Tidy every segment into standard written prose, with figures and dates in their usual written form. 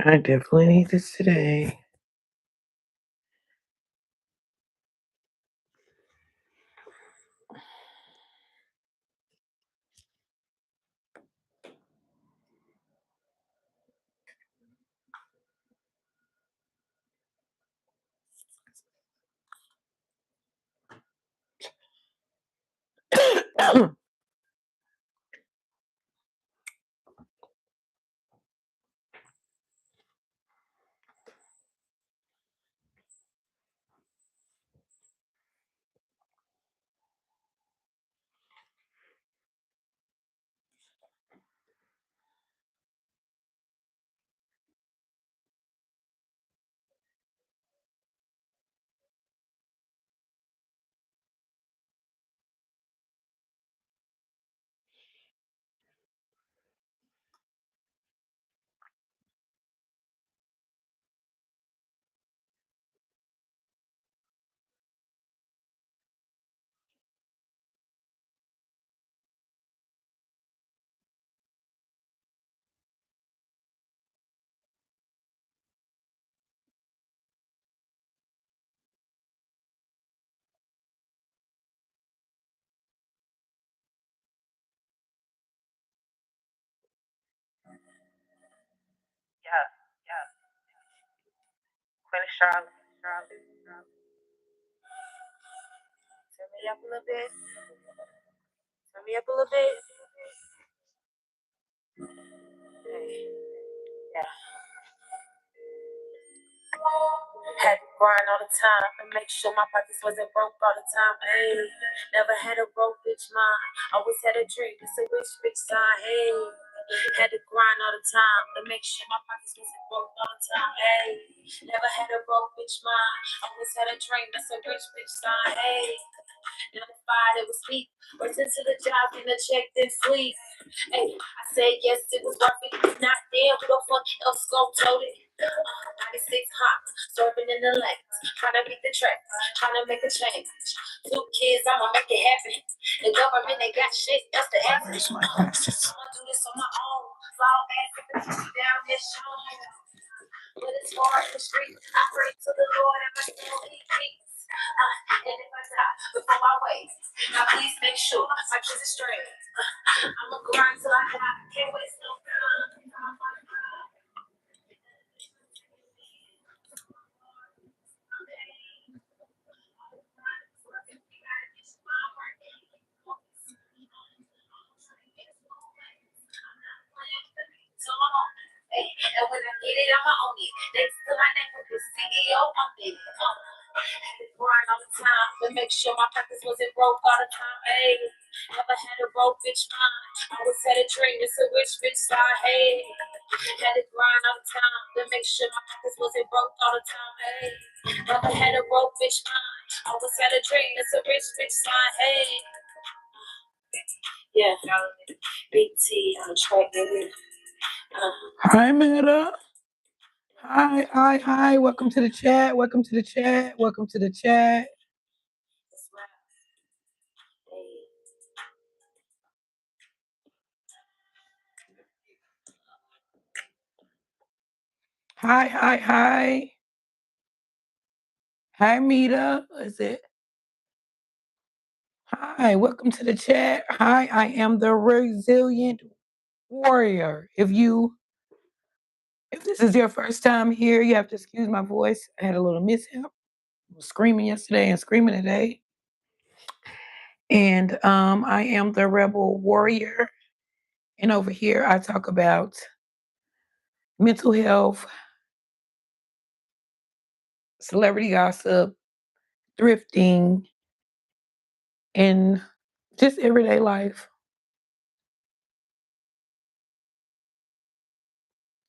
I definitely need this today. Yeah, yeah. Queen Charlotte, Charlotte, Charlotte. Turn me up a little bit. Turn me up a little bit. Hey, yeah. Had to grind all the time and make sure my pockets wasn't broke all the time. Hey, never had a broke bitch mind. Always had a dream. It's a rich bitch sign. Hey, had to grind all the time to make sure my pockets wasn't broke all the time. Hey, never had a broke bitch mind. Always had a dream. That's a rich bitch sign. Hey. Notified it was me. Listen to the job and the check then flee. Hey, I said yes, it was worth it. If not, damn, who the fuck else gon' told it? 96 hot, serving in the lanes, trying to beat the tracks, trying to make a change. 2 kids, I'ma make it happen. The government ain't got shit, that's the answer. I'ma do this on my own. Fall back down this show. But it's hard in the street. I pray to the Lord and my soul he keeps. And if I die before my ways, now please make sure my kids are straight. I'ma grind till I die. Can't waste no time. So I'm on. Hey, and when I get it, I'ma own it. Next to my name with the CEO, I'm it. Had to grind all the time to make sure my pockets wasn't broke all the time. Hey, never had a broke bitch mind. Always had a dream, it's a rich bitch side. Hey, had to grind all the time to make sure my pockets wasn't broke all the time. Hey, never had a broke bitch mind. Always had a dream, it's a rich bitch side. Hey, yeah, Big T on the track, baby. Hi, Meta. Hi. Welcome to the chat. Welcome to the chat. Welcome to the chat. Hi. Hi, Mita. Is it? Hi, welcome to the chat. Hi, I am the resilient warrior. If this is your first time here, you have to excuse my voice. I had a little mishap. I was screaming yesterday and screaming today. And I am the rebel warrior. And over here, I talk about mental health, celebrity gossip, thrifting, and just everyday life.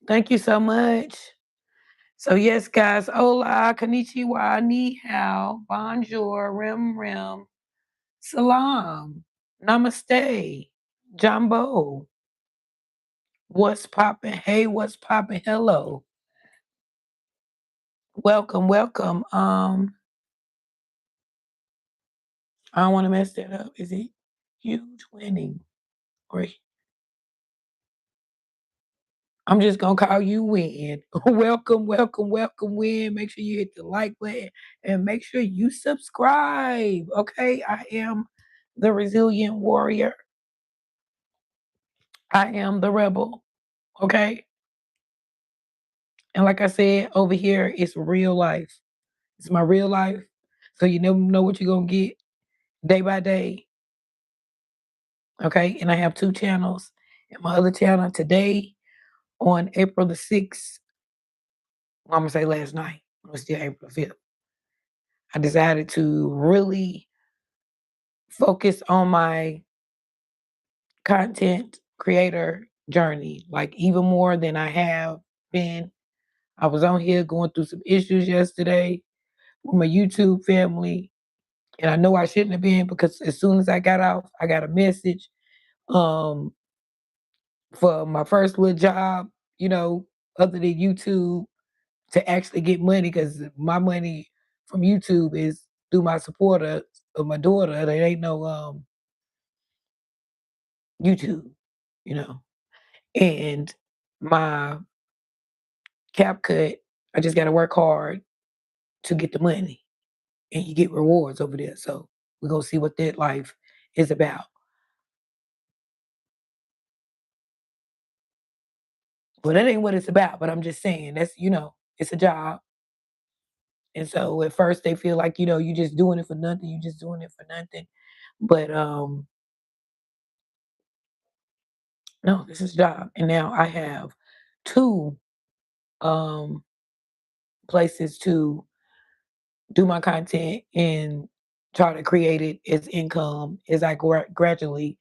Thank you so much. So yes, guys, hola, konnichiwa, ni hao, bonjour, rim, salam, namaste, jumbo. What's poppin'? Hey, what's poppin'? Hello. Welcome. I don't want to mess that up. Is it? Huge winning. Or I'm just gonna call you Win. Welcome, welcome, welcome, Win. Make sure you hit the like button and make sure you subscribe. Okay, I am the resilient warrior. I am the rebel. Okay, and like I said, over here it's real life. It's my real life. So you never know what you're gonna get day by day. Okay, and I have two channels. And my other channel today on April the 6th, I'm gonna say last night, it was still April 5th. I decided to really focus on my content creator journey, like even more than I have been. I was on here going through some issues yesterday with my YouTube family, and I know I shouldn't have been because as soon as I got off, I got a message um, for my first little job, you know, other than YouTube to actually get money because my money from YouTube is through my supporter of my daughter. There ain't no YouTube, you know. And my CapCut, I just got to work hard to get the money, and you get rewards over there. So we're gonna see what that life is about. Well, that ain't what it's about, but I'm just saying that's it's a job. And so at first they feel like, you just doing it for nothing, you just doing it for nothing. But no, this is a job. And now I have two um places to do my content and try to create it as income as I gradually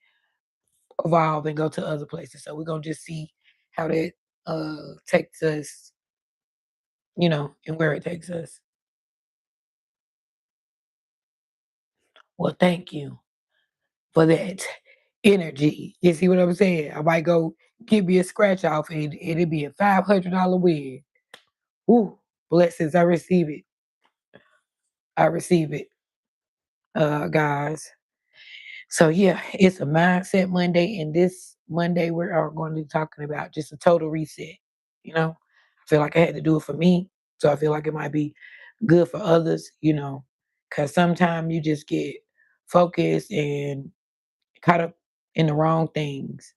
evolve and go to other places. So we're gonna just see how that takes us, and where it takes us. Well, thank you for that energy. You see what I'm saying? I might go give me a scratch off and it'll be a $500 win. Ooh, blessings. I receive it. I receive it, guys. So yeah, it's a mindset Monday, and this Monday we are going to be talking about just a total reset. I feel like I had to do it for me, so I feel like it might be good for others. Because sometimes you just get focused and caught up in the wrong things.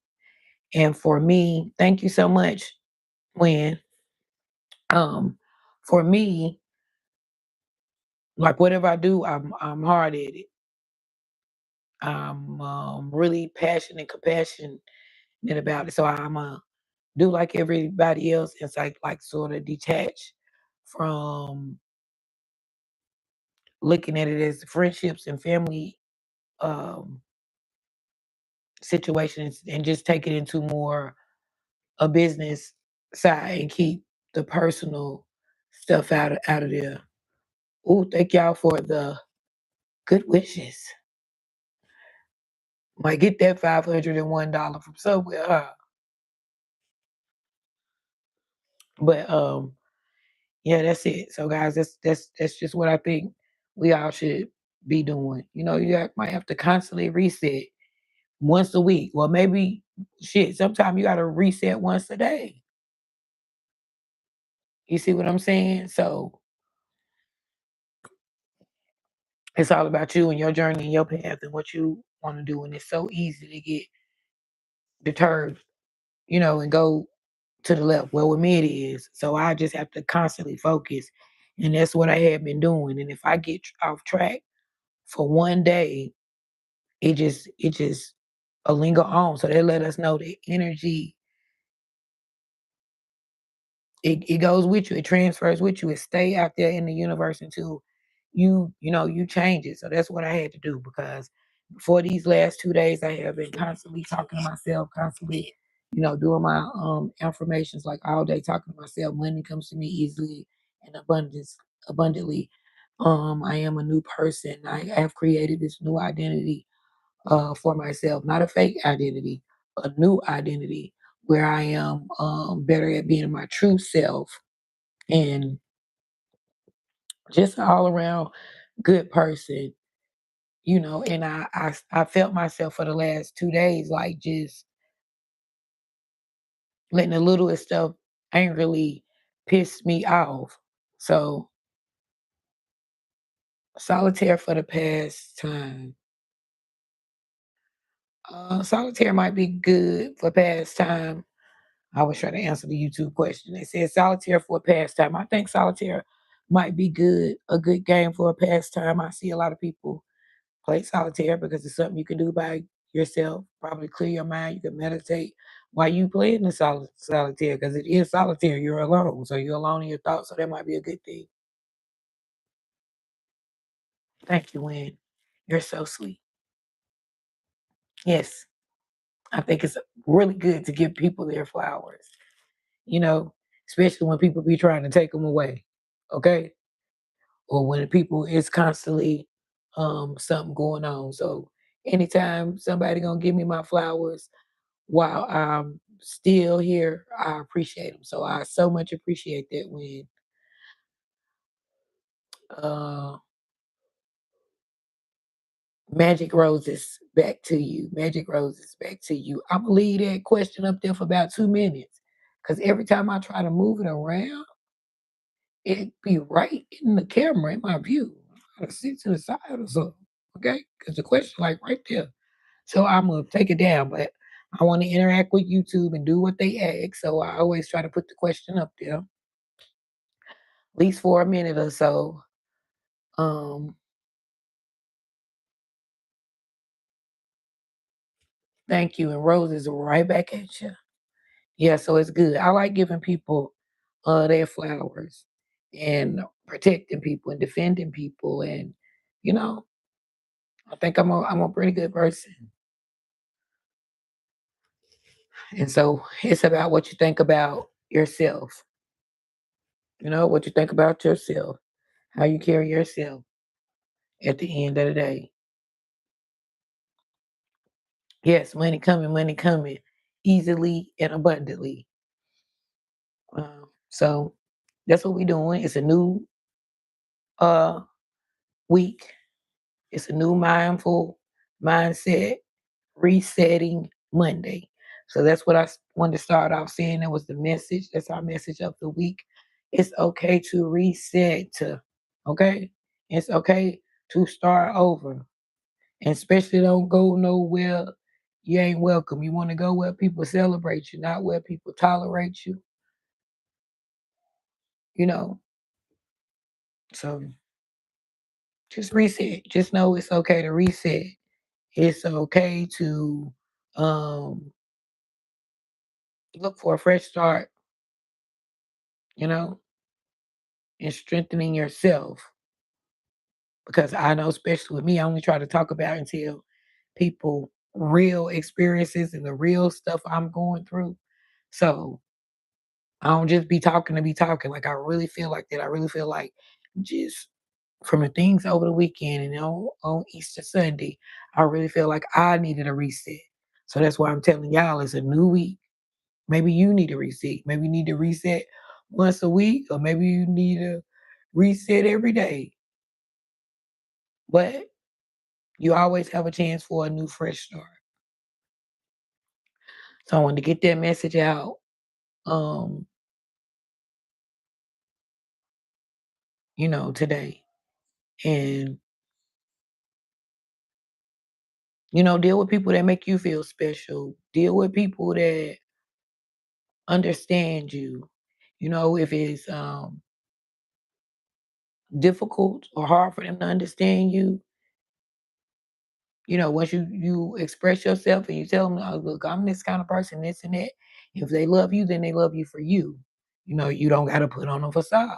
And for me, thank you so much, When. For me, like whatever I do, I'm hard at it. I'm really passionate and compassionate about it. So I'm a do like everybody else. It's like sort of detach from looking at it as friendships and family um, situations, and just take it into more a business side and keep the personal stuff out of there. Oh, thank y'all for the good wishes. Might get that $501 from somewhere, huh? But yeah, that's it. So guys, that's just what I think we all should be doing. Might have to constantly reset once a week. Well, maybe shit, sometimes you gotta reset once a day. You see what I'm saying? So it's all about you and your journey and your path and what you want to do. And it's so easy to get deterred, and go to the left. Well, with me it is. So I just have to constantly focus. And that's what I have been doing. And if I get off track for one day, it just linger on. So they let us know that energy, it goes with you, it transfers with you, it stay out there in the universe until you change it. So that's what I had to do, because for these last 2 days I have been constantly talking to myself, constantly, doing my affirmations like all day, talking to myself. Money comes to me easily and abundantly. I am a new person. I have created this new identity for myself, not a fake identity, a new identity where I am better at being my true self, and just an all around good person. And I felt myself for the last 2 days, like just letting the littlest stuff angrily piss me off. So solitaire for the past time. Solitaire might be good for pastime. I was trying to answer the YouTube question. They said solitaire for a pastime. I think solitaire might be good, a good game for a pastime. I see a lot of people play solitaire because it's something you can do by yourself. Probably clear your mind. You can meditate while you playing the solitaire because it is solitaire. You're alone, so you're alone in your thoughts. So that might be a good thing. Thank you, Wynn. You're so sweet. Yes, I think it's really good to give people their flowers. You know, especially when people be trying to take them away. Okay, or when people is constantly something going on. So anytime somebody gonna give me my flowers while I'm still here, I appreciate them. So I so much appreciate that when uh Magic Roses back to you. Magic Roses back to you. I'm gonna leave that question up there for about 2 minutes. Cause every time I try to move it around, it be right in the camera in my view. I gotta sit to the side or something. Okay? Because the question like right there. So I'm gonna take it down, but I want to interact with YouTube and do what they ask. So I always try to put the question up there, at least for a minute or so. Um, Thank you. And roses right back at you. Yeah, so it's good. I like giving people their flowers and protecting people and defending people, and you know, I think I'm a pretty good person. And so it's about what you think about yourself. What you think about yourself, how you carry yourself at the end of the day. Yes, money coming easily and abundantly. So that's what we're doing. It's a new uh, week. It's a new mindful mindset resetting Monday. So that's what I wanted to start off saying. That was the message. That's our message of the week. It's okay to reset. Okay, it's okay to start over, and especially don't go nowhere you ain't welcome. You want to go where people celebrate you, not where people tolerate you. You know, so just reset. Just know it's okay to reset. It's okay to um, look for a fresh start. You know, and strengthening yourself. Because I know, especially with me, I only try to talk about until people real experiences and the real stuff I'm going through. So I don't just be talking to be talking. Like I really feel like that. I really feel like just from the things over the weekend and on Easter Sunday, I really feel like I needed a reset. So that's why I'm telling y'all it's a new week. Maybe you need a reset. Maybe you need to reset once a week, or maybe you need to reset every day. But you always have a chance for a new fresh start. So I wanted to get that message out. Um, today. And, deal with people that make you feel special. Deal with people that understand you. If it's difficult or hard for them to understand you, once you express yourself and you tell them, oh, look, I'm this kind of person, this and that. If they love you, then they love you for you. You don't got to put on a facade.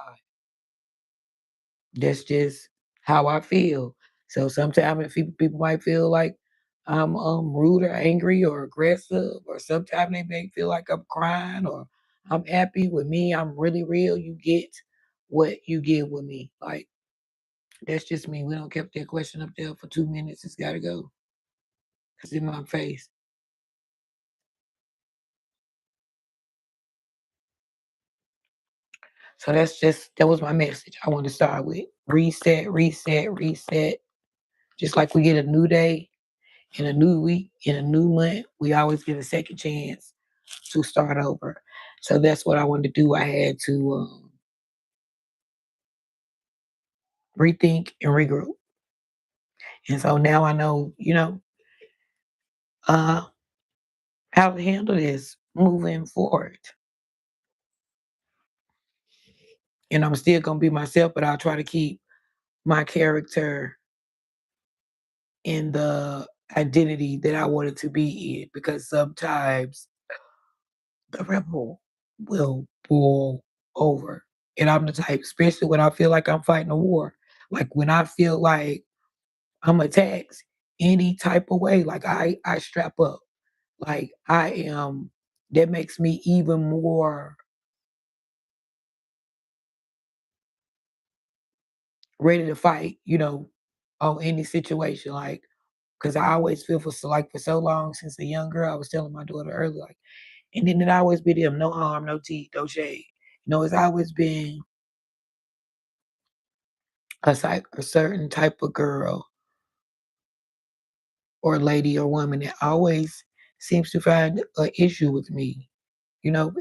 That's just how I feel. So sometimes if people might feel like I'm rude or angry or aggressive, or sometimes they may feel like I'm crying or I'm happy. With me, I'm really real. You get what you get with me. Like that's just me. We don't keep that question up there for 2 minutes. It's gotta go. It's in my face. So that was my message. I want to start with reset, reset, reset. Just like we get a new day in a new week, in a new month, we always get a second chance to start over. So that's what I wanted to do. I had to rethink and regroup. And so now I know, uh, how to handle this moving forward. And I'm still gonna be myself, but I'll try to keep my character in the identity that I wanted to be in because sometimes the rebel will boil over. And I'm the type, especially when I feel like I'm fighting a war. Like when I feel like I'm attacked any type of way, like I strap up. Like I am that makes me even more ready to fight, on any situation. Like, because I always feel for so long since a young girl, I was telling my daughter earlier, like, and then it always be them, no harm, no teeth, no shade. It's always been a certain type of girl or lady or woman that always seems to find an issue with me. So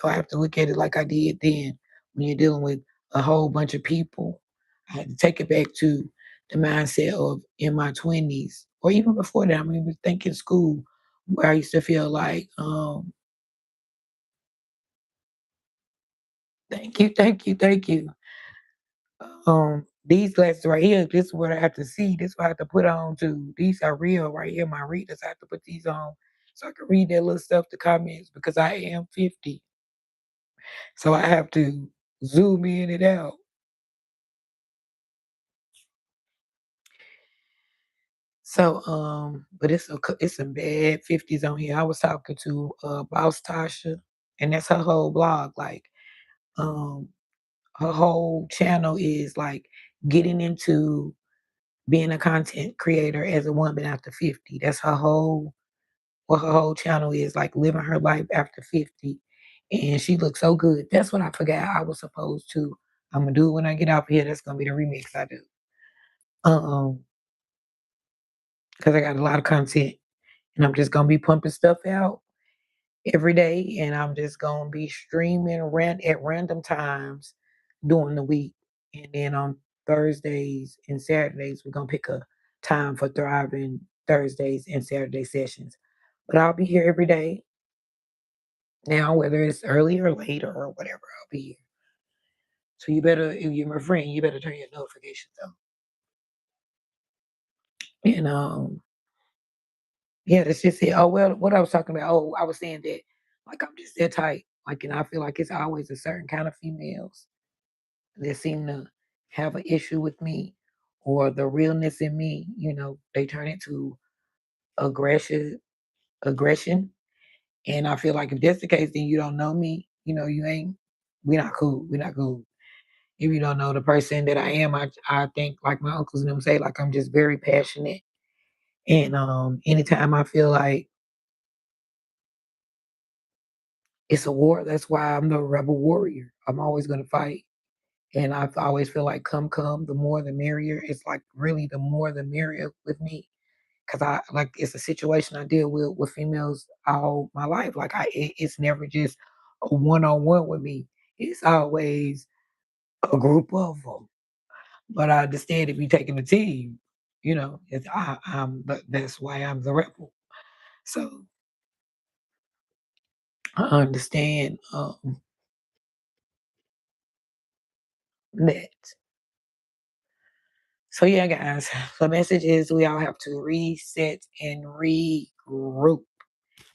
I have to look at it like I did then when you're dealing with a whole bunch of people. I had to take it back to the mindset of in my 20s or even before that. I mean, think in school where I used to feel like, thank you. These glasses right here, this is what I have to see. This is what I have to put on to. These are real right here. My readers, I have to put these on so I can read that little stuff, the comments, because I am 50. So I have to zoom in and out. So, but it's some bad 50s on here. I was talking to Boss Tasha, and that's her whole blog. Like, um, her whole channel is like getting into being a content creator as a woman after 50. That's what her whole channel is like living her life after 50. And she looks so good. That's what I forgot I was supposed to. I'm gonna do it when I get out here. That's gonna be the remix I do. Because I got a lot of content and I'm just gonna be pumping stuff out every day, and I'm just gonna be streaming at random times during the week, and then on Thursdays and Saturdays we're gonna pick a time for thriving Thursdays and Saturday sessions. But I'll be here every day now, whether it's early or late or whatever. I'll be here. So if you're my friend, you better turn your notifications on. And yeah, that's just it. Oh well, what I was talking about. Oh, I was saying that like I'm just that type. Like, and I feel like it's always a certain kind of females that seem to have an issue with me or the realness in me. They turn into aggression, aggression. And I feel like if that's the case, then you don't know me. You ain't. We're not cool. We're not cool. If you don't know the person that I am, I think like my uncles and them say, like I'm just very passionate. And anytime I feel like it's a war. That's why I'm the rebel warrior. I'm always gonna fight. And I always feel like come, the more the merrier. It's like really the more the merrier with me. Cause I like it's a situation I deal with females all my life. Like it's never just a one-on-one with me. It's always a group of them. But I understand if you're taking a team, that's why I'm the rebel. So I understand that. So yeah, guys, the message is we all have to reset and regroup.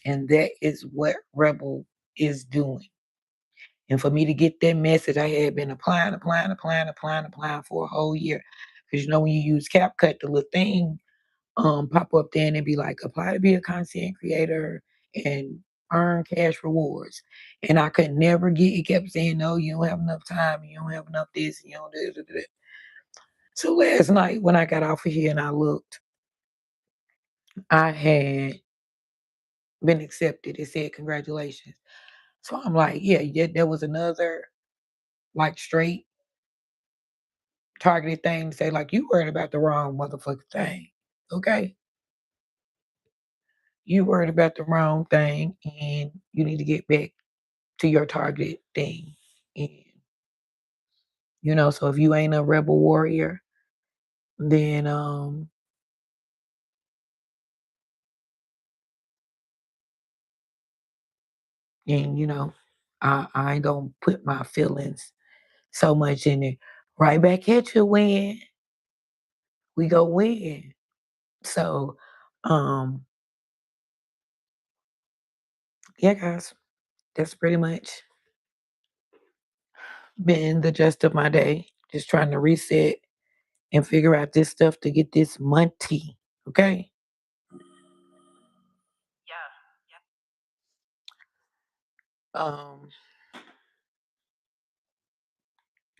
And that is what Rebel is doing. And for me to get that message, I had been applying for a whole year. Because when you use CapCut, the little thing pop up there and it be like apply to be a content creator and earn cash rewards. And I could never get it kept saying, no, you don't have enough time, you don't have enough this, you don't do this. So last night when I got off of here and I looked, I had been accepted. It said congratulations. So I'm like, yeah, there was another like straight targeted thing to say, like, you worried about the wrong motherfucking thing. Okay? You worried about the wrong thing and you need to get back to your targeted thing. And so if you ain't a rebel warrior, then and I ain't gonna put my feelings so much in it. Right back at you when we go win. So yeah guys, that's pretty much been the gist of my day. Just trying to reset and figure out this stuff to get this money. Okay? Um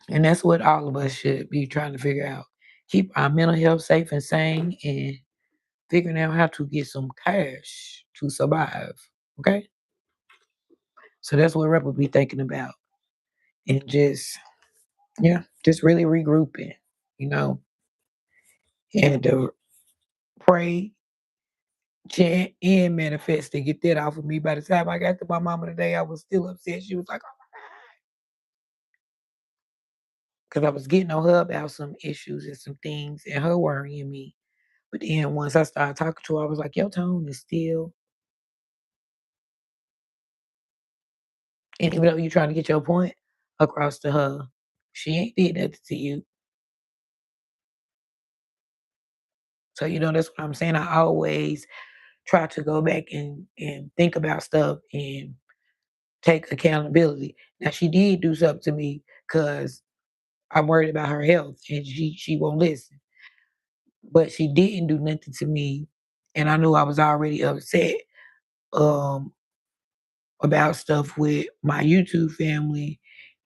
and that's what all of us should be trying to figure out. Keep our mental health safe and sane and figuring out how to get some cash to survive. Okay? So that's what Rep will be thinking about. And just really regrouping, you know, and to pray, chant, and manifest to get that off of me. By the time I got to my mama today, I was still upset. She was like, oh my God. Because I was getting on her about some issues and some things and her worrying me. But then once I started talking to her, I was like, your tone is still, and even though you're trying to get your point across to her, she ain't did nothing to you. So, that's what I'm saying. I always try to go back and think about stuff and take accountability. Now she did do something to me because I'm worried about her health and she won't listen. But she didn't do nothing to me, and I knew I was already upset um about stuff with my YouTube family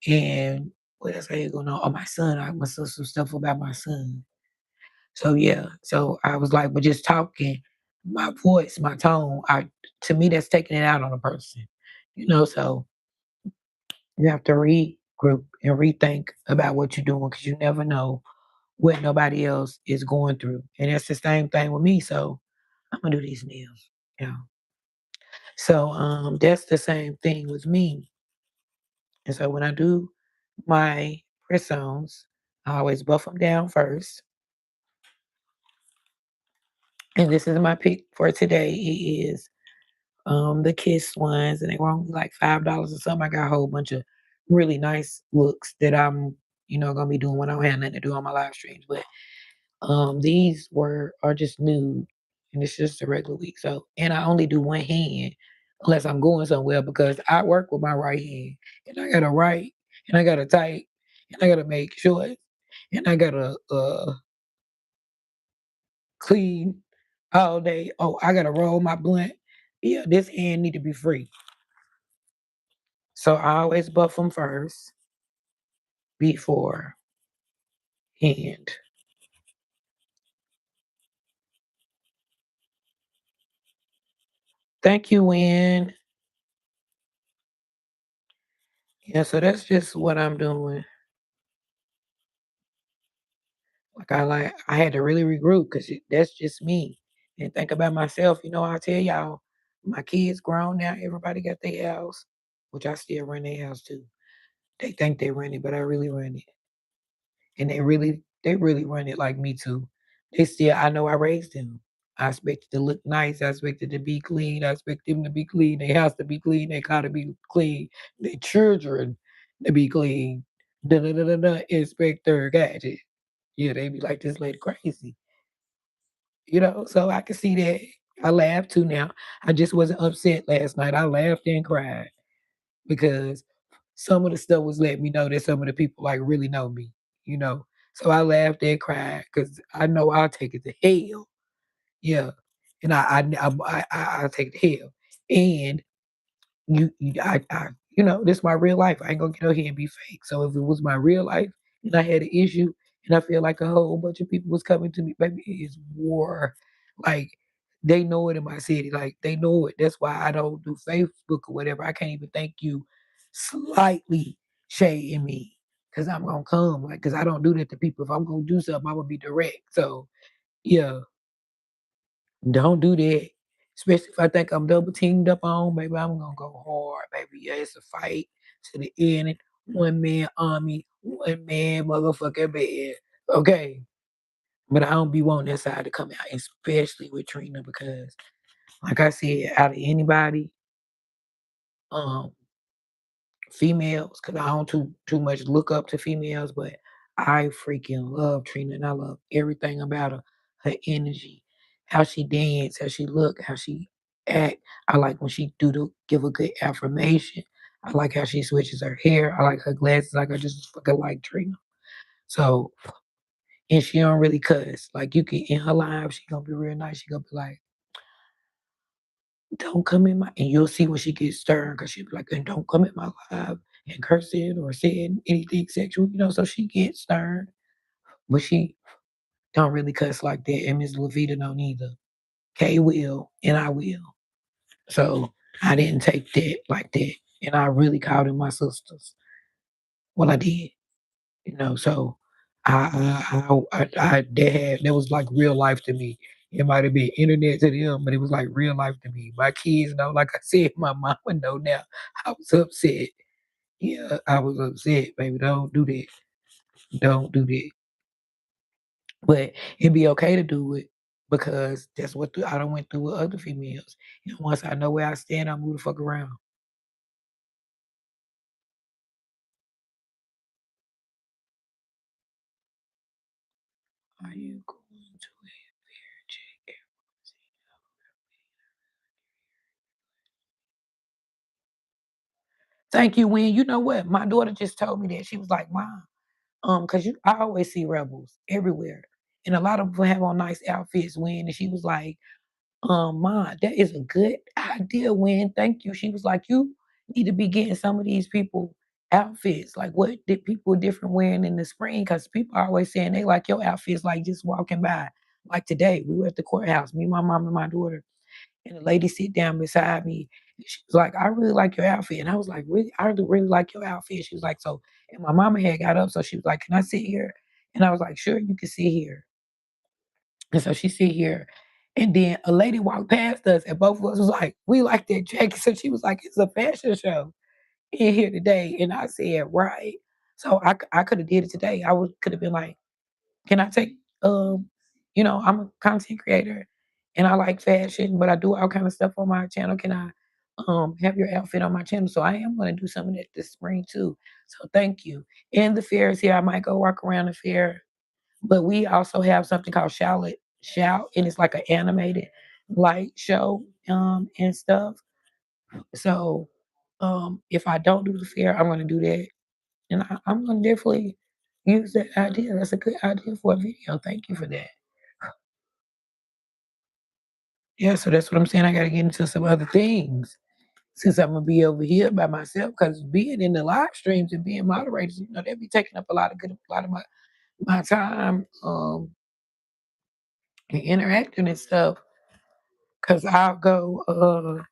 and what else I had going on? Oh, my son. I must have some stuff about my son. So yeah. So I was like, but just talking, my voice, my tone, to me that's taking it out on a person. So you have to regroup and rethink about what you're doing because you never know what nobody else is going through. And that's the same thing with me. So I'm gonna do these nails. Yeah. So that's the same thing with me. And so when I do my press ons, I always buff them down first. And this is my pick for today. It is the Kiss ones, and they were only like $5 or something. I got a whole bunch of really nice looks that I'm, gonna be doing when I don't have nothing to do on my live streams. But these are just nude, and it's just a regular week. So, and I only do one hand unless I'm going somewhere because I work with my right hand, and I gotta write, and I gotta type, and I gotta make sure, and I gotta clean all day. Oh, I gotta roll my blunt. Yeah, this hand need to be free. So I always buff them first before hand. Thank you, Win. Yeah, so that's just what I'm doing. I had to really regroup because that's just me and think about myself. I tell y'all, my kids grown now. Everybody got their house, which I still run their house too. They think they run it, but I really run it, and they really run it like me too. I know I raised them. I expect it to look nice. I expect it to be clean. I expect them to be clean. Their house to be clean. Their car to be clean. Their children to be clean. Da da da da da. Inspector Gadget. Yeah, they be like this lady crazy. So I can see that. I laughed too now. I just wasn't upset last night. I laughed and cried because some of the stuff was letting me know that some of the people like really know me, you know. So I laughed and cried because I know I'll take it to hell. Yeah. And I'll take it to hell. And this is my real life. I ain't gonna get out here and be fake. So if it was my real life and I had an issue and I feel like a whole bunch of people was coming to me, baby, it is war. Like they know it in my city. Like they know it. That's why I don't do Facebook or whatever. I can't even think you slightly shading me. because I'm gonna come. Like, cause I don't do that to people. If I'm gonna do something, I'm gonna be direct. So yeah, don't do that. Especially if I think I'm double teamed up on, maybe I'm gonna go hard, baby. Yeah, it's a fight to the end. One man army, one man motherfucking bed. Okay. But I don't be wanting that side to come out, especially with Trina, because like I said, out of anybody, um, females, because I don't too much look up to females, but I freaking love Trina and I love everything about her. Her energy, how she dance, how she look, how she act. I like when she do the give a good affirmation. I like how she switches her hair. I like her glasses. Like I just fucking like Trina. So and she don't really cuss. Like you can in her live, she gonna be real nice. She gonna be like, don't come in my and you'll see when she gets stern because she'll be like, and don't come in my live and cursing or saying anything sexual, so she gets stern, but she don't really cuss like that. And Miss Lavita don't either. Kay will and I will. So I didn't take that like that. And I really called in my sisters. Well, I did. So that was like real life to me. It might have been internet to them, but it was like real life to me. My kids know, like I said, my mama know now. I was upset. Yeah, I was upset, baby. Don't do that. Don't do that. But it'd be okay to do it because that's what I don't went through with other females. And once I know where I stand, I move the fuck around. Are you going to a fair check? Thank you, Win. You know what? My daughter just told me that. She was like, Mom, because I always see rebels everywhere. And a lot of them have on nice outfits, Win. And she was like, Ma, that is a good idea, Win. Thank you. She was like, you need to be getting some of these people outfits. Like what did people different wearing in the spring? Because people are always saying they like your outfits, like just walking by. Like today, we were at the courthouse, me, my mom, and my daughter. And the lady sit down beside me. And she was like, I really like your outfit. And I was like, really? I really like your outfit. She was like, so, and my mama had got up. So she was like, can I sit here? And I was like, sure, you can sit here. And so she sit here. And then a lady walked past us, and both of us was like, we like that jacket. So she was like, it's a fashion show in here today. And I said, right. So I could have did it today. Could have been like, can I take I'm a content creator and I like fashion, but I do all kind of stuff on my channel. Can I have your outfit on my channel? So I am gonna do some of that this spring too. So thank you. And the fair is here. I might go walk around the fair. But we also have something called Shout, and it's like an animated light show and stuff. So if I don't do the fair, I'm gonna do that. And I'm gonna definitely use that idea. That's a good idea for a video. Thank you for that. Yeah, so that's what I'm saying. I gotta get into some other things since I'm gonna be over here by myself. Because being in the live streams and being moderators, they be taking up a lot of my time and interacting and stuff. Because I'll go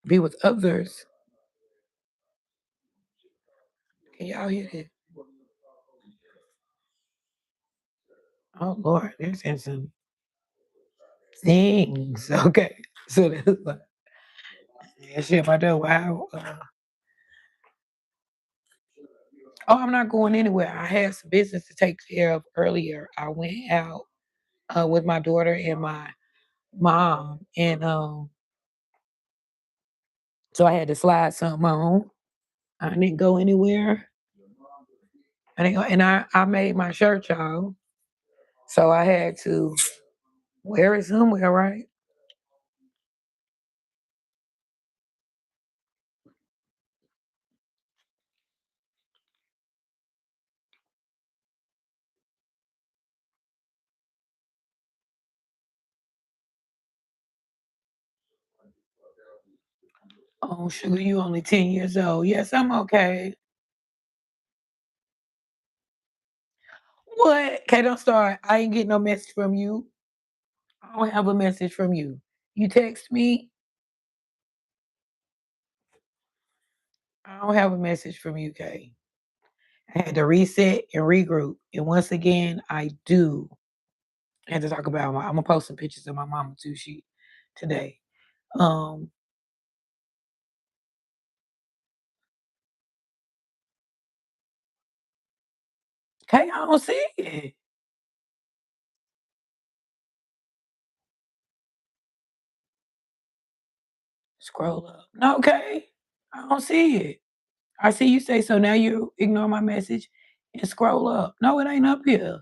be with others. Can y'all hear that? Oh Lord, there's in some things. Okay, so that's like, yeah, shit. My dad, wow. Oh, I'm not going anywhere. I had some business to take care of earlier. I went out with my daughter and my mom, and so I had to slide something on. I didn't go anywhere. I didn't go, and I made my shirt, y'all. So I had to wear it somewhere, right? Oh, sugar, you only 10 years old. Yes, I'm okay. What? Okay, don't start. I ain't getting no message from you. I don't have a message from you. You text me. I don't have a message from you, Kay. I had to reset and regroup. And once again, I do had to talk about I'm gonna post some pictures of my mama too. She today. Um, okay, I don't see it. Scroll up. No, okay. I don't see it. I see you say so now you ignore my message and scroll up. No, it ain't up here.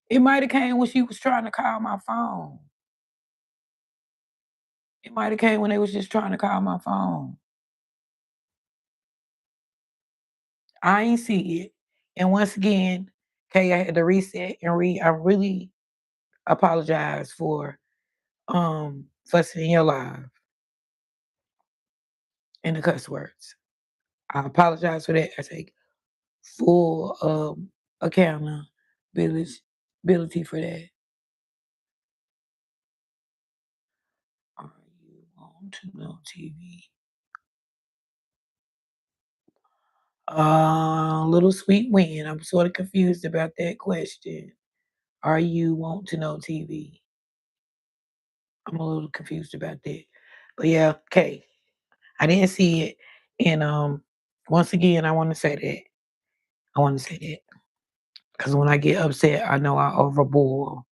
It might have came when she was trying to call my phone. It might have came when they was just trying to call my phone. I ain't see it. And once again, okay, I had to reset and I really apologize for fussing in your life and the cuss words. I apologize for that. I take full accountability for that. Are you on to know TV? Little sweet win. I'm sort of confused about that question. Are you want to know TV? I'm a little confused about that. But yeah, okay. I didn't see it. And once again, I want to say that. I want to say that. Because when I get upset, I know I overboil.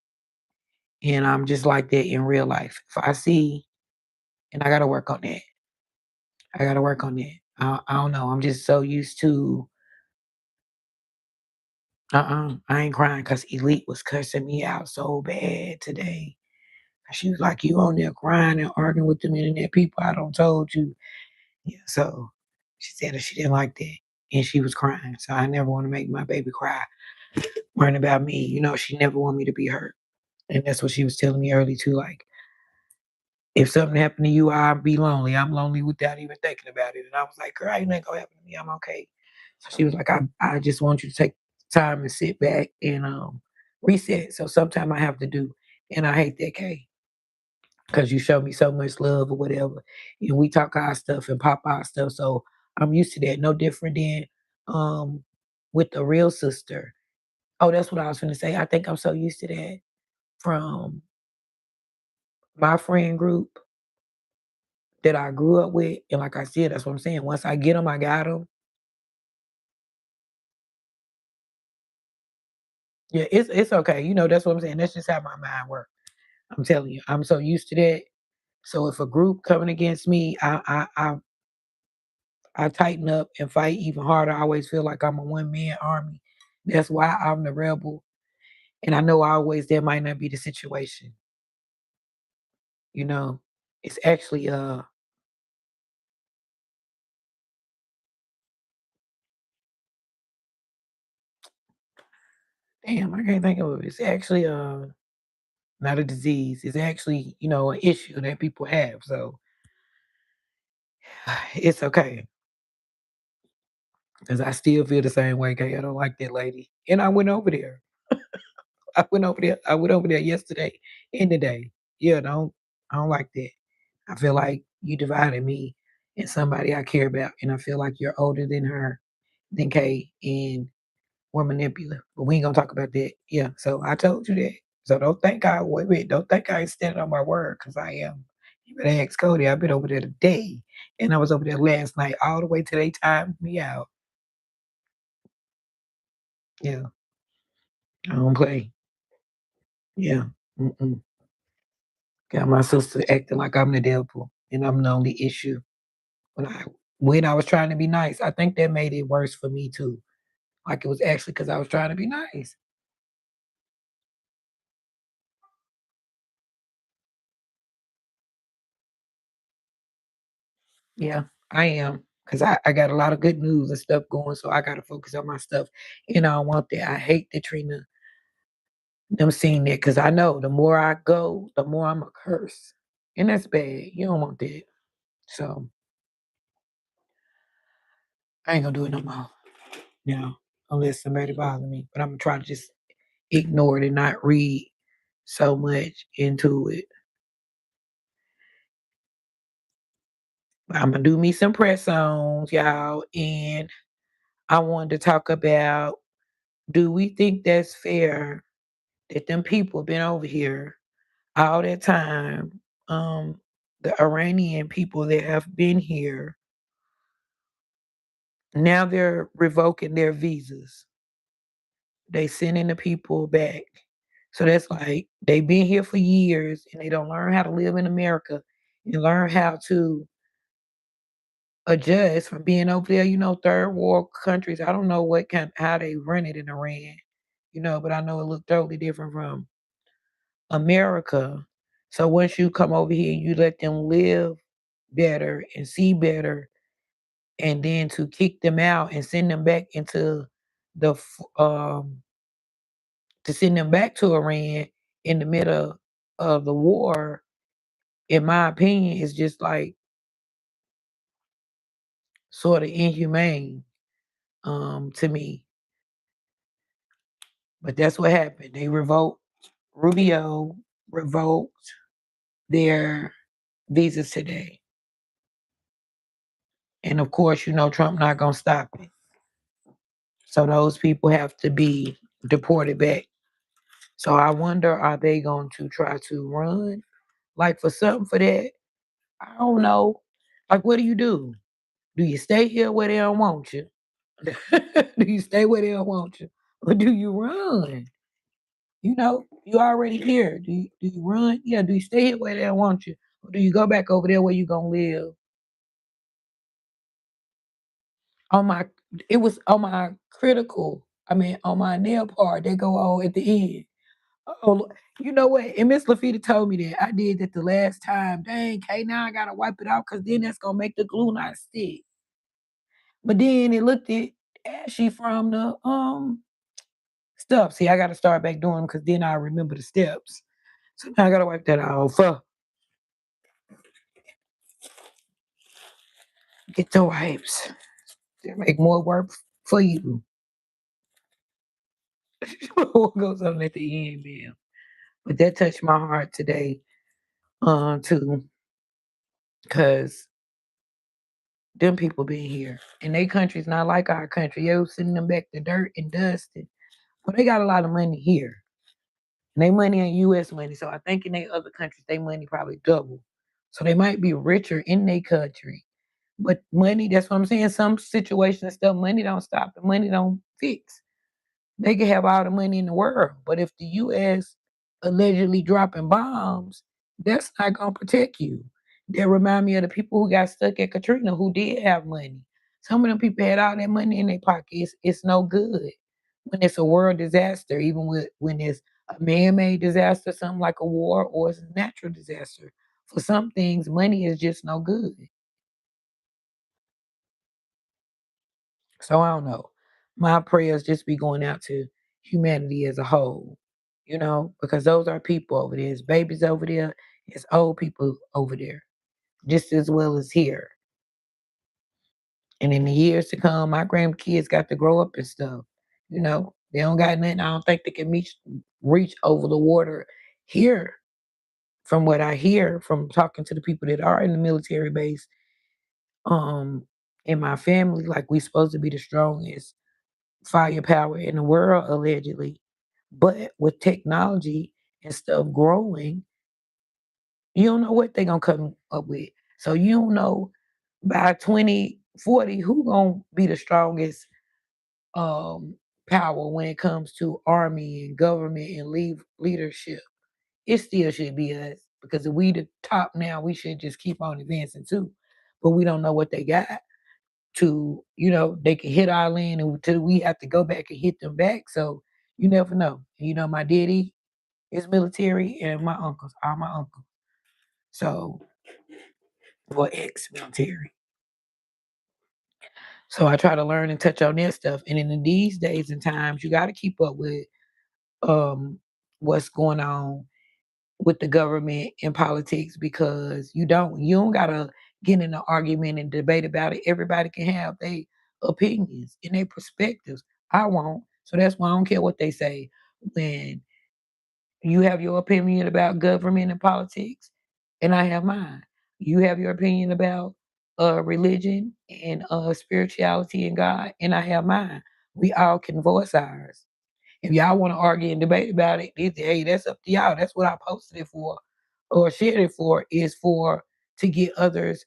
And I'm just like that in real life. If I see, and I got to work on that. I got to work on that. I don't know. I'm just so used to, I ain't crying because Elite was cussing me out so bad today. She was like, "You on there crying and arguing with them internet people. I don't told you." Yeah, so she said that she didn't like that. And she was crying. So I never want to make my baby cry. Worrying about me. She never want me to be hurt. And that's what she was telling me early too. Like, if something happened to you, I'll be lonely. I'm lonely without even thinking about it. And I was like, girl, ain't nothing gonna happen to me. I'm okay. So she was like, I just want you to take time and sit back and reset. So sometimes I have to do. And I hate that, Kay, because you show me so much love or whatever. And we talk our stuff and pop our stuff. So I'm used to that. No different than um with the real sister. Oh, that's what I was gonna say. I think I'm so used to that from my friend group that I grew up with. And like I said, that's what I'm saying. Once I get them, I got them. Yeah, it's okay. That's what I'm saying. That's just how my mind works. I'm telling you, I'm so used to that. So if a group coming against me, I tighten up and fight even harder. I always feel like I'm a one man army. That's why I'm the rebel. And I know always that might not be the situation. You know, it's actually damn, I can't think of it. It's actually not a disease. It's actually, an issue that people have. So it's okay. Because I still feel the same way. Okay, I don't like that lady. And I went over there. I went over there yesterday and today. Yeah, I don't like that. I feel like you divided me and somebody I care about, and I feel like you're older than her, than Kay, and we're manipulative. But we ain't gonna talk about that. Yeah, so I told you that. So don't think wait, don't think I ain't standing on my word, because I am. You better ask Cody. I've been over there today, and I was over there last night all the way till they timed me out. Yeah, I don't play. Yeah. Mm-mm. Got my sister acting like I'm the devil and I'm the only issue. When I when I was trying to be nice, I think that made it worse for me too. Like it was actually because I was trying to be nice. Yeah, I am. Because I got a lot of good news and stuff going, so I gotta focus on my stuff. And I don't want that. I hate that Trina them seeing that because I know the more I go, the more I'm a curse. And that's bad. You don't want that. So I ain't gonna do it no more. Unless somebody bother me. But I'm gonna try to just ignore it and not read so much into it. I'm gonna do me some press ons, y'all, and I wanted to talk about Do we think that's fair that them people been over here all that time? The Iranian people that have been here, now they're revoking their visas. They sending the people back. So that's like they've been here for years and they don't learn how to live in America and learn how to adjust from being over there, third world countries. I don't know what kind how they run it in Iran, but I know it looked totally different from America. So once you come over here, you let them live better and see better, and then to kick them out and send them back into the to send them back to Iran in the middle of the war, in my opinion, is just like sort of inhumane to me. But that's what happened. They revoked Rubio revoked their visas today. And of course, Trump not gonna stop it. So those people have to be deported back. So I wonder, are they going to try to run like for something for that? I don't know. Like, what do you do? Do you stay here where they don't want you? Do you stay where they don't want you? Or do you run? You already here. Do you run? Yeah, do you stay here where they don't want you? Or do you go back over there where you gonna live? On my it was on my critical, on my nail part, they go on at the end. Oh, you know what? And Miss Lafita told me that I did that the last time. Dang, okay, now I gotta wipe it out because then that's gonna make the glue not stick. But then it looked it ashy from the stuff. See, I gotta start back doing them because then I remember the steps. So now I gotta wipe that off. Get the wipes. They make more work for you. What goes on at the end, man? But that touched my heart today, too, because them people been here. And they country's not like our country. Yo, sending them back to dirt and dust. Well, they got a lot of money here. And they money ain't US money. So I think in they other countries, they money probably double. So they might be richer in their country. But money, that's what I'm saying. Some situations and stuff, money don't stop and money don't fix. They can have all the money in the world, but if the US allegedly dropping bombs, that's not gonna protect you. That remind me of the people who got stuck at Katrina who did have money. Some of them people had all that money in their pockets. It's no good when it's a world disaster, even when it's a man-made disaster, something like a war, or it's a natural disaster. For some things, money is just no good. So I don't know. My prayers just be going out to humanity as a whole, because those are people over there. It's babies over there, it's old people over there, just as well as here. And in the years to come, my grandkids got to grow up and stuff. They don't got nothing. I don't think they can reach over the water here. From what I hear from talking to the people that are in the military base, um, in my family, like we supposed to be the strongest firepower in the world allegedly. But with technology and stuff growing, you don't know what they're gonna come up with. So you don't know by 2040 who gonna be the strongest um power when it comes to army and government and leadership. It still should be us because if we the top now, we should just keep on advancing too. But we don't know what they got to, they can hit our land until we have to go back and hit them back. So you never know. My daddy is military and my uncles are my uncles. So, or ex-military. So I try to learn and touch on their stuff. And in these days and times, you got to keep up with um, what's going on with the government and politics because you don't gotta get in an argument and debate about it. Everybody can have their opinions and their perspectives. I won't. So that's why I don't care what they say. When you have your opinion about government and politics, and I have mine. You have your opinion about religion and spirituality and God, and I have mine. We all can voice ours. If y'all want to argue and debate about it, hey, that's up to y'all. That's what I posted it for or shared it for, is for to get others'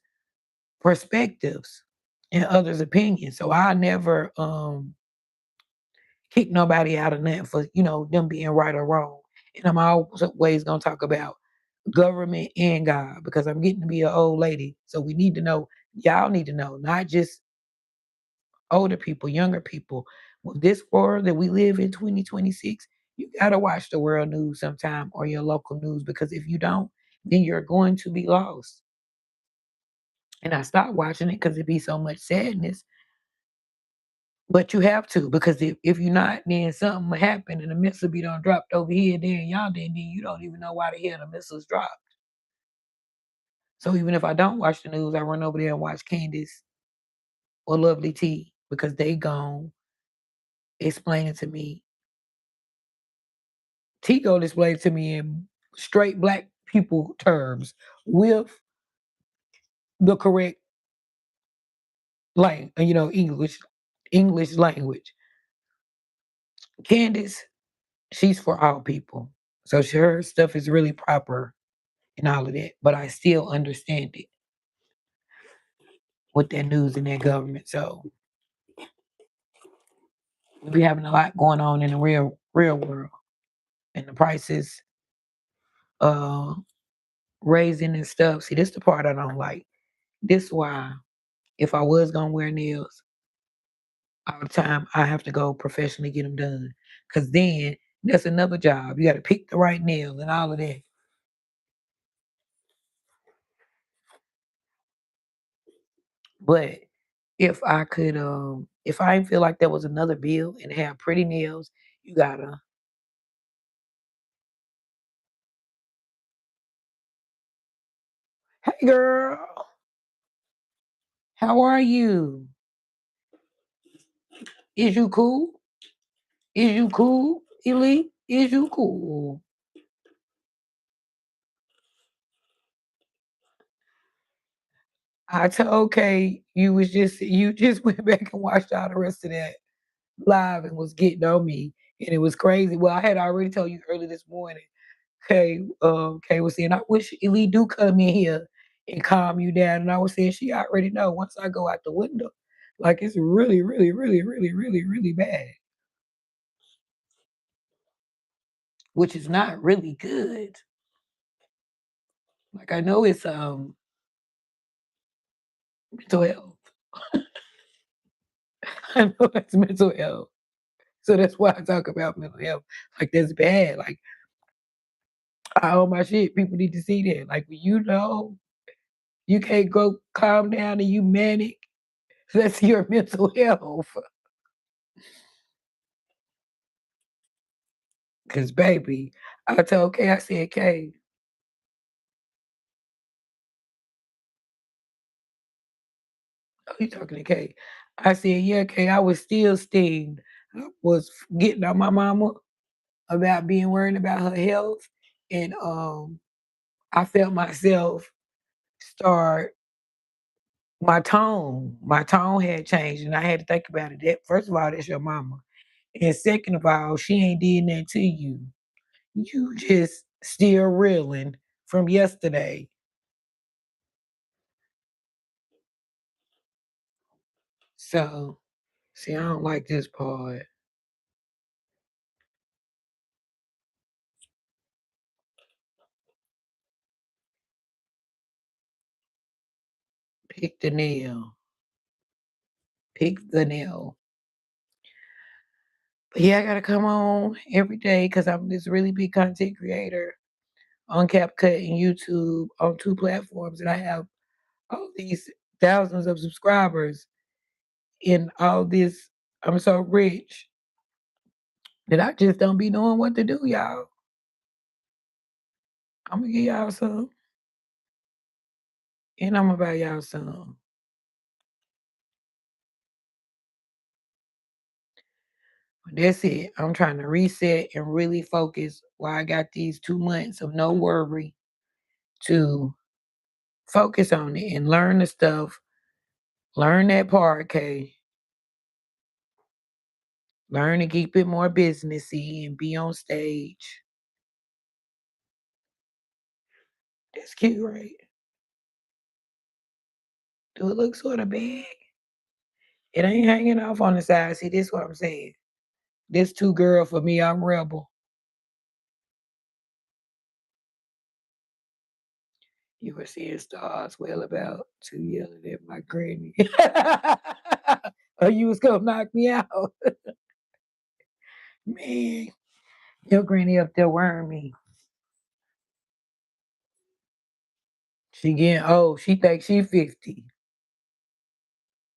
perspectives and others' opinions. So I never kick nobody out of nothing for, them being right or wrong. And I'm always gonna talk about government and God because I'm getting to be an old lady. So we need to know, y'all need to know, not just older people, younger people. With this world that we live in 2026, you gotta watch the world news sometime or your local news because if you don't, then you're going to be lost. And I stopped watching it because it'd be so much sadness. But you have to because if you're not, then something will happen and the missile be done dropped over here, then y'all then you don't even know why the hell the missiles dropped. So even if I don't watch the news, I run over there and watch Candace or Lovely T because they gone explaining to me. T gonna explain to me in straight black people terms with the correct English language. Candace, she's for all people. So her stuff is really proper and all of that. But I still understand it with that news and that government. So we having a lot going on in the real world. And the prices uh raising and stuff. See, this the part I don't like. This why if I was gonna wear nails all the time, I have to go professionally get them done. Cause then that's another job. You gotta pick the right nail and all of that. But if I didn't feel like there was another bill and have pretty nails, you gotta, hey girl, how are you? Is you cool? Is you cool, Elite? Is you cool? I told Kay you just went back and watched all the rest of that live and was getting on me, and it was crazy. Well, I had already told you early this morning. Kay was saying, I wish Elite do come in here and calm you down, and I was saying she already know. Once I go out the window, like it's really, really, really, really, really, really bad, which is not really good. Like I know it's mental health. I know it's mental health. So that's why I talk about mental health. Like that's bad. Like all my shit, people need to see that. Like when you can't go calm down and you manic, that's your mental health. Cause baby, I told Kay, I said, Kay, oh, you talking to Kay? I said, yeah, Kay, I was still stinged. I was getting on my mama about being worried about her health. And I felt myself start my tone had changed and I had to think about it. That first of all, that's your mama. And second of all, she ain't did nothing to you. You just still reeling from yesterday. So see, I don't like this part. Pick the nail. Pick the nail. But yeah, I gotta come on every day because I'm this really big content creator on CapCut and YouTube on two platforms, and I have all these thousands of subscribers in all this. I'm so rich that I just don't be knowing what to do, y'all. I'm gonna give y'all some, and I'm gonna buy y'all some. But that's it. I'm trying to reset and really focus while I got these 2 months of no worry to focus on it and learn the stuff. Learn that part, Kay. Learn to keep it more businessy and be on stage. That's cute, right? Do it look sort of big? It ain't hanging off on the side. See, this what I'm saying. This too girl for me. I'm rebel. You were seeing stars well about to yelling at my granny. Or you was gonna knock me out. Man, your granny up there worrying me. She getting old. She thinks she 50.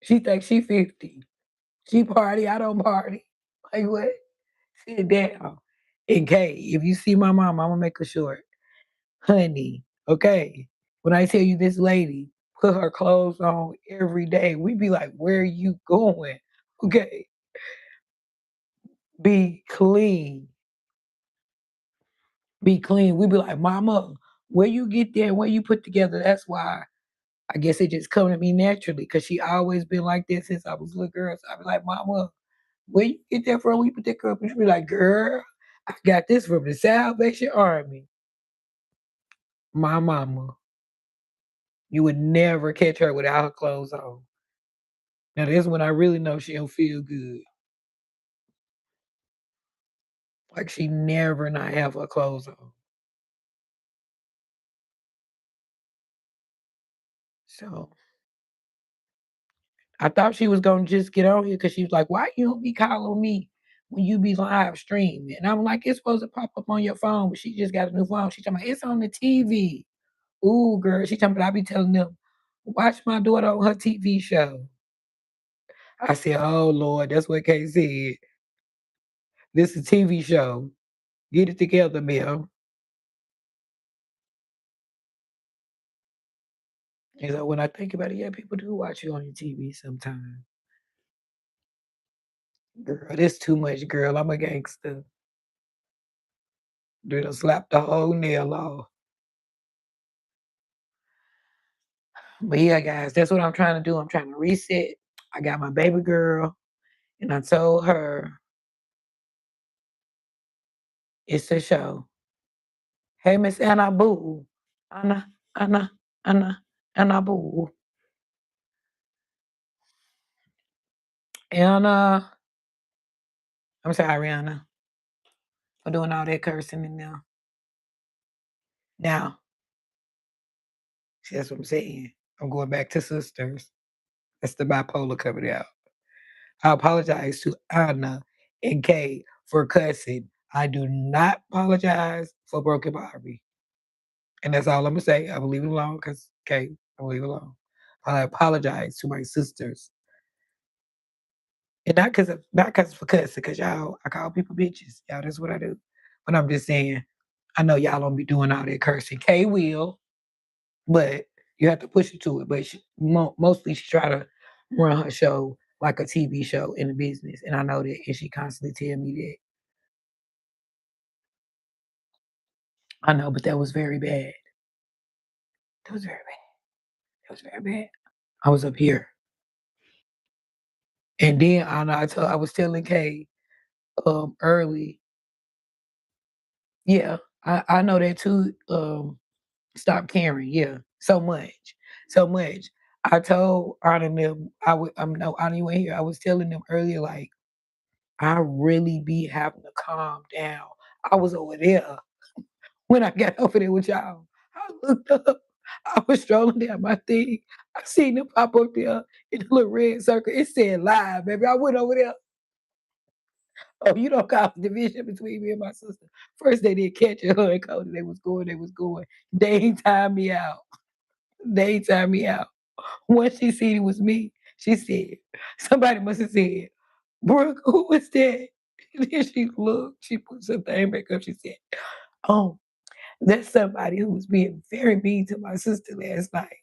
She thinks she 50. She party, I don't party. Like what? Sit down. And Kay, if you see my mom, I'm gonna make her short. Honey, okay. When I tell you this lady put her clothes on every day, we be like, where are you going? Okay. Be clean. Be clean. We be like, Mama, where you get there, where you put together, that's why I guess it just come to me naturally because she always been like this since I was a little girl. So I be like, Mama, where you get that from? Where you put that up? And she be like, girl, I got this from the Salvation Army. My mama. You would never catch her without her clothes on. Now this when I really know she don't feel good. Like she never not have her clothes on. So I thought she was gonna just get on here because she was like, "Why you don't be calling me when you be live streaming?" And I'm like, "It's supposed to pop up on your phone," but she just got a new phone. She talking about it's on the TV. Ooh, girl, she talking about I be telling them, watch my daughter on her TV show. I said, "Oh Lord, that's what Kay said. This is a TV show. Get it together, Mel." And so when I think about it, yeah, people do watch you on your TV sometimes. Girl, this too much, girl. I'm a gangster. They done slap the whole nail off. But yeah, guys, that's what I'm trying to do. I'm trying to reset. I got my baby girl, and I told her it's a show. Hey, Miss Anna Boo. Anna, Anna, Anna, Anna Boo. Anna. I'm sorry, Anna, for doing all that cursing in there. Now, see, that's what I'm saying. I'm going back to sisters. That's the bipolar coming out. I apologize to Anna and Kay for cussing. I do not apologize for Broken Barbie. And that's all I'm gonna say. I will leave it alone because Kay, I will leave it alone. I apologize to my sisters. And not cause for cussing, because y'all, I call people bitches. Y'all, that's what I do. But I'm just saying, I know y'all don't be doing all that cursing. Kay will, but you have to push it to it. But mostly she try to run her show like a TV show in the business, and I know that, and she constantly tell me that. I know, but that was very bad. That was very bad. That was very bad. I was up here, and then I was telling Kay early. Yeah, I know that too. Stop caring. Yeah, so much, so much. I told Anna and them. I'm no Anna went here. I was telling them earlier, like I really be having to calm down. I was over there when I got over there with y'all. I looked up. I was strolling down my thing. I seen them pop up there in the little red circle. It said live, baby. I went over there. Oh, you don't call the division between me and my sister. First, they didn't catch her and Cody. They was going, they was going. They ain't time me out. They ain't time me out. Once she seen it was me, she said, somebody must have said, Brooke, who was that? And then she looked, she put some thing back up. She said, oh, that's somebody who was being very mean to my sister last night.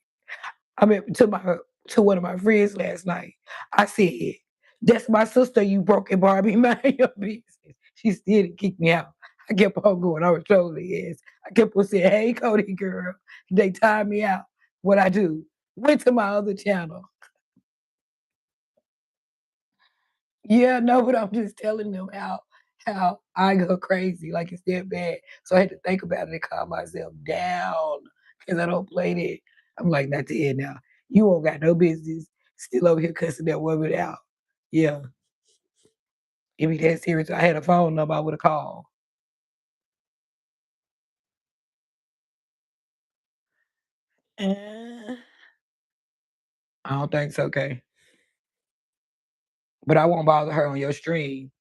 I mean, to one of my friends last night. I said, "That's my sister. You broken Barbie. Mind your business." She still didn't kick me out. I kept on going. I was trolling ass. I kept on saying, "Hey, Cody girl." They timed me out. What I do? Went to my other channel. Yeah, no, but I'm just telling them how I go crazy, like it's that bad. So I had to think about it and calm myself down because I don't play that. I'm like, not the end now. You won't got no business still over here cussing that woman out. Yeah, if it that serious, I had a phone number I would have called. Uh, I don't think so, okay. But I won't bother her on your stream.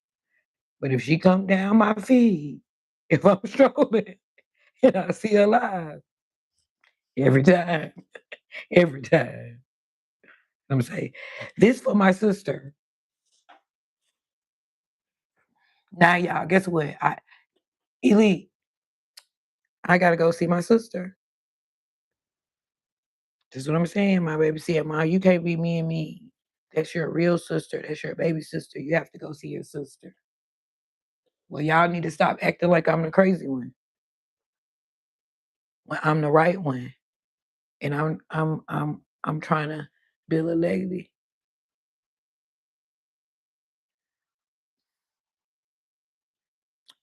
But if she come down my feed, if I'm strolling and I see her live, every time, every time, I'm say, this for my sister. Now, y'all, guess what? Elite, I gotta go see my sister. That's what I'm saying, my baby said, Ma, you can't be me and me. That's your real sister. That's your baby sister. You have to go see your sister. Well, y'all need to stop acting like I'm the crazy one. When I'm the right one. And I'm trying to build a legacy.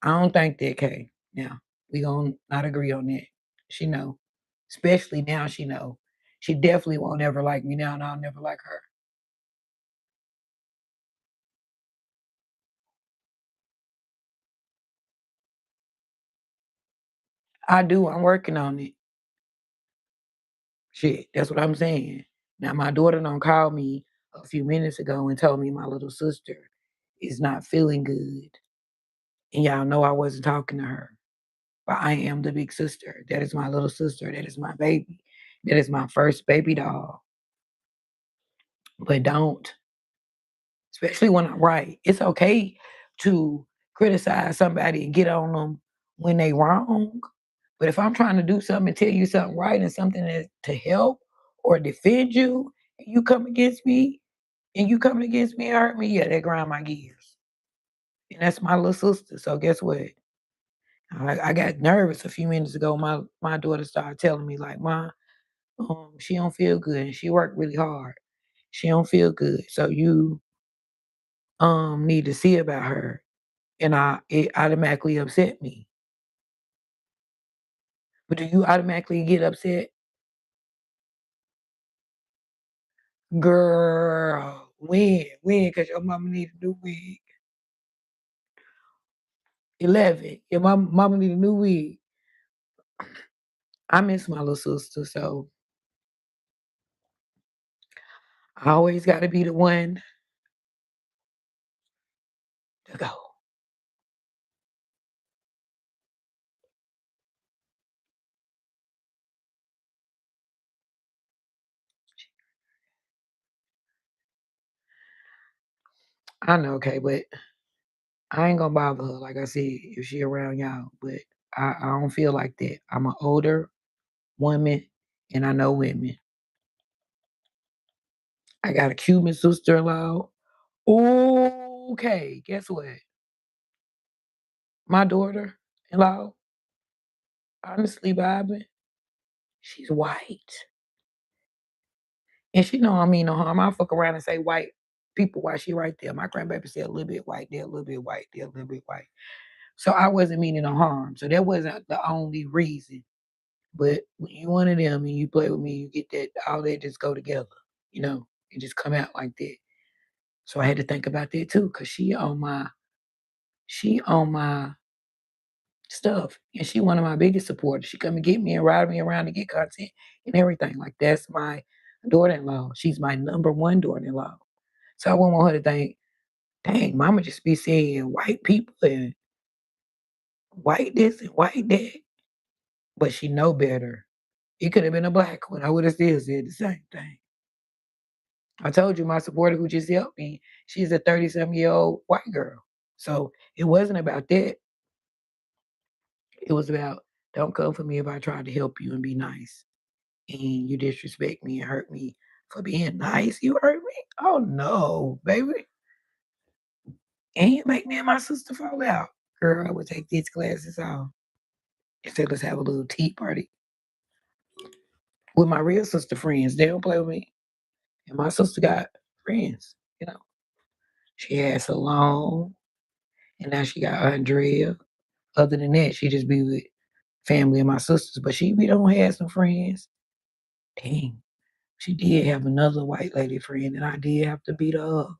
I don't think that Kay. Now, we gonna not agree on that. She know. Especially now she know. She definitely won't ever like me now and I'll never like her. I do. I'm working on it. Shit, that's what I'm saying. Now my daughter done called me a few minutes ago and told me my little sister is not feeling good. And y'all know I wasn't talking to her. But I am the big sister. That is my little sister. That is my baby. That is my first baby doll. But don't, especially when I'm right. It's okay to criticize somebody and get on them when they wrong. But if I'm trying to do something and tell you something right and something that, to help or defend you, and you come against me, and you coming against me and hurt me, yeah, that grind my gears. And that's my little sister. So guess what? I got nervous a few minutes ago. My daughter started telling me like, "Ma, she don't feel good, and she worked really hard. She don't feel good, so you need to see about her." And it automatically upset me. But do you automatically get upset? Girl, when? When? Because your mama need a new wig. 11. Your mama need a new wig. I miss my little sister, so I always got to be the one to go. I know, okay, but I ain't gonna bother her, like I said, if she around y'all. But I don't feel like that. I'm an older woman, and I know women. I got a Cuban sister-in-law. Okay, guess what? My daughter-in-law, honestly, Bobby, she's white. And she know I mean no harm. I fuck around and say white people while she right there. My grandbaby said a little bit white, they're a little bit white, they're a little bit white. So I wasn't meaning no harm. So that wasn't the only reason. But when you one of them and you play with me, you get that all that just go together, you know, and just come out like that. So I had to think about that too, cause she on my stuff, and she one of my biggest supporters. She come and get me and ride me around to get content and everything. Like that's my daughter-in-law. She's my number one daughter-in-law. So I wouldn't want her to think, dang, mama just be saying white people and white this and white that. But she know better. It could have been a black one. I would have still said the same thing. I told you my supporter who just helped me, she's a 30-some-year-old white girl. So it wasn't about that. It was about don't come for me if I tried to help you and be nice. And you disrespect me and hurt me for being nice. You hurt me? Oh no, baby. And you make me and my sister fall out. Girl, I would take these glasses off and say, let's have a little tea party with my real sister friends. They don't play with me. And my sister got friends, you know. She had Salone, and now she got Andrea. Other than that, she just be with family and my sisters, but she be don't have some friends. Dang, she did have another white lady friend, and I did have to beat her up.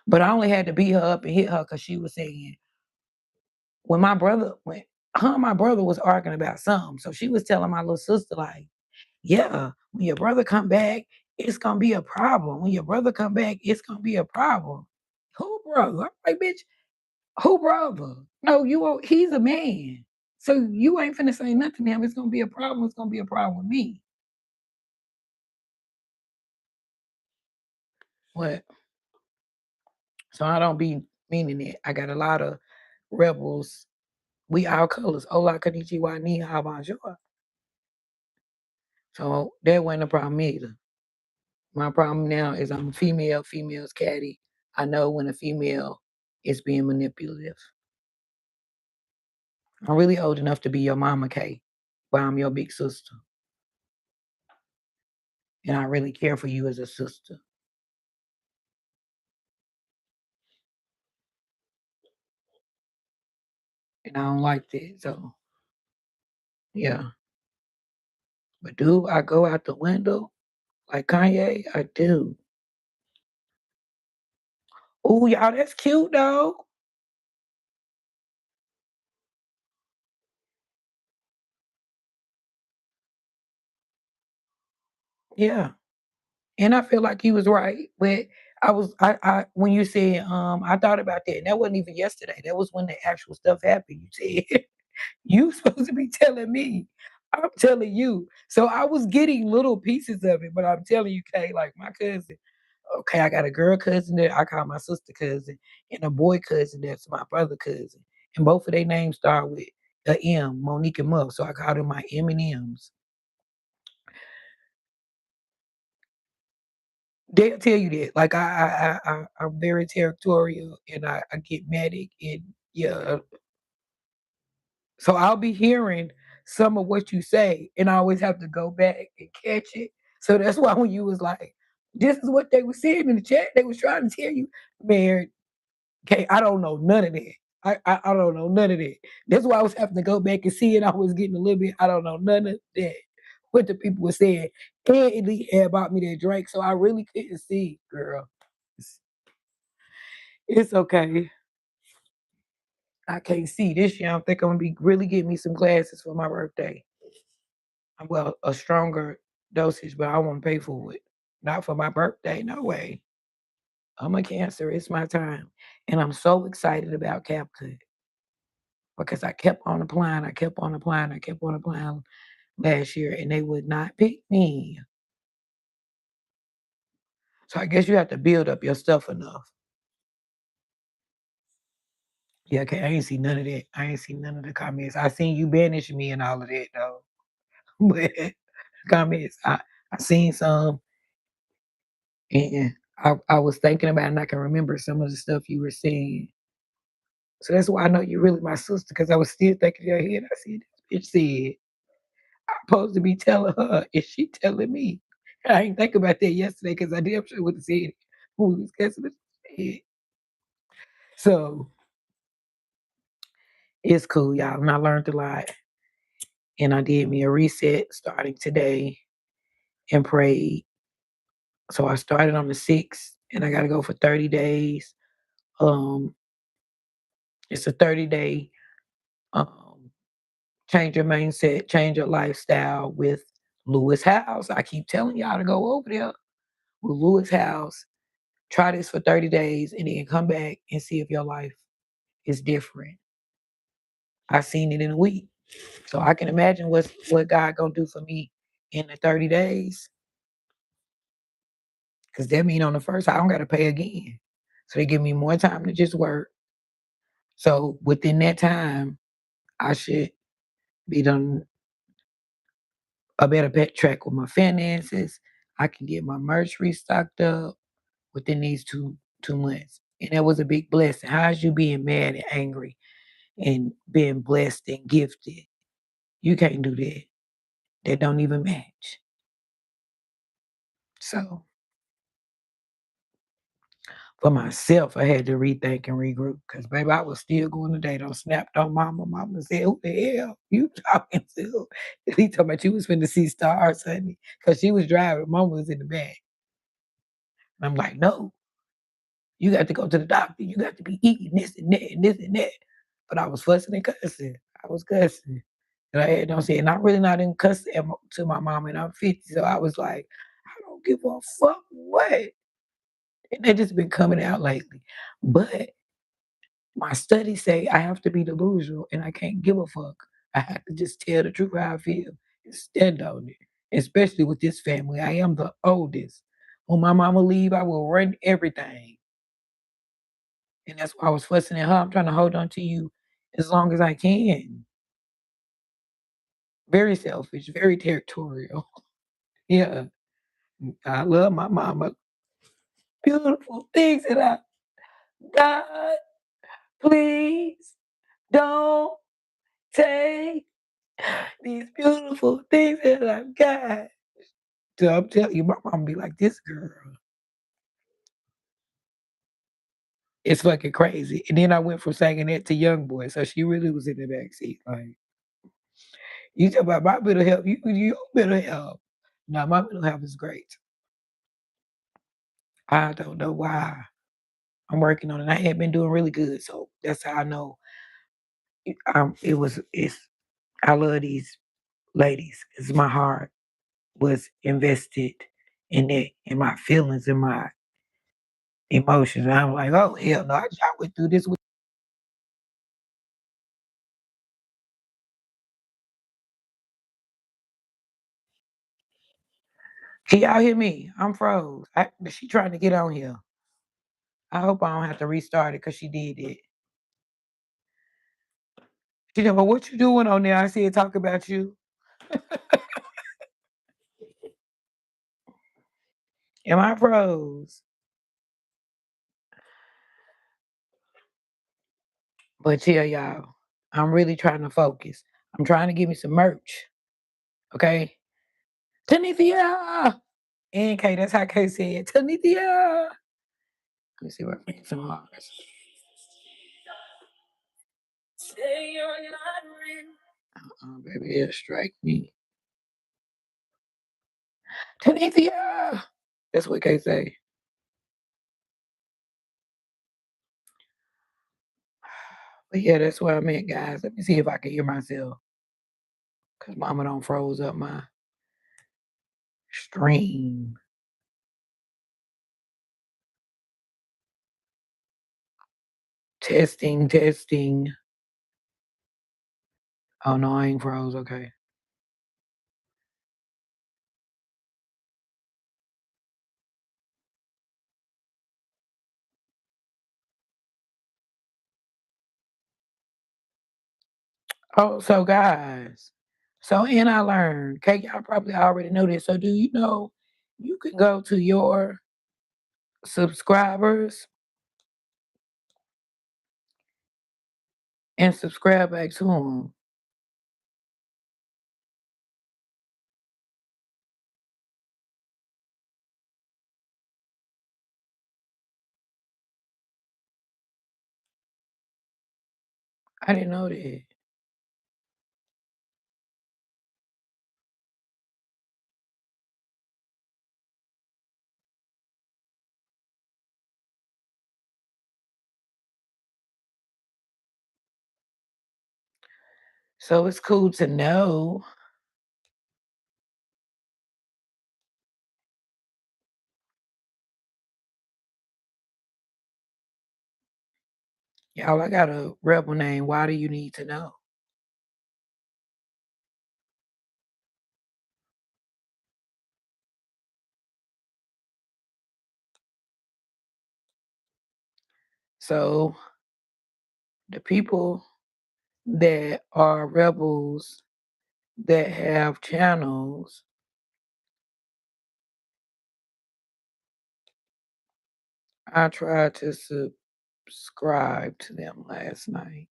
But I only had to beat her up and hit her because she was saying when her and my brother was arguing about something, so she was telling my little sister like, "Yeah, when your brother come back, it's gonna be a problem. When your brother come back, it's gonna be a problem." Who brother? I'm like, bitch, who brother? No, he's a man. So you ain't finna say nothing to him. It's gonna be a problem. It's gonna be a problem with me. What? So I don't be meaning it. I got a lot of rebels. We all colors. Ola Kanichiwa Ni Hao Bonjour. So that wasn't a problem either. My problem now is I'm a female, female's catty. I know when a female is being manipulative. I'm really old enough to be your mama, Kay, but I'm your big sister. And I really care for you as a sister. And I don't like that. So yeah. But do I go out the window like Kanye? I do. Ooh, y'all, that's cute though. Yeah. And I feel like he was right. But I when you said I thought about that. And that wasn't even yesterday. That was when the actual stuff happened. You said you supposed to be telling me. I'm telling you. So I was getting little pieces of it, but I'm telling you, Kay, like my cousin. Okay, I got a girl cousin that I call my sister cousin, and a boy cousin that's my brother cousin. And both of their names start with a M, Monique and Muff. So I call them my M and M's. They'll tell you that. Like I'm very territorial and I get manic and yeah. So I'll be hearing some of what you say, and I always have to go back and catch it. So that's why when you was like, "This is what they were saying in the chat," they was trying to tell you, man. Okay, I don't know none of that. I don't know none of that. That's why I was having to go back and see it. I was getting a little bit. I don't know none of that. What the people were saying, and Elite had bought me that drink, so I really couldn't see, girl. It's, it's okay. I can't see this year. I think I'm gonna be really getting me some glasses for my birthday. Well, a stronger dosage, but I won't pay for it. Not for my birthday, no way. I'm a Cancer. It's my time, and I'm so excited about CapCut because I kept on applying. I kept on applying. I kept on applying last year, and they would not pick me. So I guess you have to build up your stuff enough. Yeah, okay. I ain't see none of that. I ain't see none of the comments. I seen you banish me and all of that though. But comments, I seen some, and I was thinking about it, and I can remember some of the stuff you were saying. So that's why I know you're really my sister, because I was still thinking in your head. I said, this bitch said I'm supposed to be telling her, is she telling me? I ain't think about that yesterday because I damn sure would have said it when we was catching the. So it's cool, y'all. And I learned a lot. And I did me a reset starting today and prayed. So I started on the 6th and I got to go for 30 days. Um, it's a 30-day um, change your mindset, change your lifestyle with Lewis House. I keep telling y'all to go over there with Lewis House. Try this for 30 days and then come back and see if your life is different. I seen it in a week. So I can imagine what God gonna do for me in the 30 days. Cause that mean on the first I don't gotta pay again. So they give me more time to just work. So within that time, I should be done a better pet track with my finances. I can get my merch restocked up within these two months. And that was a big blessing. How's you being mad and angry and being blessed and gifted? You can't do that. That don't even match. So For myself, I had to rethink and regroup because, baby, I was still going to date. I snapped on mama. Mama said, "Who the hell you talking to?" He talking about you was finna see stars, honey, because she was driving. Mama was in the back. And I'm like, no, you got to go to the doctor. You got to be eating this and that and this and that. But I was fussing and cussing. I was cussing. And I had don't say, and I'm really not in cussing to my mom, and I'm 50. So I was like, I don't give a fuck what. And they just been coming out lately. But my studies say I have to be delusional and I can't give a fuck. I have to just tell the truth how I feel and stand on it. Especially with this family. I am the oldest. When my mama leave, I will run everything. And that's why I was fussing at her. I'm trying to hold on to you as long as I can. Very selfish, very territorial. Yeah. I love my mama. Beautiful things that I God, please don't take these beautiful things that I've got. So I'm telling you, my mom be like, this girl is fucking crazy. And then I went from singing that to Young Boy. So she really was in the backseat. Like, you talk about my mental health, you mental health. No, my mental health is great. I don't know why. I'm working on it. I had been doing really good. So that's how I know it's I love these ladies because my heart was invested in it, in my feelings, in my emotions. And I'm like, oh hell no, I went through this with. Can y'all hear me? I'm froze. She trying to get on here. I hope I don't have to restart it because she did it. She said, well, what you doing on there? I see it talk about you. Am I froze? But yeah, y'all, I'm really trying to focus. I'm trying to give me some merch. Okay? Tanithia! And K, that's how K said, Tanithia! Let me see what I some Mars. Say you're not real. Baby, it'll strike me. Tanithia! That's what K say. But yeah, that's what I meant, guys. Let me see if I can hear myself. Cause mama don't froze up my stream. Testing, testing. Oh no, I ain't froze. Okay. Oh, so guys. So and I learned, okay, y'all probably already know this. So do you know you can go to your subscribers and subscribe back to them. I didn't know that. So it's cool to know. Y'all, I got a rebel name. Why do you need to know? So the people that are rebels that have channels, I tried to subscribe to them last night.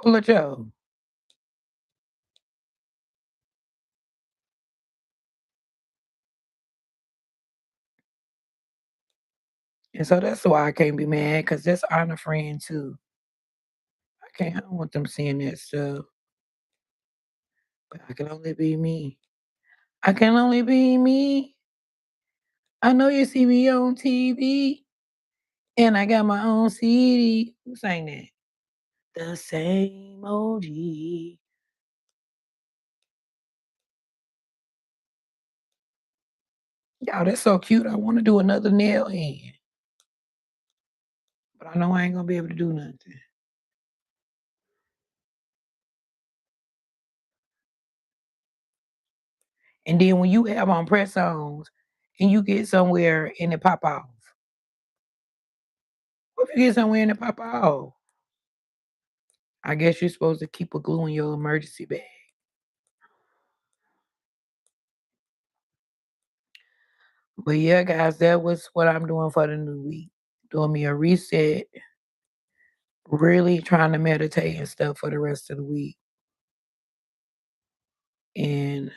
Oh, look, Joe. And so that's why I can't be mad, because that's honor friend too. I don't want them seeing that stuff. But I can only be me. I can only be me. I know you see me on TV, and I got my own CD. Who sang that? The same OG. Y'all, that's so cute. I want to do another nail in, but I know I ain't gonna be able to do nothing. And then when you have on press ons and you get somewhere and it pop off, what if you get somewhere and it pop off? I guess you're supposed to keep a glue in your emergency bag. But yeah, guys, that was what I'm doing for the new week. Doing me a reset, really trying to meditate and stuff for the rest of the week and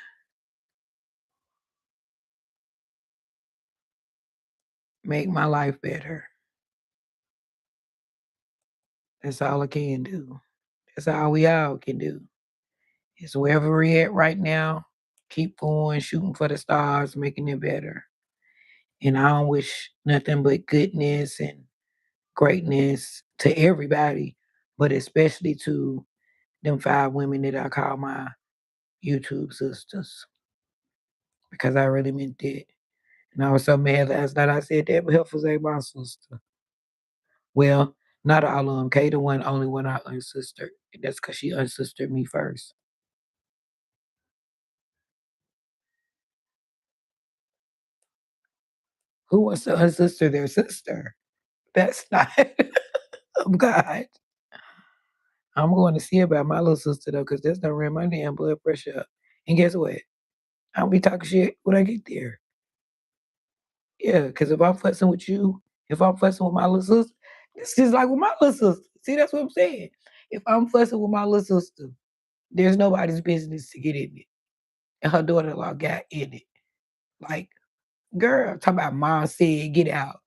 make my life better. That's all I can do. That's all we all can do. It's wherever we're at right now, keep going, shooting for the stars, making it better. And I don't wish nothing but goodness and greatness to everybody, but especially to them 5 women that I call my YouTube sisters, because I really meant it. And I was so mad last night I said that, but Heifers ain't my sister. Well, not all of them. Kay the one, only one I unsistered. And that's because she unsistered me first. Who wants to unsister their sister? That's not. Oh, God. I'm going to see about my little sister, though, because that's done ran my damn blood pressure up. And guess what? I'll be talking shit when I get there. Yeah, because if I'm fussing with you, if I'm fussing with my little sister, it's just like with my little sister. See, that's what I'm saying. If I'm fussing with my little sister, there's nobody's business to get in it. And her daughter-in-law got in it. Like, girl, talk about mom said get out.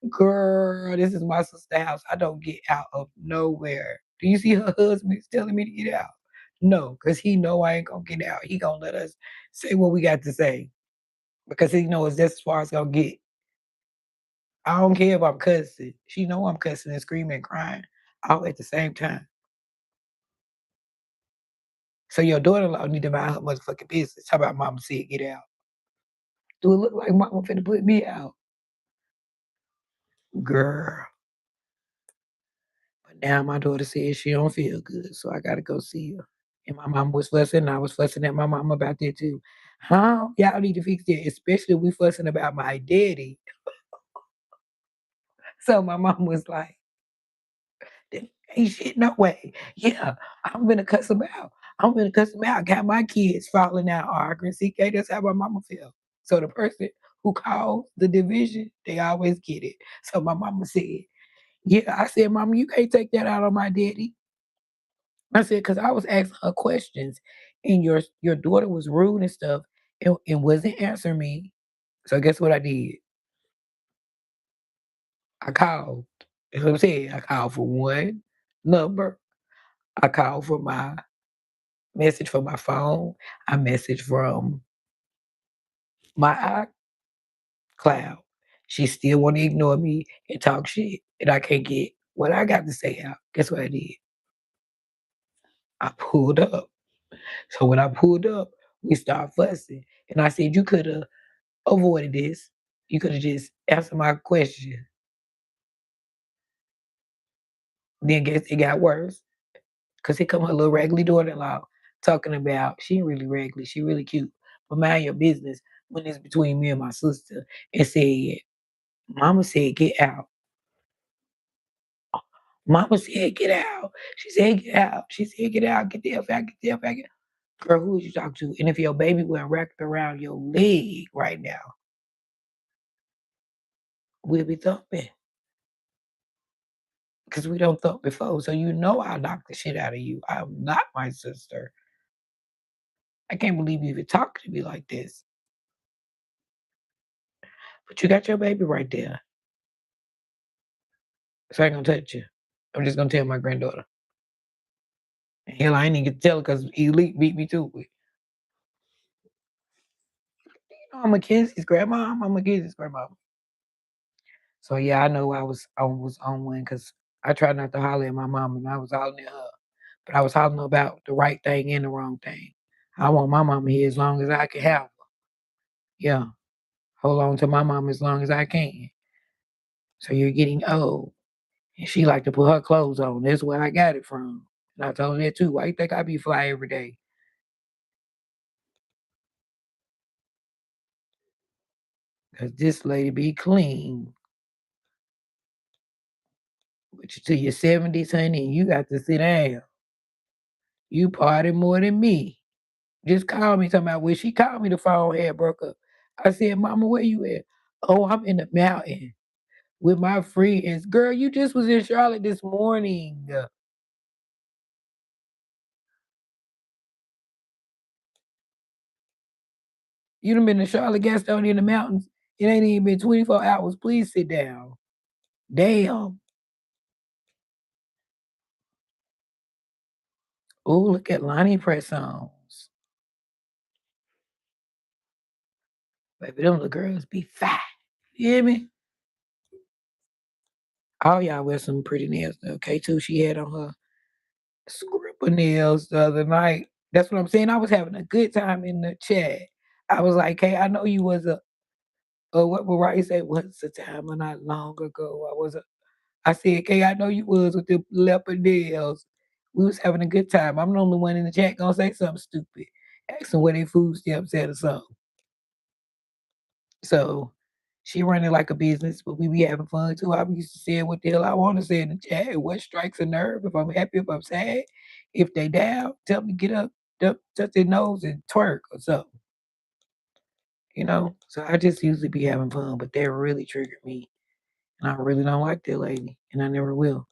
Girl, this is my sister's house. I don't get out of nowhere. Do you see her husband is telling me to get out? No, because he know I ain't gonna get out. He gonna let us say what we got to say. Because he knows that's as far as gonna get. I don't care if I'm cussing. She know I'm cussing and screaming and crying all at the same time. So your daughter-in-law need to mind her motherfucking business. How about mama said get out? Do it look like mama finna put me out? Girl. But now my daughter says she don't feel good, so I gotta go see her. And my mom was fussing, and I was fussing at my mom about that too. Huh? Y'all need to fix that, especially we fussing about my daddy. So my mom was like, "There ain't shit no way. Yeah, I'm gonna cuss him out. I'm gonna cuss him out. Got my kids falling out arguing. CK, that's how my mama feel. So the person who caused the division, they always get it. So my mama said, yeah, I said, Mama, you can't take that out on my daddy. I said, because I was asking her questions and your daughter was rude and stuff and wasn't answering me. So guess what I did? I called. That's what I'm saying. I called for one number. I called for my message from my phone. I messaged from my iCloud. She still want to ignore me and talk shit. And I can't get what I got to say out. Guess what I did? I pulled up. So when I pulled up, we started fussing. And I said, you could have avoided this. You could have just answered my question. Then guess it got worse. Cause here come her little raggedy daughter-in-law talking about she ain't really raggedy, she really cute. But mind your business when it's between me and my sister and said, Mama said get out. Mama said get out. She said get out. She said get out. Get the F out. Get the F out. Girl, who is you talking to? And if your baby went wrapped around your leg right now, we'll be thumping. Because we don't thump before. So you know I'll knock the shit out of you. I'm not my sister. I can't believe you even talking to me like this. But you got your baby right there. So I ain't gonna touch you. I'm just gonna tell my granddaughter. And hell, I ain't even get to tell her because Elite beat me to it. I'm Mackenzie's grandma. I'm Mackenzie's grandma. So yeah, I know I was on one because I tried not to holler at my mom and I was hollering at her. But I was hollering about the right thing and the wrong thing. I want my mama here as long as I can have her. Yeah. Hold on to my mom as long as I can. So you're getting old. And she like to put her clothes on. That's where I got it from. And I told her that too. Why you think I be fly every day? Cause this lady be clean. But you to your 70s, honey, and you got to sit down. You party more than me. Just call me talking about when she called me the phone had broke up. I said, Mama, where you at? Oh, I'm in the mountain with my friends. Girl, you just was in Charlotte this morning. You done been to Charlotte Gastonia in the mountains. It ain't even been 24 hours. Please sit down. Damn. Oh, look at Lonnie press ons. Baby, them little girls be fat. You hear me? All y'all wear some pretty nails though. K2, she had on her scribble nails the other night. That's what I'm saying. I was having a good time in the chat. I was like, hey, I know you was what would Rice say? Once a time or not long ago. I said, Kay, I know you was with the leopard nails. We was having a good time. I'm the only one in the chat gonna say something stupid. Asking where they food stamps at or something. So she running like a business, but we be having fun too. I used to say what the hell I want to say in the chat. What strikes a nerve? If I'm happy, if I'm sad, if they down, tell me get up, touch their nose and twerk or something. You know? So I just usually be having fun, but they really triggered me. And I really don't like that lady. And I never will.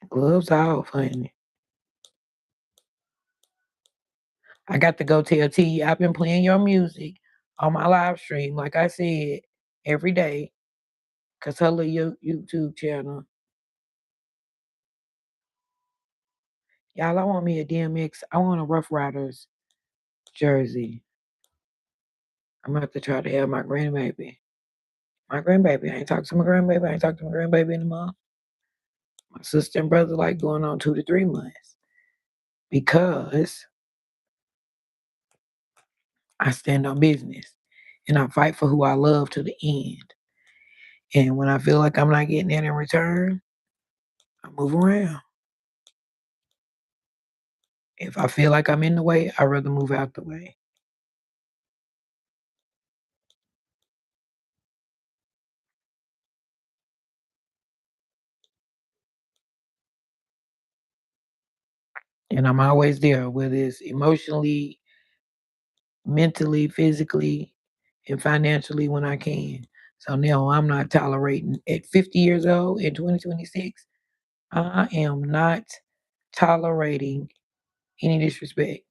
Gloves off, honey. I got to go tell T I've been playing your music on my live stream, like I said, every day. Cause her little YouTube channel. Y'all, I want me a DMX. I want a Rough Riders jersey. I'm gonna have to try to have my grandbaby. My grandbaby. I ain't talked to my grandbaby. I ain't talked to my grandbaby in a month. My sister and brother like going on 2 to 3 months. Because I stand on business and I fight for who I love to the end. And when I feel like I'm not getting that in return, I move around. If I feel like I'm in the way, I'd rather move out the way. And I'm always there, whether it's emotionally, mentally, physically, and financially when I can. So now I'm not tolerating at 50 years old in 2026. I am not tolerating any disrespect.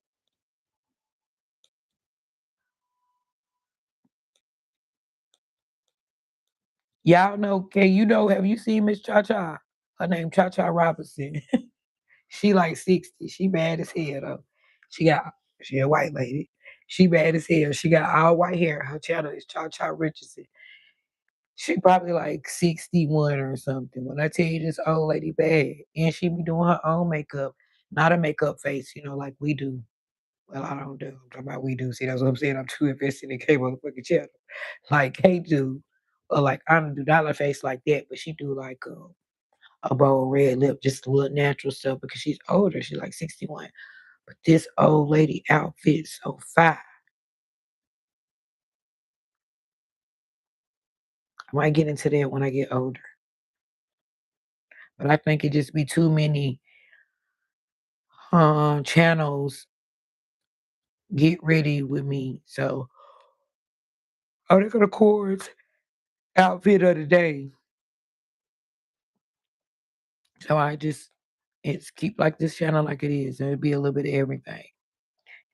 Y'all know, okay, have you seen Miss Cha Cha? Her name Cha Cha Robinson. She like 60. She bad as hell though. She got she a white lady. She bad as hell. She got all white hair. Her channel is Cha Cha Richardson. She probably like 61 or something. When I tell you this old lady bad, and she be doing her own makeup, not a makeup face, like we do. Well, I don't do. I'm talking about we do. See, that's what I'm saying. I'm too invested in K motherfucking channel. Like K do, or like I don't do dollar face like that, but she do like a bold red lip, just a little natural stuff because she's older. She's like 61. But this old lady outfit is so fire. I might get into that when I get older. But I think it just be too many channels get ready with me. So oh, they're gonna chorus outfit of the day. So I just it's keep like this channel like it is. And it'll be a little bit of everything.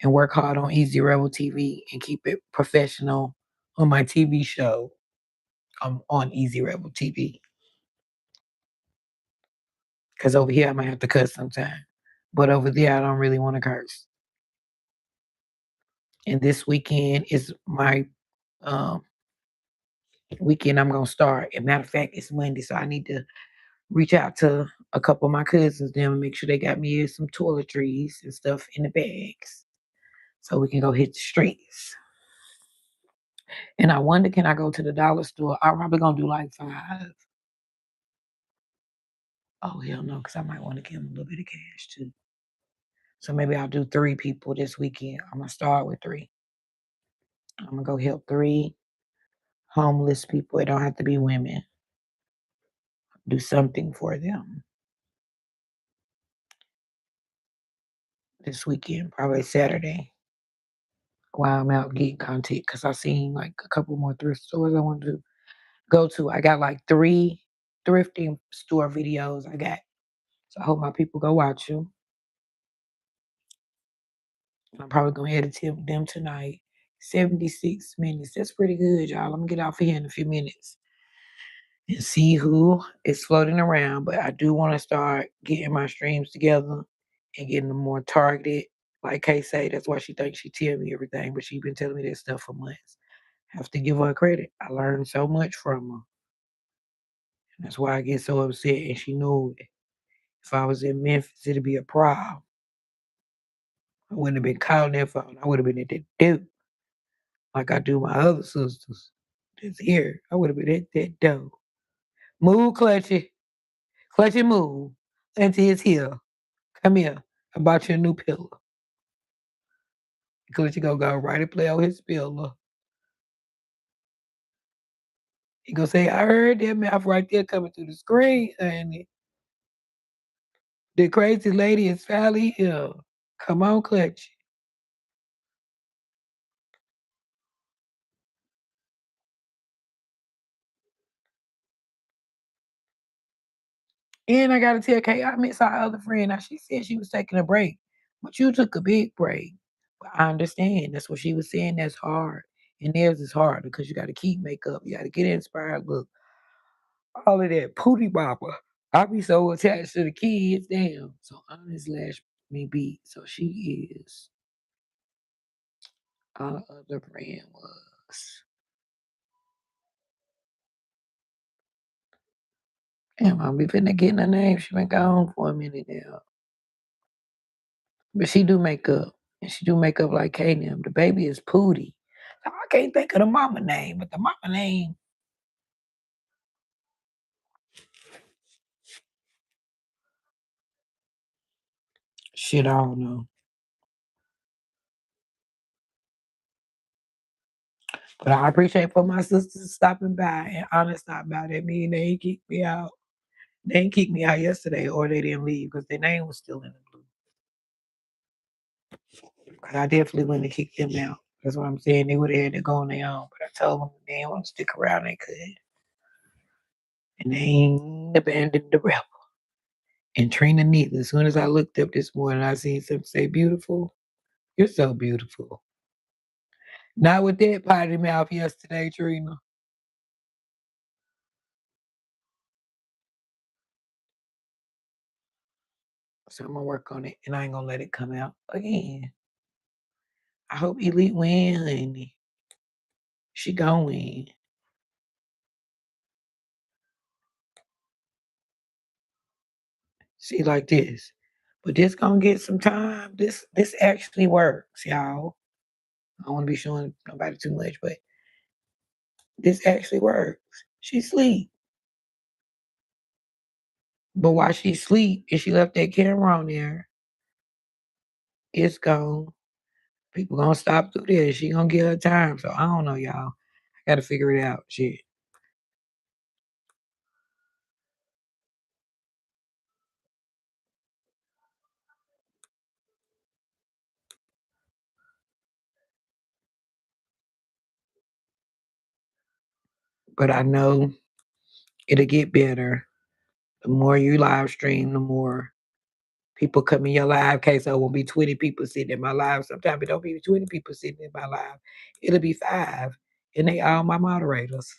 and work hard on Easy Rebel TV and keep it professional on my TV show. On Easy Rebel TV. Because over here I might have to cuss sometime. But over there I don't really want to curse. And this weekend is my um, weekend I'm gonna start. As a matter of fact, it's Monday, so I need to reach out to a couple of my cousins them and make sure they got me some toiletries and stuff in the bags. So we can go hit the streets. And I wonder, can I go to the dollar store? I'm probably gonna do like 5. Oh hell no, because I might want to give them a little bit of cash too. So maybe I'll do 3 people this weekend. I'm gonna start with 3. I'm gonna go help 3 homeless people. It don't have to be women. Do something for them this weekend, probably Saturday, while I'm out getting content. Cause I seen like a couple more thrift stores I want to go to. I got like 3 thrifting store videos I got. So I hope my people go watch them. I'm probably gonna edit them tonight. 76 minutes. That's pretty good, y'all. I'm gonna get off of here in a few minutes and see who is floating around. But I do want to start getting my streams together and getting them more targeted. Like Kay say, that's why she thinks she tell me everything, but she been telling me that stuff for months. Have to give her credit. I learned so much from her. And that's why I get so upset. And she knew it. If I was in Memphis, it'd be a problem. I wouldn't have been calling that phone. I would have been at that dude like I do my other sisters. Just here. I would have been at that door. Move, Clutchy. Clutchy, move. Auntie is here. Come here. I bought you a new pillow. Clutchy gonna go right and play on his pillow. He gonna say, I heard that mouth right there coming through the screen, honey. The crazy lady is finally here. Come on, Clutchy. And I gotta tell Kay, I miss our other friend. Now she said she was taking a break, but you took a big break. But I understand. That's what she was saying. That's hard. And theirs is hard because you gotta keep makeup. You gotta get inspired. Look, all of that pootie bopper. I be so attached to the kids, damn. So honest lash me beat. So she is. Our other friend was. Damn, I'll be finna getting her name. She been gone for a minute now. But she do makeup. And she do makeup like K them. The baby is Pootie. So I can't think of the mama name, but the mama name. Shit, I don't know. But I appreciate for my sisters stopping by and honest not by that mean they ain't kicked me out. They ain't kicked me out yesterday or they didn't leave because their name was still in the blue. But I definitely wouldn't have kicked them out. That's what I'm saying. They would have had to go on their own. But I told them if they didn't want to stick around, they could. And they ain't abandoned the rebel. And Trina neither. As soon as I looked up this morning, I seen something say, beautiful. You're so beautiful. Not with that potty mouth yesterday, Trina. So I'm gonna work on it and I ain't gonna let it come out again. I hope Elite win, honey. She gonna win. See like this. But this gonna get some time. This actually works, y'all. I don't wanna be showing nobody too much, but this actually works. She sleep. But while she sleep, if she left that camera on there, it's gone. People gonna stop through there. She gonna get her time. So I don't know, y'all. I gotta figure it out. Shit. But I know it'll get better. The more you live stream, the more people come in your live case, so it won't be 20 people sitting in my live. Sometimes it don't be 20 people sitting in my live. It'll be 5. And they all my moderators.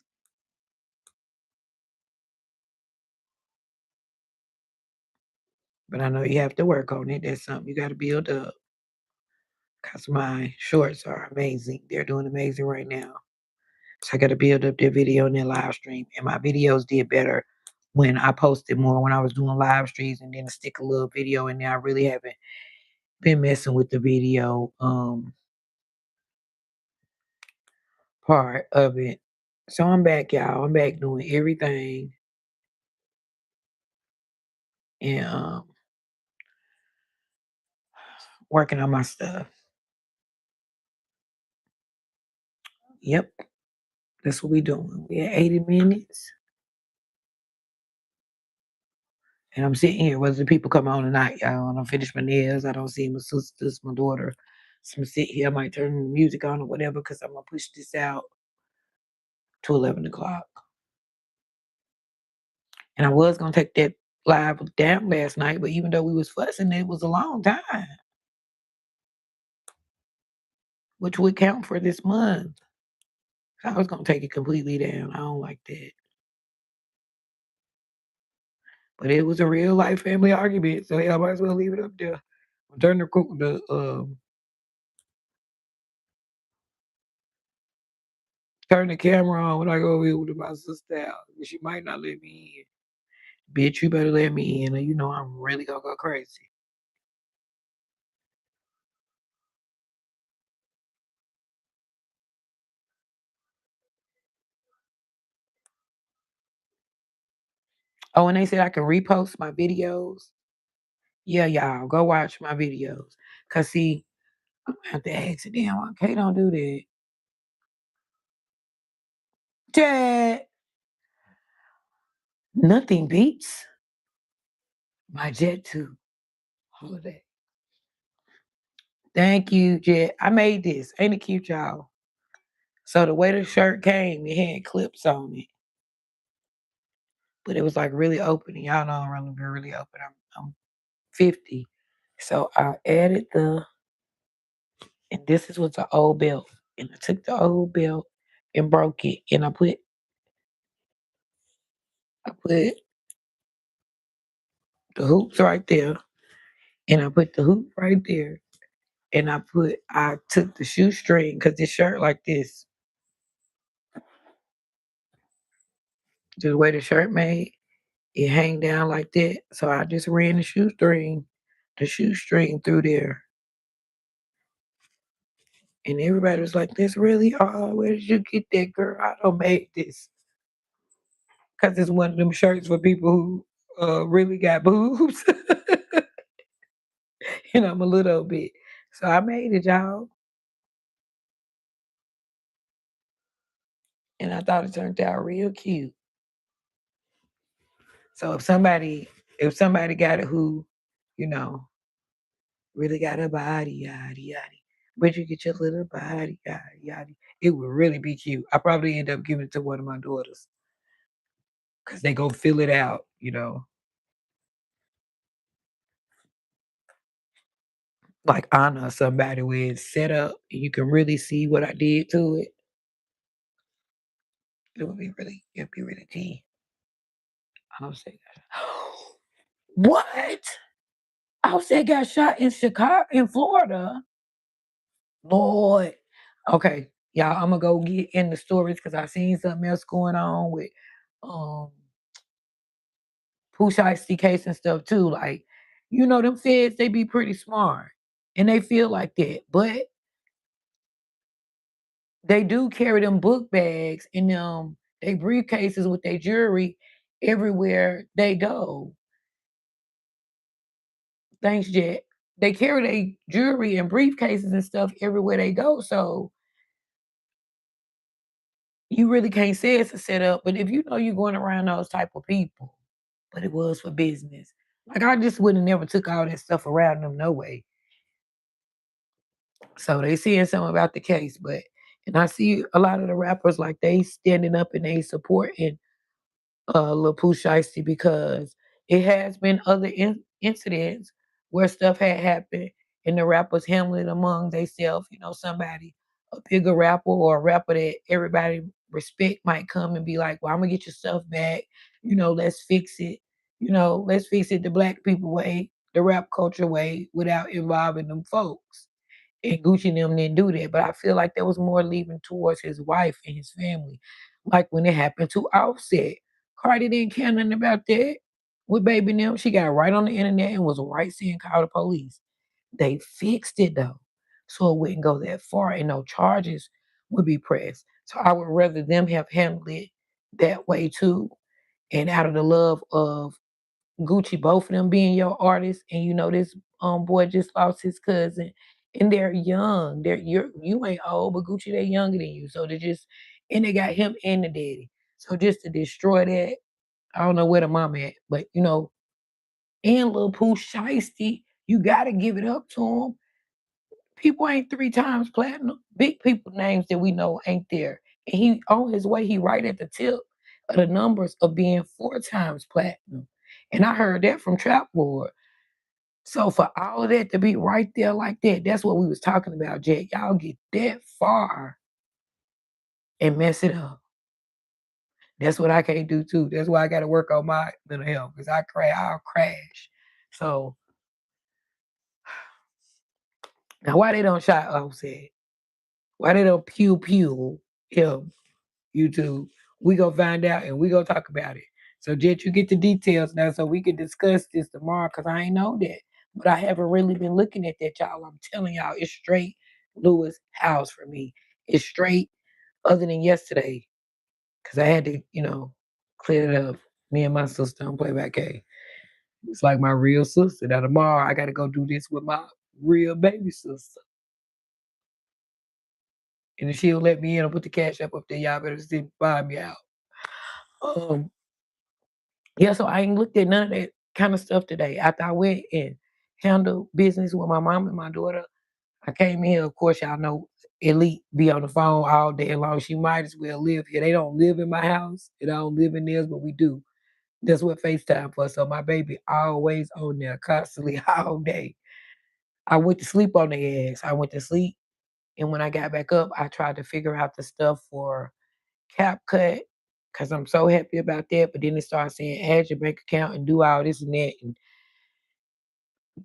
But I know you have to work on it. That's something you gotta build up. Cause my shorts are amazing. They're doing amazing right now. So I gotta build up their video and their live stream. And my videos did better when I posted more when I was doing live streams and then stick a little video in there. I really haven't been messing with the video part of it. So I'm back, y'all. I'm back doing everything and working on my stuff. Yep, that's what we doing. We at 80 minutes. And I'm sitting here, whether the people come on tonight, y'all. And I finish my nails. I don't see my sisters, my daughter. So I'm sitting here. I might turn the music on or whatever because I'm going to push this out to 11 o'clock. And I was going to take that live down last night, but even though we was fussing, it was a long time, which would count for this month. So I was going to take it completely down. I don't like that. But it was a real life family argument, so yeah, I might as well leave it up there. Turn turn the camera on when I go over with my sister out. She might not let me in. Bitch, you better let me in, or you know I'm really gonna go crazy. Oh, and they said I can repost my videos. Yeah, y'all, go watch my videos. Cause see, I'm gonna have to ask it damn, okay, don't do that. Jet, nothing beats my Jet 2 holiday. Thank you, Jet. I made this. Ain't it cute, y'all? So the way the shirt came, it had clips on it. But it was like really open. And y'all know I'm really open. I'm 50. So I added and this is what's an old belt. And I took the old belt and broke it. And I put the hoops right there. And I put the hoop right there. And I took the shoestring because this shirt like this. The way the shirt made, it hang down like that. So I just ran the shoestring through there. And everybody was like, "This really hard. Where did you get that, girl? I don't make this." Because it's one of them shirts for people who really got boobs. And I'm a little bit. So I made it, y'all. And I thought it turned out real cute. So if somebody got it who, you know, really got a body, yada yada. Where'd you get your little body, yada yada? It would really be cute. I probably end up giving it to one of my daughters because they go fill it out. Like honor somebody where it's set up and you can really see what I did to it. It'd be really tea. Offset what? Offset got shot in Chicago, in Florida. Lord. Okay, y'all, I'm gonna go get in the stories because I seen something else going on with um Pooh Shiesty case and stuff too. Like, them feds, they be pretty smart and they feel like that. But they do carry them book bags in they briefcases with their jewelry everywhere they go. Thanks, Jet. They carry their jewelry and briefcases and stuff everywhere they go. So you really can't say it's a setup. But if you know you're going around those type of people, but it was for business. Like I just would have never took all that stuff around them no way. So they saying something about the case, and I see a lot of the rappers like they standing up and they supporting Lil Pooh Shiesty because it has been other incidents where stuff had happened and the rappers handling it among themselves. Somebody, a bigger rapper or a rapper that everybody respect might come and be like, well, I'm gonna get your stuff back. Let's fix it. Let's fix it the black people way, the rap culture way, without involving them folks. And Gucci and them didn't do that. But I feel like there was more leaving towards his wife and his family. Like when it happened to Offset. Cardi didn't care nothing about that. With Baby them, she got right on the internet and was right saying call the police. They fixed it though. So it wouldn't go that far and no charges would be pressed. So I would rather them have handled it that way too. And out of the love of Gucci, both of them being your artists, and this boy just lost his cousin, and they're young. You ain't old, but Gucci they younger than you, so and they got him and the daddy. So just to destroy that, I don't know where the mom at, but and Lil Pooh Shiesty, you gotta give it up to him. People ain't 3 times platinum. Big people names that we know ain't there, and he on his way. He right at the tip of the numbers of being 4 times platinum. And I heard that from Trap Board. So for all of that to be right there like that, that's what we was talking about, Jack. Y'all get that far and mess it up. That's what I can't do too. That's why I got to work on my mental health because I'll crash. So now why they don't shot Offset? Why they don't pew pew him? YouTube. We gonna find out and we gonna talk about it. So Jet, you get the details now so we can discuss this tomorrow because I ain't know that. But I haven't really been looking at that, y'all. I'm telling y'all, it's straight Lewis House for me. It's straight other than yesterday. Cause I had to, clear it up. Me and my sister don't play back A. It's like my real sister. Now tomorrow I gotta go do this with my real baby sister. And if she'll let me in, I'll put the cash up there. Y'all better sit buy me out. Um, Yeah, so I ain't looked at none of that kind of stuff today. After I went and handled business with my mom and my daughter, I came in here. Of course, y'all know Elite be on the phone all day long. She might as well live here. They don't live in my house. They don't live in theirs, but we do. That's what FaceTime for. So my baby always on there, constantly all day. I went to sleep on their ass. I went to sleep, and when I got back up, I tried to figure out the stuff for CapCut because I'm so happy about that. But then it started saying add your bank account and do all this and that and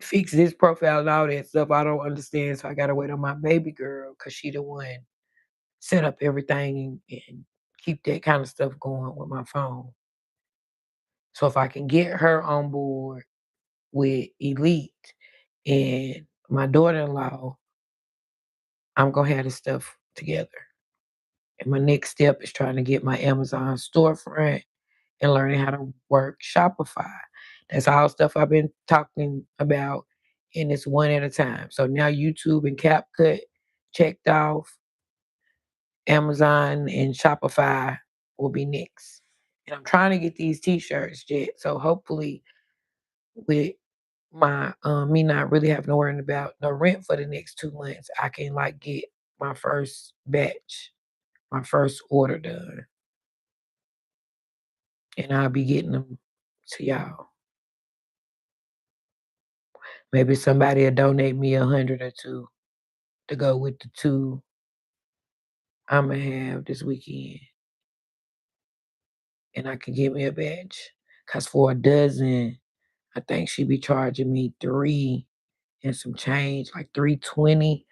fix this profile and all that stuff. I don't understand. So I gotta wait on my baby girl because she the one set up everything and keep that kind of stuff going with my phone. So if I can get her on board with Elite and my daughter-in-law, I'm gonna have this stuff together. And my next step is trying to get my Amazon storefront and learning how to work Shopify. That's all stuff I've been talking about, and it's one at a time. So now YouTube and CapCut checked off. Amazon and Shopify will be next. And I'm trying to get these t-shirts, Jet. So hopefully with my me not really having to worry about no rent for the next 2 months, I can like get my first batch, my first order done. And I'll be getting them to y'all. Maybe somebody will donate me 100 or two to go with the two I'ma have this weekend. And I can get me a batch. Cause for a dozen, I think she be charging me 3 and some change, like 320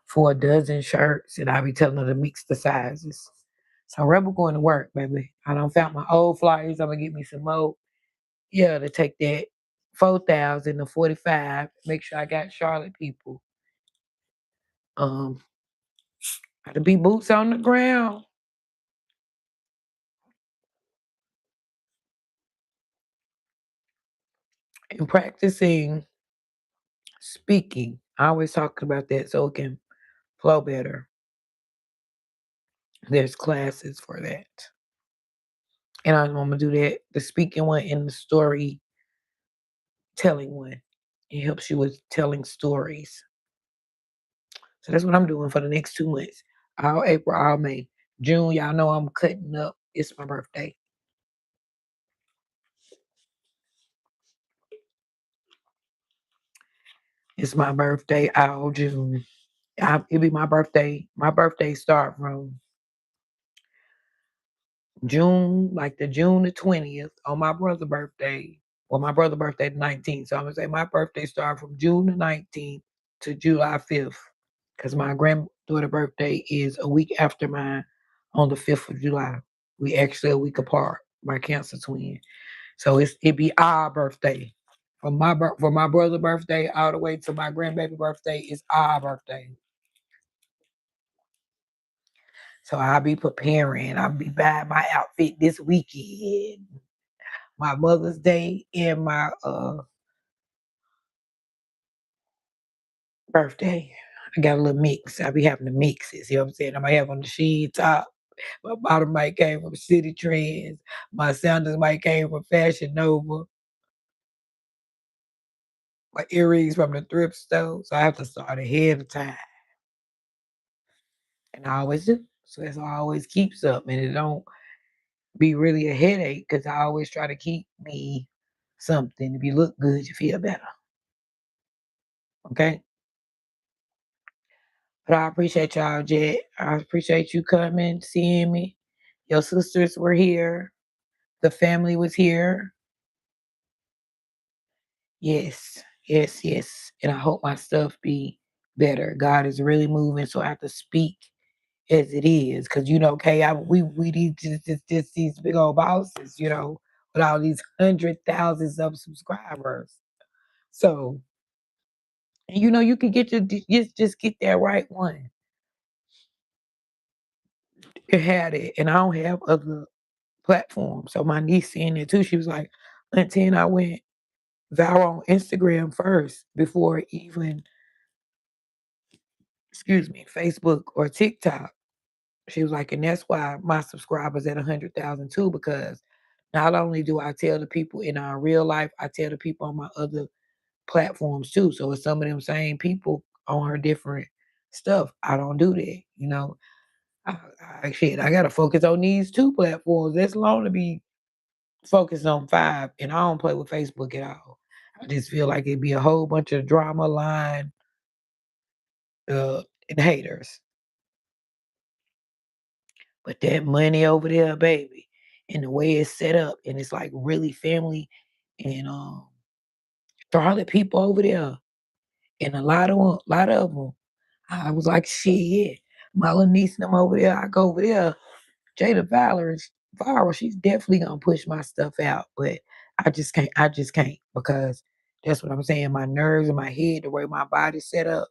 for a dozen shirts. And I be telling her to mix the sizes. So Rebel going to work, baby. I done found my old flyers. I'm gonna get me some more. Yeah, to take that 4,000 to 45. Make sure I got Charlotte people. Um, Gotta be boots on the ground and practicing speaking. I always talk about that so it can flow better. There's classes for that. And I'm gonna do that, the speaking one and the story telling one. It helps you with telling stories. So that's what I'm doing for the next 2 months. All April, all May. June, y'all know I'm cutting up. It's my birthday. It's my birthday all June. It'll be my birthday. My birthday start from June, like the June the 20th on my brother's birthday. Well, my brother's birthday the 19th. So I'm gonna say my birthday start from June the 19th to July 5th. Because my granddaughter birthday is a week after mine on the 5th of July. We actually a week apart, my cancer twin. So it be our birthday. From my brother's birthday all the way to my grandbaby birthday is our birthday. So I'll be preparing. I'll be buying my outfit this weekend. My Mother's Day and my birthday. I got a little mix. I'll be having the mixes. You know what I'm saying? I might have on the sheen top. My bottom might came from City Trends. My sandals might came from Fashion Nova. My earrings from the thrift store. So I have to start ahead of time. And I always do. So that's why I always keeps up. And it don't be really a headache because I always try to keep me something. If you look good, you feel better. Okay? But I appreciate y'all, Jet. I appreciate you coming, seeing me. Your sisters were here. The family was here. Yes, yes, yes. And I hope my stuff be better. God is really moving, so I have to speak as it is. Cause Kay, we need just these big old bosses, with all these hundred thousands of subscribers. So, and you can get just get that right one. It had it, and I don't have other platforms. So my niece seeing it too. She was like, Auntie, and I went viral on Instagram first before even, excuse me, Facebook or TikTok. She was like, and that's why my subscribers at 100,000 too, because not only do I tell the people in our real life, I tell the people on my other platforms too. So it's some of them same people on her different stuff. I don't do that. I gotta focus on these two platforms. That's long to be focused on five, and I don't play with Facebook at all. I just feel like it'd be a whole bunch of drama line and haters. But that money over there, baby, and the way it's set up, and it's like really family and Charlotte people over there, and a lot of them. I was like, shit, my little niece and them over there. I go over there. Jada Viral, she's definitely gonna push my stuff out, but I just can't. I just can't because that's what I'm saying. My nerves and my head, the way my body's set up.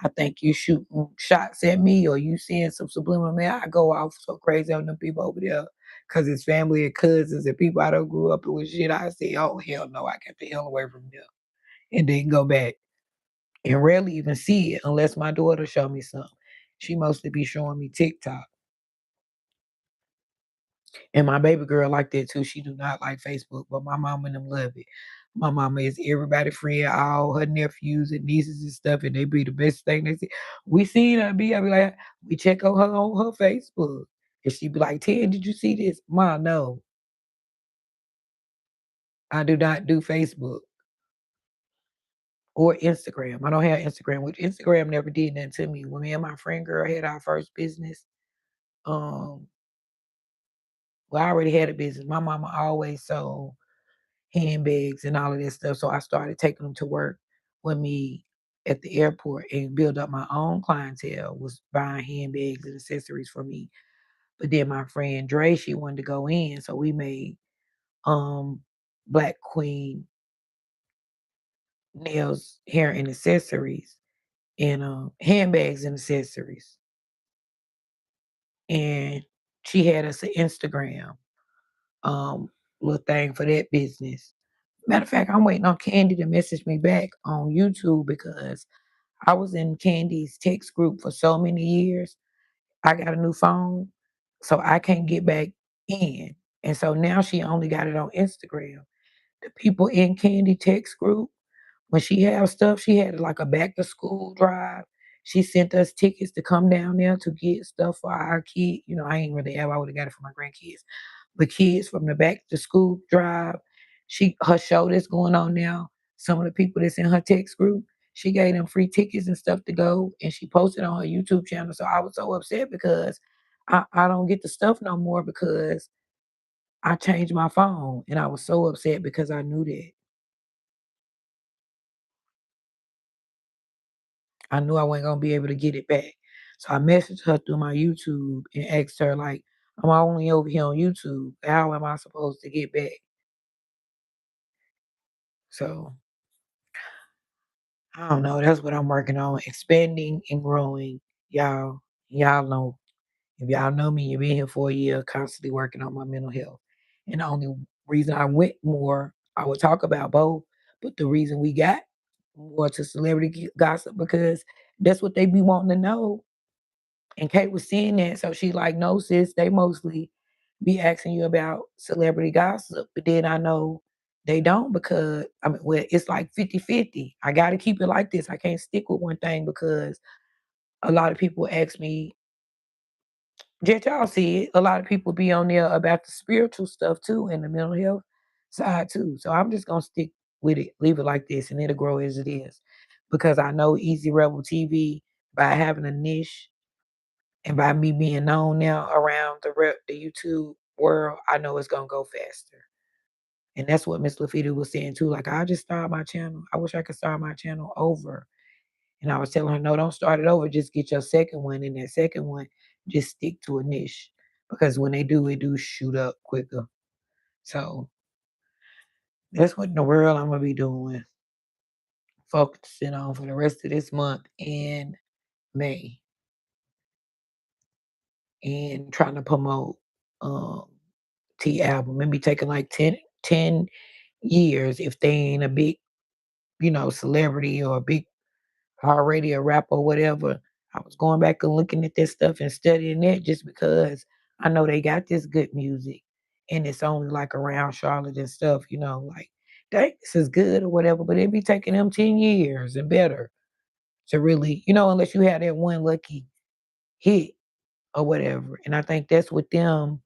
I think you shooting shots at me or you seeing some subliminal man. I go off so crazy on them people over there because it's family and cousins and people I don't grew up with shit. I say, oh hell no, I get the hell away from them and then go back and rarely even see it unless my daughter show me something. She mostly be showing me TikTok. And my baby girl like that too. She do not like Facebook, but my mama and them love it. My mama is everybody friend, all her nephews and nieces and stuff, and they be the best thing they see. We seen her be, I be like, we check on her Facebook. And she be like, Ted, did you see this? Ma, no, I do not do Facebook or Instagram. I don't have Instagram, which Instagram never did nothing to me. When me and my friend girl had our first business, um, well, I already had a business. My mama always sold handbags and all of that stuff. So I started taking them to work with me at the airport and build up my own clientele, was buying handbags and accessories for me. But then my friend Dre, she wanted to go in. So we made um Black Queen nails, hair and accessories and handbags and accessories. And she had us an Instagram um little thing for that business. Matter of fact, I'm waiting on Candy to message me back on YouTube because I was in Candy's text group for so many years. I got a new phone, so I can't get back in. And so now she only got it on Instagram. The people in Candy text group, when she have stuff, she had like a back to school drive. She sent us tickets to come down there to get stuff for our kid. I ain't really have. I would have got it for my grandkids. The kids from the back to school drive. Her show that's going on now. Some of the people that's in her text group, she gave them free tickets and stuff to go, and she posted on her YouTube channel. So I was so upset because I don't get the stuff no more because I changed my phone, and I was so upset because I knew that. I knew I wasn't gonna be able to get it back. So I messaged her through my YouTube and asked her, like, I'm only over here on YouTube. How am I supposed to get back? So I don't know. That's what I'm working on. Expanding and growing. Y'all know. If y'all know me, you've been here for a year, constantly working on my mental health. And the only reason I went more, I would talk about both, but the reason we got more to celebrity gossip because that's what they be wanting to know. And Kate was seeing that, so she like, no, sis, they mostly be asking you about celebrity gossip. But then I know they don't because I mean, well, it's like 50-50. I gotta keep it like this. I can't stick with one thing because a lot of people ask me, just y'all see it, a lot of people be on there about the spiritual stuff too and the mental health side too. So I'm just gonna stick with it, leave it like this, and it'll grow as it is. Because I know Easy Rebel TV, by having a niche and by me being known now around the YouTube world, I know it's gonna go faster. And that's what Miss Lafita was saying too. Like, I just started my channel. I wish I could start my channel over. And I was telling her, no, don't start it over. Just get your second one. And that second one, just stick to a niche. Because when they do, it do shoot up quicker. So that's what in the world I'm gonna be doing. Focusing on for the rest of this month and May. And trying to promote um T album. It be taking like 10 years if they ain't a big, celebrity or a big already a rapper or whatever. I was going back and looking at this stuff and studying it just because I know they got this good music and it's only like around Charlotte and stuff, like dang, this is good or whatever, but it be taking them 10 years and better to really, unless you have that one lucky hit or whatever. And I think that's with them.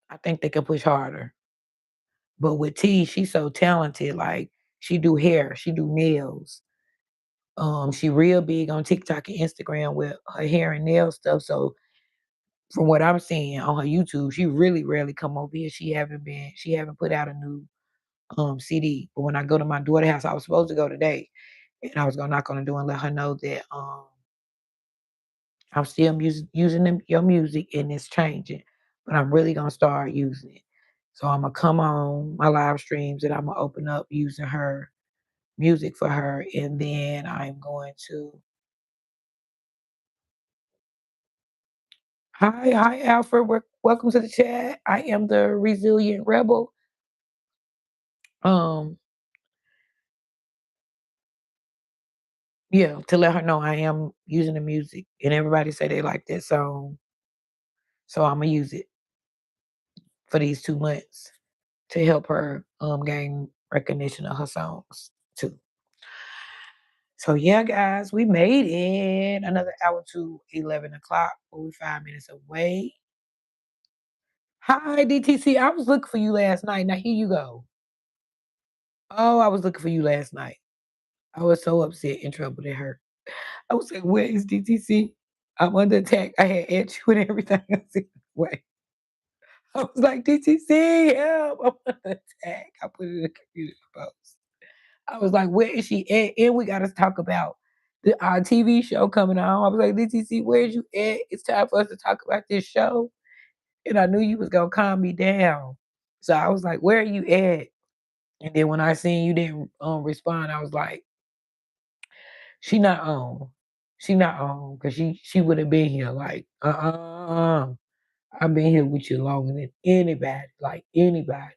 I think they can push harder. But with T, she's so talented. Like she do hair, she do nails. She real big on TikTok and Instagram with her hair and nail stuff. So from what I'm seeing on her YouTube, she really rarely come over here. She haven't put out a new CD. But when I go to my daughter's house, I was supposed to go today, and I was gonna knock on the door and let her know that I'm still using your music and it's changing, but I'm really gonna start using it. So I'm gonna come on my live streams and I'm gonna open up using her music for her, and then I'm going to. Hi, Alfred. Welcome to the chat. I am the resilient rebel. Um, yeah, to let her know I am using the music, and everybody say they like that song, so I'm gonna use it for these 2 months to help her gain recognition of her songs too. So yeah, guys, we made it another hour to 11 o'clock. We're 5 minutes away. Hi, DTC. I was looking for you last night. Now here you go. Oh, I was looking for you last night. I was so upset and troubled it hurt. I was like, where is DTC? I'm under attack. I had at you and everything. I said, wait. I was like, DTC, help. I'm under attack. I put it in the community post. I was like, where is she at? And we got to talk about our TV show coming on. I was like, DTC, where is you at? It's time for us to talk about this show. And I knew you was going to calm me down. So I was like, where are you at? And then when I seen you didn't respond, I was like, she not on. She not on because she would have been here like, I've been here with you longer than anybody, like anybody.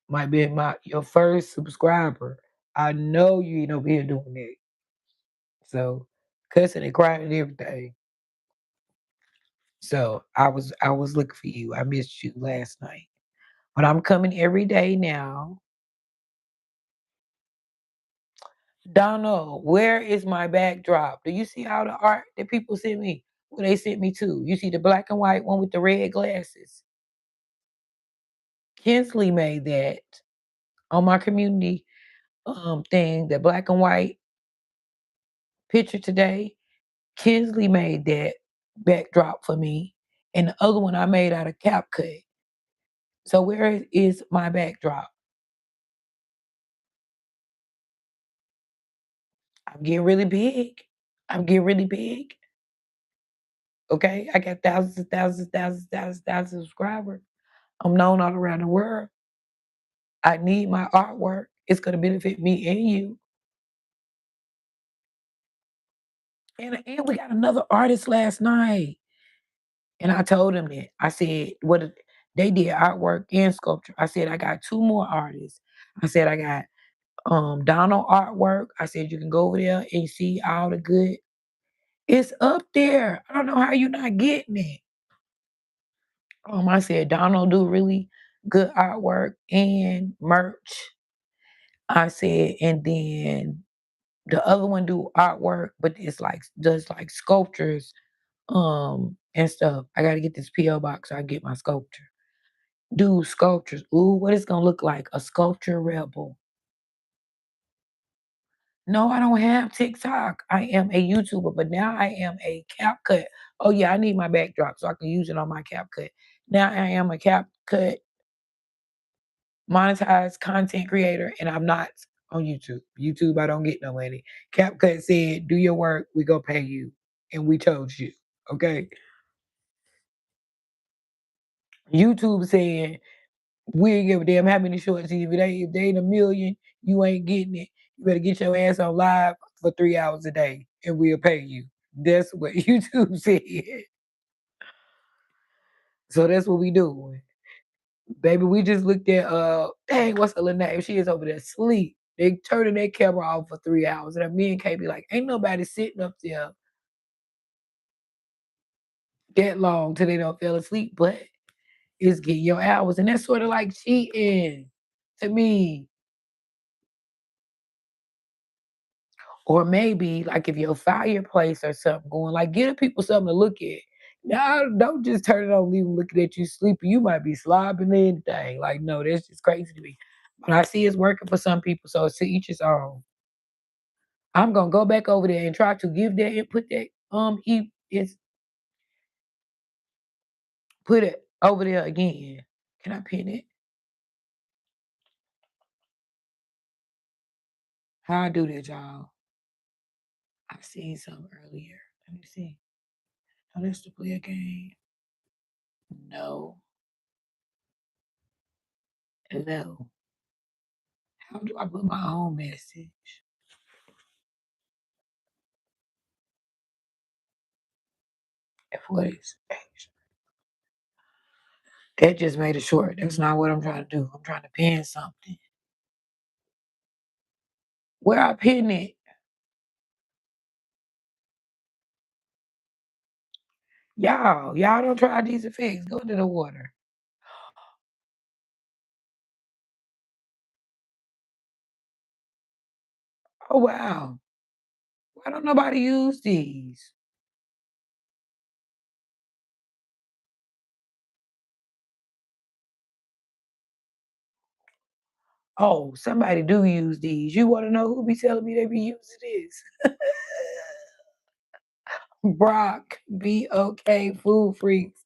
Might be your first subscriber. I know you ain't over here doing that. So cussing and crying and everything. So I was looking for you. I missed you last night. But I'm coming every day now. Donald, where is my backdrop? Do you see all the art that people sent me? Well, they sent me to. You see the black and white one with the red glasses? Kinsley made that. on my community thing, the black and white picture today, Kinsley made that backdrop for me, and the other one I made out of CapCut. So where is my backdrop? I'm getting really big. I'm getting really big. Okay, I got thousands and thousands and thousands and thousands and thousands of subscribers. I'm known all around the world. I need my artwork. It's gonna benefit me and you. And we got another artist last night. And I told him that. I said, they did artwork and sculpture. I said, I got two more artists. I said, I got Donald artwork. I said, you can go over there and see all the good. It's up there. I don't know how you're not getting it. I said, Donald do really good artwork and merch. I said, and then the other one do artwork, but it's like does like sculptures and stuff. I gotta get this PO box so I get my sculpture. Do sculptures. Ooh, what it's gonna look like? A sculpture rebel. No, I don't have TikTok. I am a YouTuber, but now I am a CapCut. Oh yeah, I need my backdrop so I can use it on my CapCut. Now I am a CapCut monetized content creator, and I'm not on YouTube. YouTube, I don't get no money. CapCut said, "Do your work, we go pay you," and we told you. Okay. YouTube said, "We ain't give a damn how many shorts. If they ain't a million, you ain't getting it. You better get your ass on live for 3 hours a day, and we'll pay you." That's what YouTube said. So that's what we doing. Baby, we just looked at dang, what's her little name? She is over there asleep. They turning their camera off for 3 hours. And then me and Kay be like, ain't nobody sitting up there that long till they don't fell asleep, but it's getting your hours. And that's sort of like cheating to me. Or maybe like if your fireplace or something going, like give people something to look at. Now don't just turn it on, leave them looking at you sleeping. You might be slobbing anything. Like, no, that's just crazy to me. But I see it's working for some people, so it's to each his own. I'm gonna go back over there and try to give that and put that it's put it over there again. Can I pin it? How I do that, y'all? I seen something earlier. Let me see. Oh, that's to play a game. No. No. How do I put my own message? If what is that just made it short. That's not what I'm trying to do. I'm trying to pin something. Where I pin it, y'all don't try these effects. Go to the water. Oh wow. Why don't nobody use these? Oh, somebody do use these. You wanna know who be telling me they be using this? Brock, BOK Food Freaks.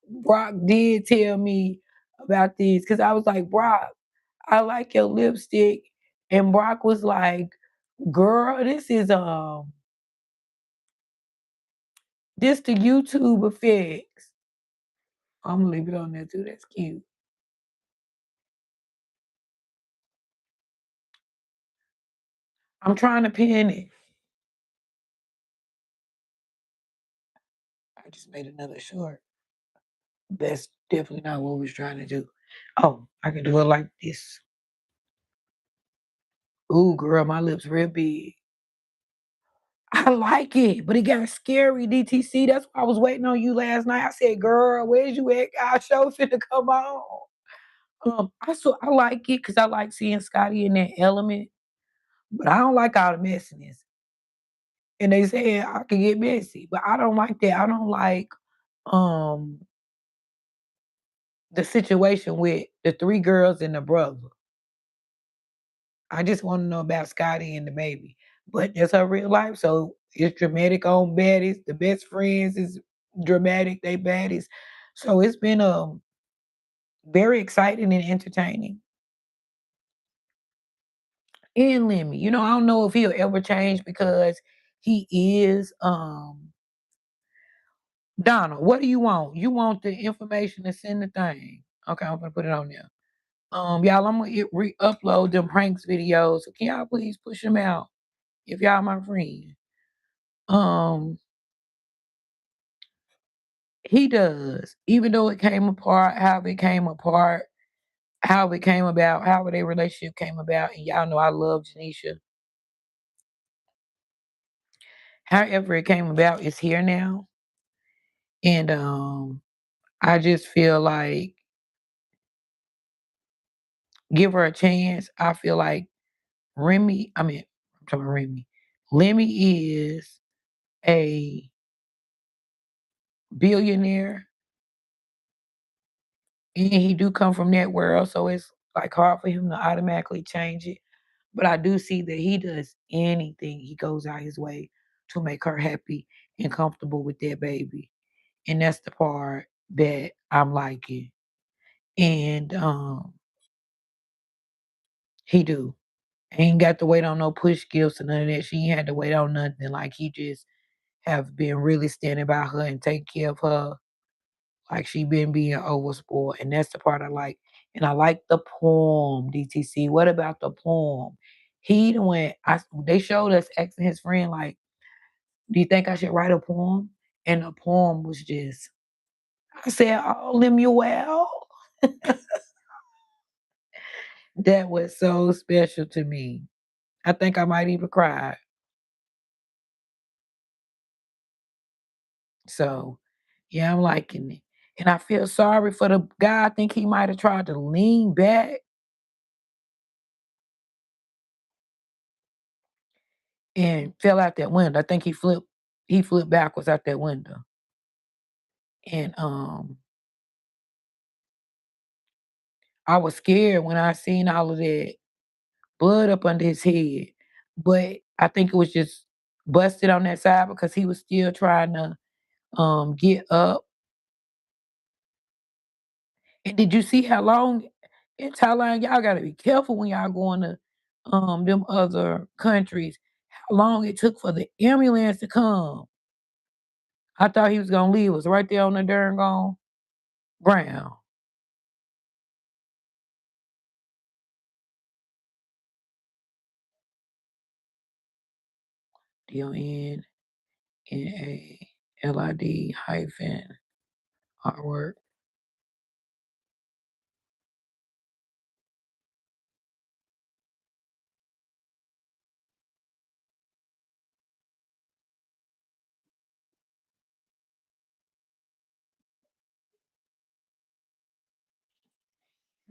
Brock did tell me about these because I was like, Brock, I like your lipstick. And Brock was like, girl, this the YouTube effects. I'm gonna leave it on there too. That's cute. I'm trying to pin it. I just made another short. That's definitely not what we was trying to do. Oh, I can do it like this. Ooh, girl, my lips real big. I like it, but it got scary, DTC. That's why I was waiting on you last night. I said, girl, where's you at? Our show finna come on. I like it because I like seeing Scotty in that element, but I don't like all the messiness. And they say I can get messy, but I don't like that. I don't like um the situation with the three girls and the brother. I just want to know about Scotty and the baby. But that's her real life. So it's dramatic on baddies. The best friends is dramatic, they baddies. So it's been very exciting and entertaining. And Lemmy, I don't know if he'll ever change because he is Donald, what do you want? You want the information to send the thing. Okay, I'm gonna put it on there. Y'all, I'm gonna re-upload them pranks videos. So can y'all please push them out if y'all my friend? Um, he does. Even though it came apart, how it came apart, how it came about, how their relationship came about, and y'all know I love Janisha. However it came about, it's here now. And I just feel like give her a chance. I feel like I'm talking about Remy. Lemmy is a billionaire and he do come from that world, so it's like hard for him to automatically change it. But I do see that he does anything, he goes out his way to make her happy and comfortable with that baby. And that's the part that I'm liking. And he do. Ain't got to wait on no push gifts or none of that. She ain't had to wait on nothing. Like he just have been really standing by her and taking care of her like she been being overspoiled. And that's the part I like. And I like the poem, DTC. What about the poem? He the one they showed us asking his friend, like, do you think I should write a poem? And the poem was just, I said, oh, Lemuel. That was so special to me. I think I might even cry. So, yeah, I'm liking it. And I feel sorry for the guy. I think he might have tried to lean back and fell out that window. I think he flipped backwards out that window. And I was scared when I seen all of that blood up under his head. But I think it was just busted on that side because he was still trying to get up. And did you see how long in Thailand y'all gotta be careful when y'all going to them other countries, how long it took for the ambulance to come. I thought he was gonna leave us right there on the darn gone ground. DONNALID hyphen artwork.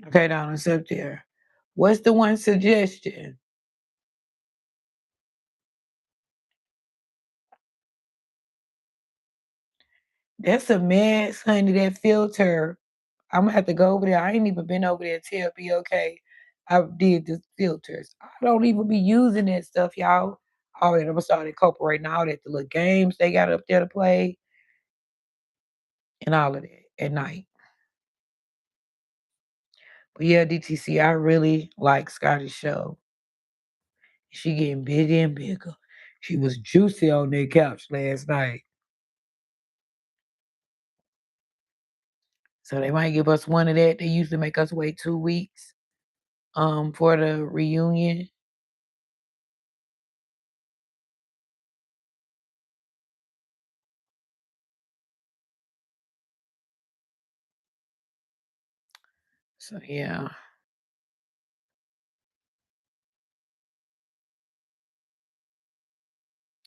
Okay, Donna, it's up there. What's the one suggestion? That's a mess, honey. That filter. I'm gonna have to go over there. I ain't even been over there to tell be okay. I did the filters. I don't even be using that stuff, y'all. All right, I'm gonna start incorporating all that, the little games they got up there to play and all of that at night. But yeah, DTC, I really like Scotty's show. She getting bigger and bigger. She was juicy on that couch last night. So they might give us one of that. They usually make us wait 2 weeks for the reunion. So yeah.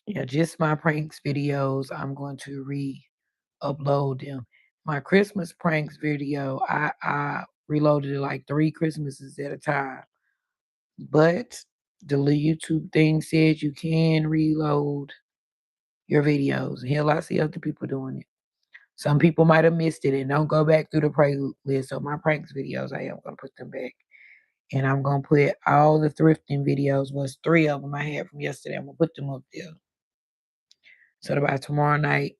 Yeah, just my pranks videos. I'm going to re-upload them. My Christmas pranks video, I reloaded it like 3 Christmases at a time. But the little YouTube thing says you can reload your videos. And hell, I see other people doing it. Some people might have missed it and don't go back through the playlist of my pranks videos. I am gonna put them back And I'm gonna put all the thrifting videos, was 3 of them I had from yesterday. I'm gonna put them up there. So that by tomorrow night,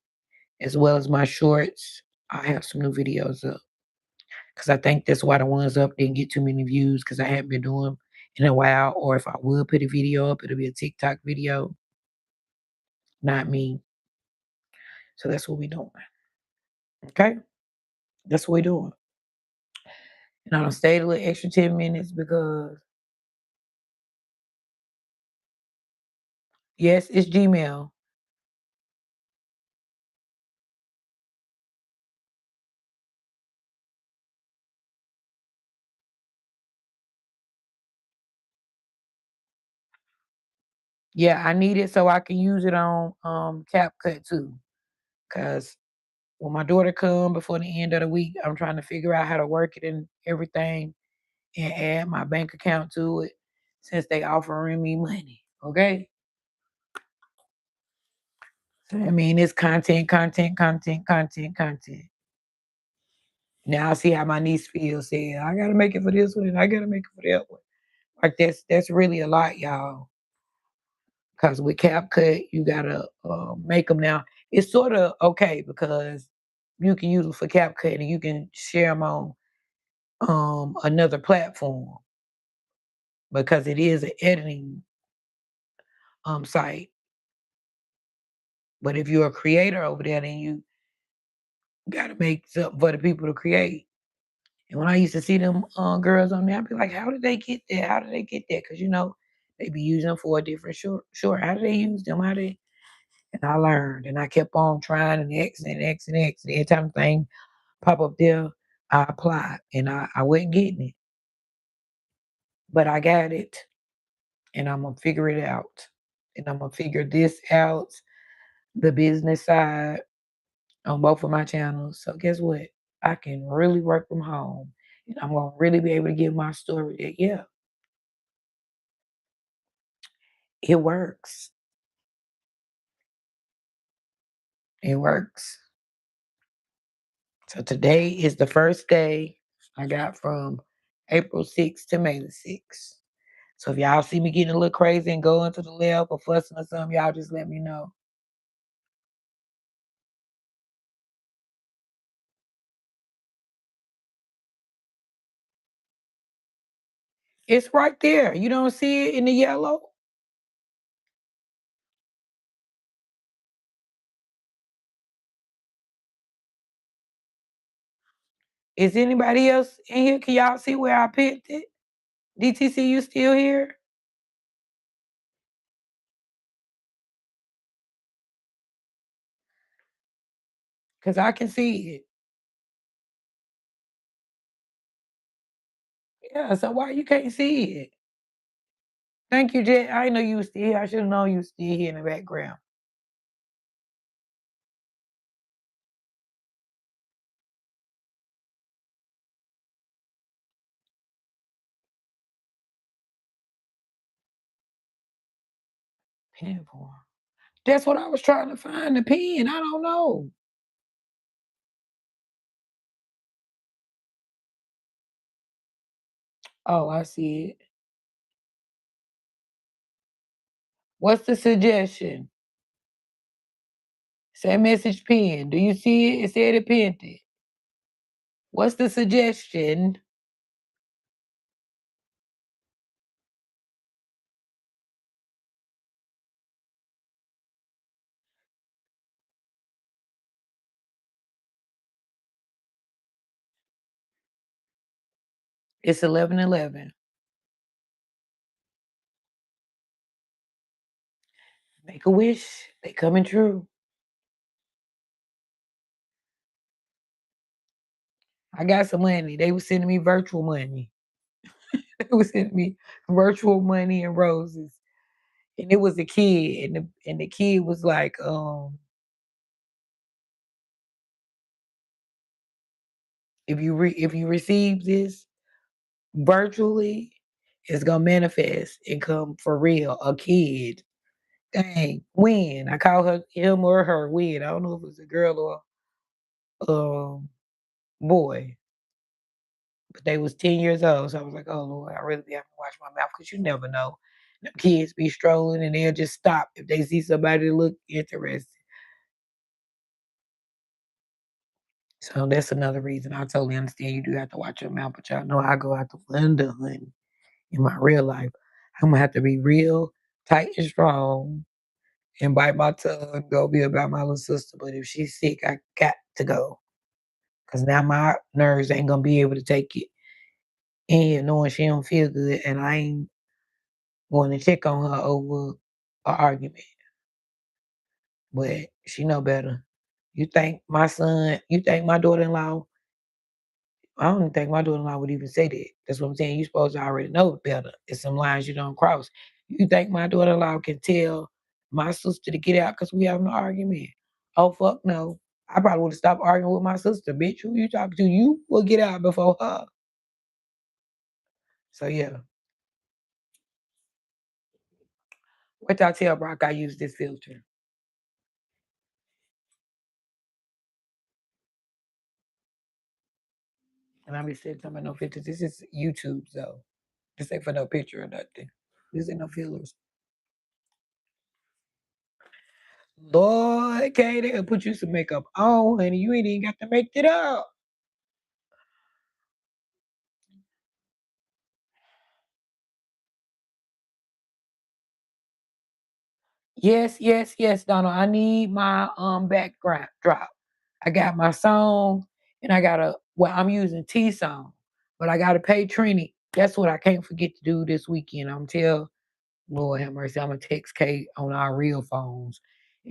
as well as my shorts, I have some new videos up. Cause I think that's why the ones up didn't get too many views because I haven't been doing them in a while. Or if I would put a video up, it'll be a TikTok video, not me. So that's what we doing. Okay? That's what we doing. And I'm gonna stay a little extra 10 minutes because yes, it's Gmail. Yeah, I need it so I can use it on CapCut too. Cause when my daughter come before the end of the week, I'm trying to figure out how to work it and everything and add my bank account to it since they offering me money. Okay. So I mean it's content, content, content, content, content. Now I see how my niece feels saying, I gotta make it for this one and I gotta make it for that one. Like that's really a lot, y'all. Cause with CapCut, you gotta make them now. It's sort of okay because you can use them for CapCut and you can share them on another platform because it is an editing site. But if you're a creator over there, then you gotta make something for the people to create. And when I used to see them girls on there, I'd be like, how did they get that? How did they get that? Because you know, they be using them for a different short. How do they use them? How they and I learned and I kept on trying and X and X and X. And every time the thing pop up there, I applied and I wasn't getting it. But I got it and I'm gonna figure it out. And I'm gonna figure this out, the business side on both of my channels. So guess what? I can really work from home. And I'm gonna really be able to give my story that yeah, it works. It works. So today is the first day I got from April 6th to May the 6th. So if y'all see me getting a little crazy and going to the left or fussing or something, y'all just let me know. It's right there. You don't see it in the yellow? Is anybody else in here? Can y'all see where I picked it? DTC, you still here? Because I can see it. Yeah, so why you can't see it? Thank you, Jet. I didn't know you was still here. I should have known you was still here in the background. Pen form. That's what I was trying to find, the pen. I don't know. Oh, I see it. What's the suggestion? Say message pen. Do you see it? It said it pinned it. What's the suggestion? It's 11:11. Make a wish. They coming true. I got some money. They was sending me virtual money. They was sending me virtual money and roses. And it was a kid, and the kid was like, if you receive this virtually, it's gonna manifest and come for real. A kid. Dang, when I call her him or her when. I don't know if it's a girl or boy. but they was 10 years old. So I was like, oh Lord, I really be having to watch my mouth because you never know. Them kids be strolling and they'll just stop if they see somebody that look interested. So that's another reason. I totally understand you do have to watch your mouth, but y'all know I go out the window hunting in my real life. I'm gonna have to be real tight and strong and bite my tongue, go be about my little sister. But if she's sick, I got to go. Cause now my nerves ain't gonna be able to take it. And knowing she don't feel good and I ain't going to check on her over an argument. But she know better. You think my daughter in law, I don't even think my daughter in law would even say that. That's what I'm saying. You supposed to already know better. It's some lines you don't cross. You think my daughter in law can tell my sister to get out because we having an argument? Oh fuck no. I probably would have stopped arguing with my sister. Bitch, who you talking to? You will get out before her. So yeah. What y'all tell Brock I use this filter? And I be saying talking about no filters. This is YouTube though. This ain't for no picture or nothing. This ain't no fillers. Lord, okay, they'll put you some makeup on, honey. You ain't even got to make it up. Yes, yes, yes, Donald. I need my background drop. I got my song and I got I'm using T song, but I gotta pay Trini. That's what I can't forget to do this weekend. I'm tell Lord have mercy, I'm gonna text Kate on our real phones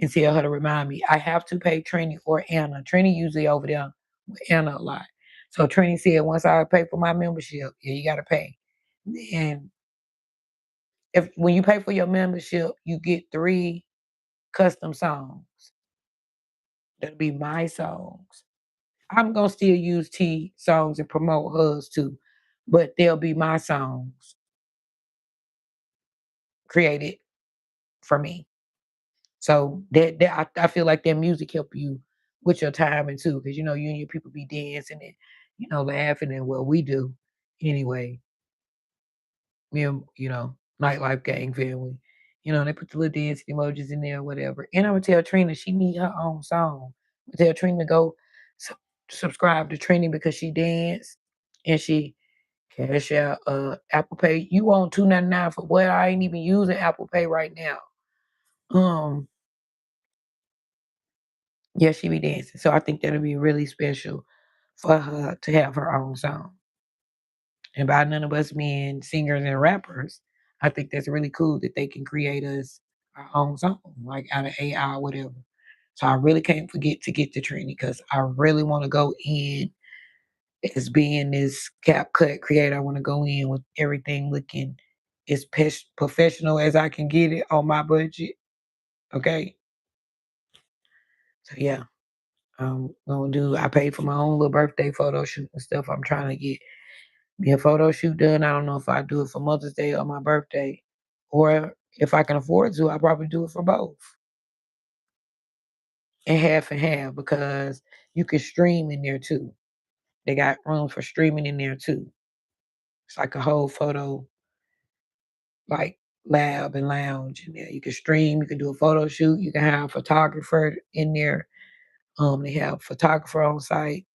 and tell her to remind me. I have to pay Trini or Anna. Trini usually over there with Anna a lot. So Trini said once I pay for my membership, yeah, you gotta pay. And if when you pay for your membership, you get 3 custom songs. That'll be my songs. I'm gonna still use T songs and promote hers too, but they'll be my songs created for me. So that I feel like that music help you with your timing too, because you know you and your people be dancing and laughing and what we do anyway. Me and nightlife gang family. They put the little dancing emojis in there, or whatever. And I'm gonna tell Trina she need her own song. I tell Trina to go su- subscribe to Trina because she dance and she cash out Apple Pay. You want $2.99 for what? I ain't even using Apple Pay right now. Um, yeah, she be dancing. So I think that'll be really special for her to have her own song. And by none of us being singers and rappers, I think that's really cool that they can create us our own song, like out of AI or whatever. So I really can't forget to get the training because I really want to go in as being this cap cut creator. I want to go in with everything looking as professional as I can get it on my budget. Okay. So yeah, I paid for my own little birthday photo shoot and stuff. I'm trying to get me a photo shoot done. I don't know if I do it for Mother's Day or my birthday, or if I can afford to, I probably do it for both and half because you can stream in there too. They got room for streaming in there too. It's like a whole photo like lab and lounge in there. You can stream, you can do a photo shoot, you can have a photographer in there. They have photographer on site.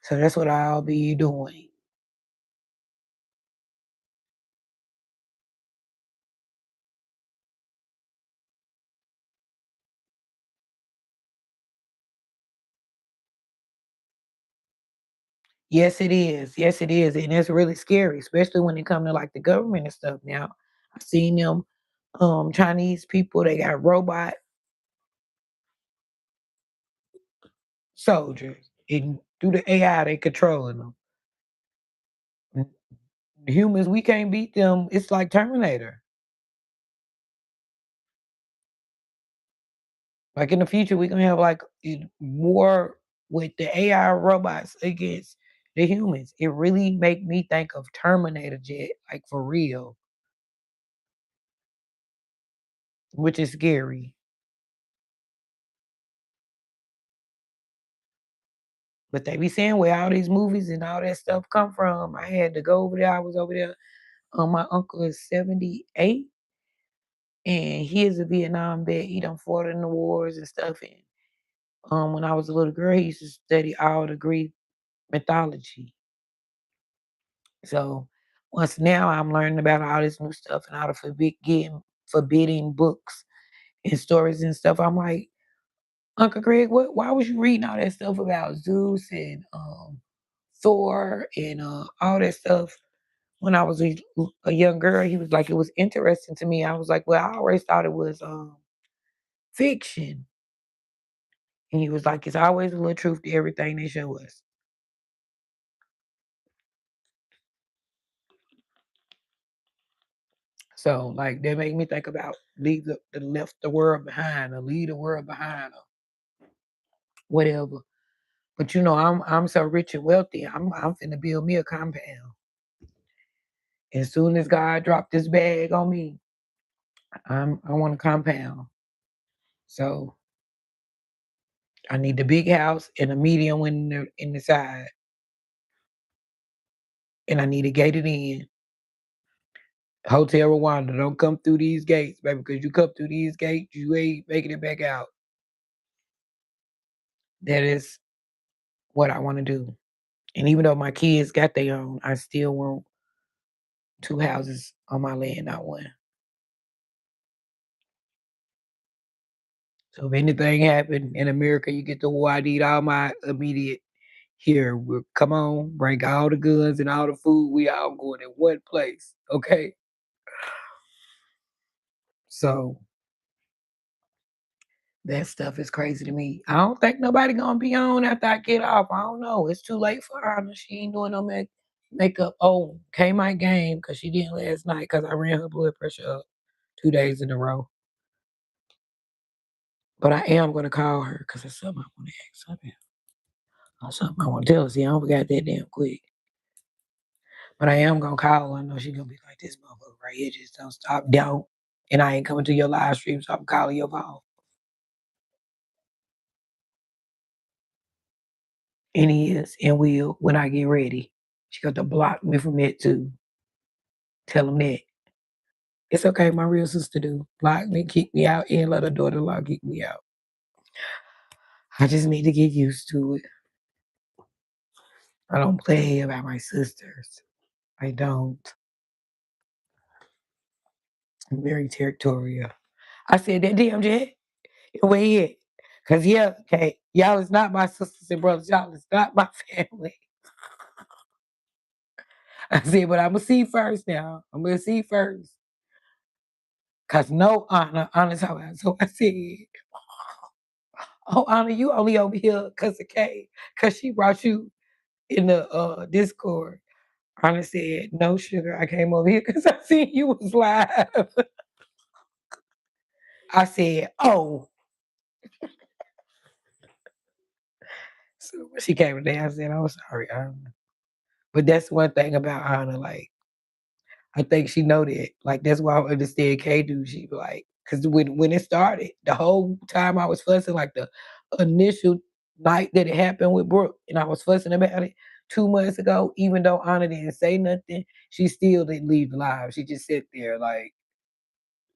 So that's what I'll be doing. Yes, it is. Yes, it is. And it's really scary, especially when it comes to like the government and stuff now. I've seen them Chinese people, they got robot soldiers. And through the AI they controlling them. The humans, we can't beat them. It's like Terminator. Like in the future, we're gonna have like war with the AI robots against the humans. It really make me think of Terminator Jet, like for real, which is scary. But they be saying where all these movies and all that stuff come from. I had to go over there. I was over there. My uncle is 78, and he is a Vietnam vet. He done fought in the wars and stuff. And when I was a little girl, he used to study all the Greek mythology. So once now I'm learning about all this new stuff and all the forbidding books and stories and stuff. I'm like, Uncle Greg, why was you reading all that stuff about Zeus and Thor and all that stuff when I was a young girl? He was like, it was interesting to me. I was like, well, I always thought it was fiction. And he was like, it's always a little truth to everything they show us. So like that made me think about leave the left the world behind or leave the world behind or whatever. But you know, I'm so rich and wealthy. I'm finna build me a compound. As soon as God dropped this bag on me, I want a compound. So I need the big house and a medium one in the side. And I need a gated in. Hotel Rwanda, don't come through these gates, baby, because you come through these gates, you ain't making it back out. That is what I want to do. And even though my kids got their own, I still want two houses on my land, not one. So if anything happened in America, you get the war. I need all my immediate here. Come on, bring all the guns and all the food. We all going in one place, okay? So that stuff is crazy to me. I don't think nobody gonna be on after I get off. I don't know. It's too late for her. She ain't doing no makeup. Oh, K my game because she didn't last night because I ran her blood pressure up 2 days in a row. But I am gonna call her because it's something I want to ask her about. Or something I want to tell her. See, I don't forgot that damn quick. But I am gonna call her. I know she gonna be like, this motherfucker right here just don't stop. Don't. And I ain't coming to your live stream, so I'm calling your phone. And he is and will when I get ready. She got to block me from it too. Tell him that. It's okay, my real sister do. Block me, kick me out, and let her daughter-in-law kick me out. I just need to get used to it. I don't play about my sisters. I don't. I'm very territorial. I said that damn Jet. Where he at? Cause yeah, okay, y'all is not my sisters and brothers. Y'all is not my family. I said, but I'm gonna see first now. I'm gonna see first. Cause no honor, honest how I so I said, oh honor, you only over here cause of Kay, cause she brought you in the Discord. Honor said, no sugar, I came over here because I seen you was live. I said, oh. So when she came today, I said, I'm sorry, Honor. But that's one thing about Honor, like I think she know that. Like that's why I understand K do. She be like, because when it started, the whole time I was fussing, like the initial night that it happened with Brooke, and I was fussing about it 2 months ago. Even though Anna didn't say nothing, she still didn't leave live. She just sit there like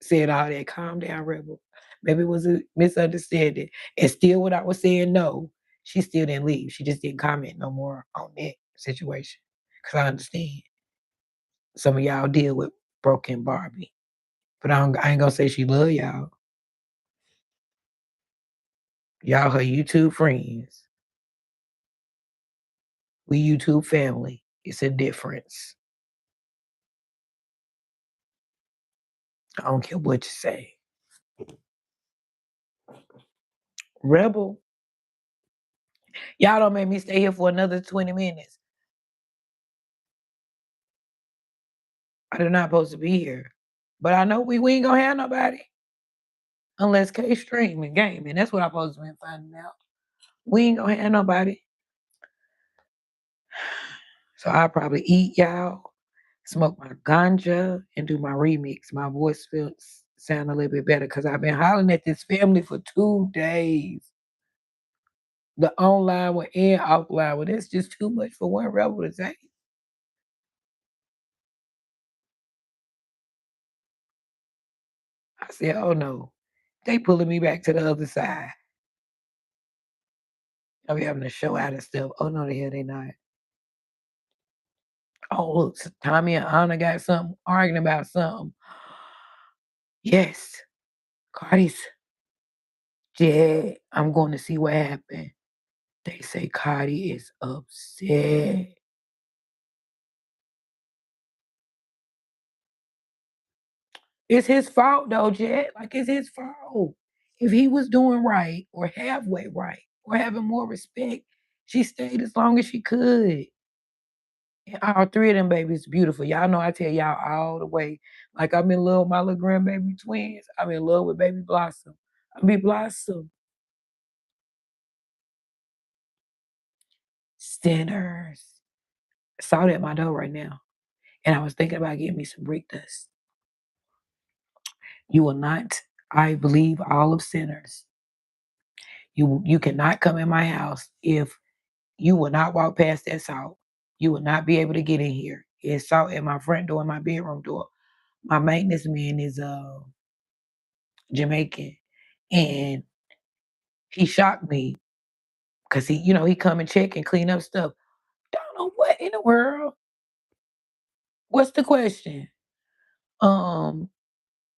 saying all that. Calm down, rebel. Maybe it was a misunderstanding. And still, when I was saying no, she still didn't leave. She just didn't comment no more on that situation. Cause I understand some of y'all deal with broken Barbie. But I ain't gonna say she love y'all. Y'all her YouTube friends. We YouTube family. It's a difference. I don't care what you say. Rebel, y'all don't make me stay here for another 20 minutes. I'm not supposed to be here. But I know we ain't gonna have nobody unless K streaming gaming. That's what I'm supposed to be finding out. We ain't gonna have nobody. So I'll probably eat y'all, smoke my ganja, and do my remix. My voice feels sound a little bit better because I've been hollering at this family for 2 days. The online one and offline one. That's just too much for one rebel to say. I said, oh no. They pulling me back to the other side. I'm having to show out and stuff. Oh no, the hell they not. Oh look, Tommy and Anna got something arguing about something. Yes, Cardi's dead. I'm going to see what happened. They say Cardi is upset. It's his fault though, Jet. Like it's his fault. If he was doing right or halfway right or having more respect, she stayed as long as she could. And all three of them babies beautiful. Y'all know I tell y'all all the way. Like I'm in love with my little grandbaby twins. I'm in love with baby Blossom. I be Blossom. Sinners. Saw that at my door right now. And I was thinking about getting me some brick dust. You will not, I believe, all of sinners. You cannot come in my house if you will not walk past that salt. You will not be able to get in here. It's salt at my front door and my bedroom door. My maintenance man is Jamaican, and he shocked me because he come and check and clean up stuff. Don't know what in the world. What's the question? Um,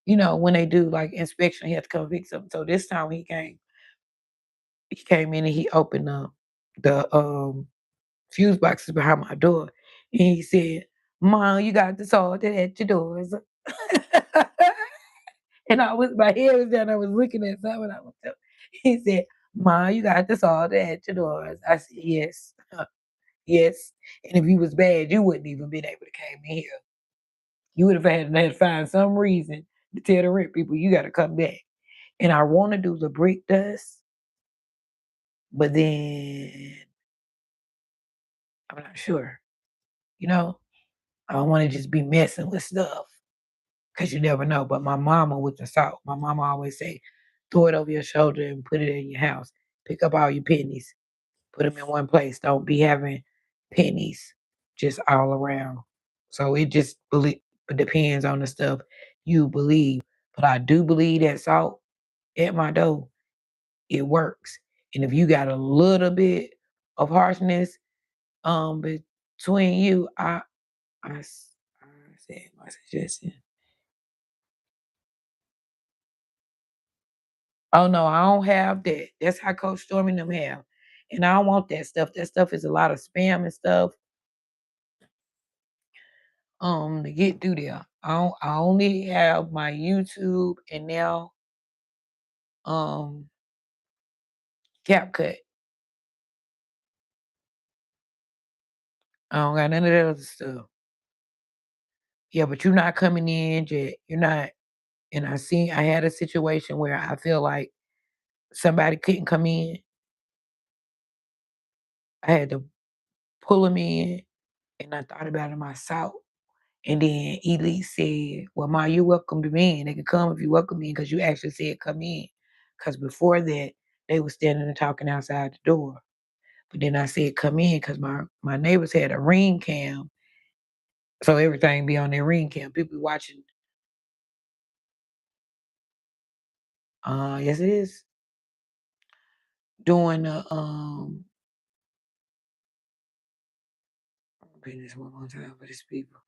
when they do like inspection, he had to come fix something. So this time when he came in and he opened up the fuse boxes behind my door, and he said, "Mom, you got the salt at your doors." And my head was down. I was looking at something. I was telling. He said, "Mom, you got the salt at your doors." I said, "Yes, yes." And if you was bad, you wouldn't even been able to came in here. You would have had to find some reason to tell the rent people you got to come back. And I want to do the brick dust, but then I'm not sure. You know, I don't want to just be messing with stuff because you never know. But my mama with the salt, my mama always say, throw it over your shoulder and put it in your house. Pick up all your pennies, put them in one place. Don't be having pennies just all around. So it just depends on the stuff you believe. But I do believe that salt at my door, it works. And if you got a little bit of harshness between you, I said my suggestion. Oh no, I don't have that. That's how Coach Stormy and them have. And I don't want that stuff. That stuff is a lot of spam and stuff. To get through there. I only have my YouTube and now um CapCut. I don't got none of that other stuff. Yeah, but you're not coming in, Jet. You're not. And I had a situation where I feel like somebody couldn't come in. I had to pull them in, and I thought about it myself. And then Elite said, "Well, Ma, you're welcome to me in. They can come if you welcome me because you actually said come in." Because before that, they were standing and talking outside the door. But then I said come in because my neighbors had a ring cam, so everything be on their ring cam. People be watching. Yes, it is doing the I'm repeating this one more time for these people.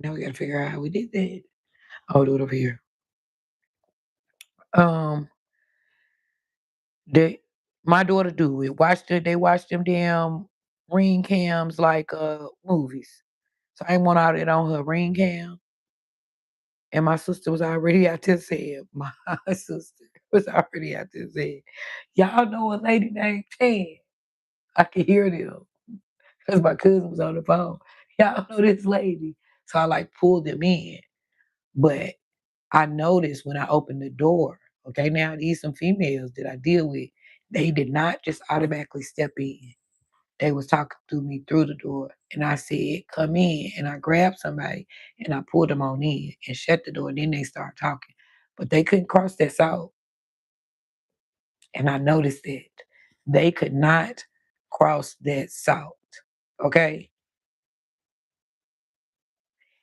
Now we gotta figure out how we did that. I'll do it over here. Um, they my daughter do it. They watch them damn ring cams like movies. So I ain't want all that on her ring cam. And my sister was already out there saying, my sister was already out there saying, "Y'all know a lady named Tan." I could hear them because my cousin was on the phone. "Y'all know this lady." So I like pulled them in. But I noticed when I opened the door, okay, now these some females that I deal with, they did not just automatically step in. They was talking to me through the door. And I said, "Come in." And I grabbed somebody and I pulled them on in and shut the door. And then they start talking. But they couldn't cross that salt. And I noticed that they could not cross that salt. Okay.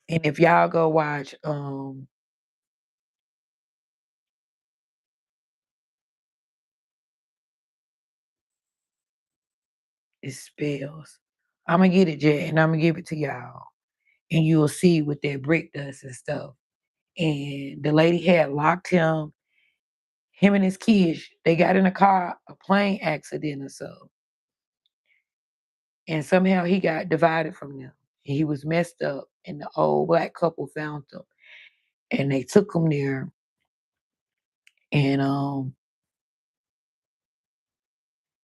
And if y'all go watch it spells. I'm gonna get it, Jet, and I'm gonna give it to y'all. And you'll see what that brick does and stuff. And the lady had locked him and his kids, they got in a plane accident or so. And somehow he got divided from them. And he was messed up. And the old black couple found him. And they took him there. And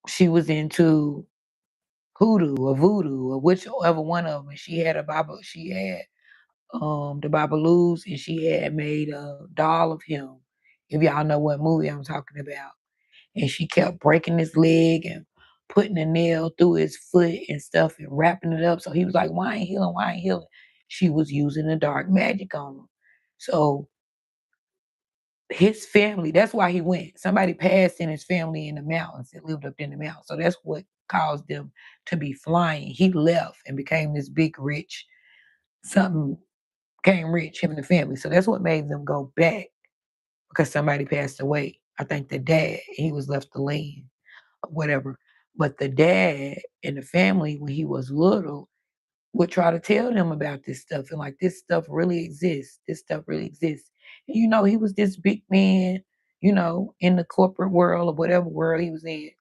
she was into voodoo or whichever one of them. And she had the Babaloos, and she had made a doll of him. If y'all know what movie I'm talking about. And she kept breaking his leg and putting a nail through his foot and stuff and wrapping it up. So he was like, why ain't healing? Why ain't healing? She was using the dark magic on him. So his family, that's why he went. Somebody passed in his family in the mountains that lived up in the mountains. So that's what caused them to be flying. He left and became this big rich, something became rich, him and the family. So that's what made them go back because somebody passed away. I think the dad, he was left the land or whatever. But the dad and the family, when he was little, would try to tell them about this stuff and like this stuff really exists. This stuff really exists. And he was this big man, in the corporate world or whatever world he was in,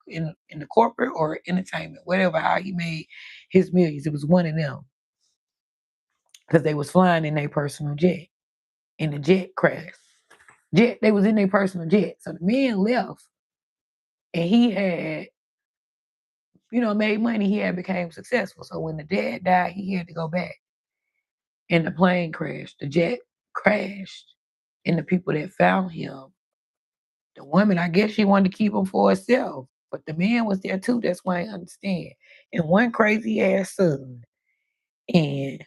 in the corporate or entertainment, whatever how he made his millions. It was one of them because they was flying in their personal jet, and the jet crashed. They was in their personal jet. So the man left and he had, made money. He had became successful. So when the dad died, he had to go back. And the plane crashed. The jet crashed. And the people that found him, the woman, I guess she wanted to keep him for herself. But the man was there too. That's why I understand. And one crazy ass son. And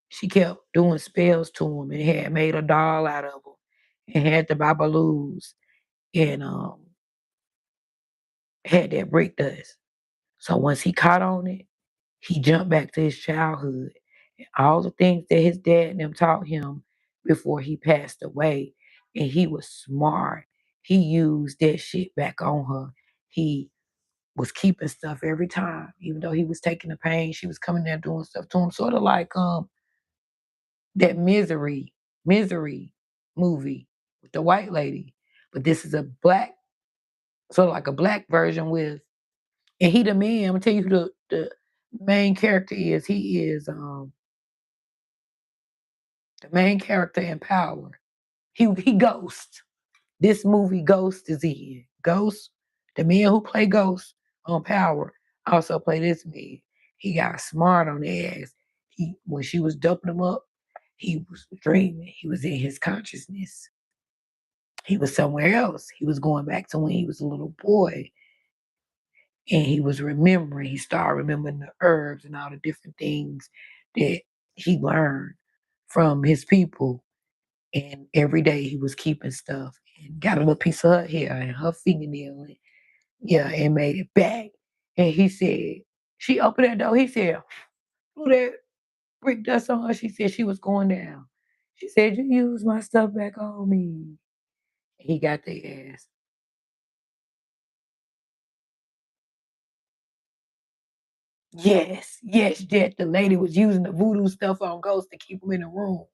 she kept doing spells to him and had made a doll out of him and had the Babaloos and had that brick dust. So once he caught on it, he jumped back to his childhood and all the things that his dad and them taught him before he passed away. And he was smart. He used that shit back on her. He was keeping stuff every time, even though he was taking the pain. She was coming there doing stuff to him, sort of like that misery movie with the white lady. But this is a black, sort of like a black version with, and he the man. I'm gonna tell you who the main character is. He is the main character in Power. He Ghost. This movie Ghost is in. Ghost, the man who played Ghost on Power, also played this man. He got smart on the ass. When she was doping him up, he was dreaming. He was in his consciousness. He was somewhere else. He was going back to when he was a little boy. And he was remembering. He started remembering the herbs and all the different things that he learned from his people. And every day he was keeping stuff and got a little piece of her hair and her fingernail and and made it back. And he said, she opened that door. He said, blew that brick dust on her. She said she was going down. She said, you used my stuff back on me. He got their ass. Yes, Jet. The lady was using the voodoo stuff on Ghost to keep him in the room.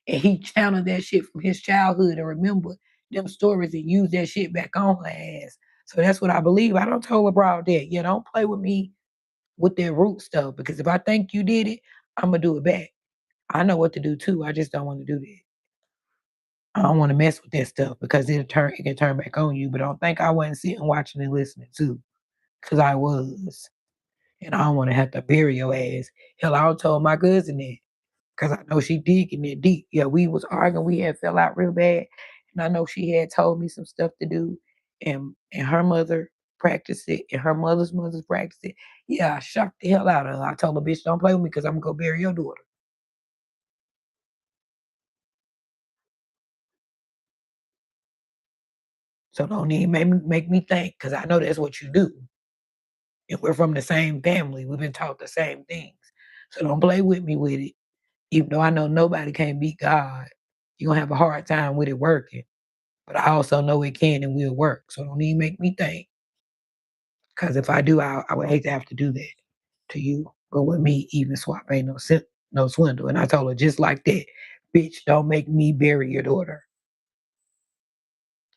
And he channeled that shit from his childhood and remembered them stories and used that shit back on her ass. So that's what I believe. I don't tell about that. Yeah, don't play with me with that root stuff because if I think you did it, I'm gonna do it back. I know what to do too. I just don't want to do that. I don't want to mess with that stuff because it can turn back on you. But don't think I wasn't sitting watching and listening too, because I was. And I don't want to have to bury your ass. Hell, I told my cousin that because I know she digging it deep. Yeah, we was arguing. We had fell out real bad, and I know she had told me some stuff to do, and her mother practiced it, and her mother's practiced it. Yeah, I shocked the hell out of her. I told her, bitch, don't play with me because I'm gonna go bury your daughter. So don't even make me think, because I know that's what you do. And we're from the same family. We've been taught the same things. So don't play with me with it. Even though I know nobody can beat God, you're gonna have a hard time with it working. But I also know it can and will work. So don't even make me think. Because if I do, I would hate to have to do that to you. But with me, even swap ain't no swindle. And I told her just like that, bitch, don't make me bury your daughter.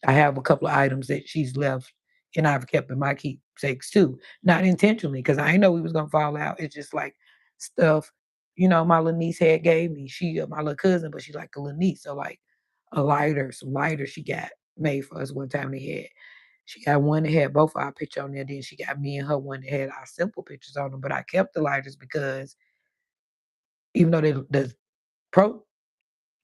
I have a couple of items that she's left and I've kept in my keepsakes too. Not intentionally, because I didn't know we was gonna fall out. It's just like stuff, my little niece had gave me. She my little cousin, but she's like a little niece. So like some lighter she got made for us one time they had. She got one that had both our picture on there. Then she got me and her one that had our simple pictures on them. But I kept the lighters because even though the pro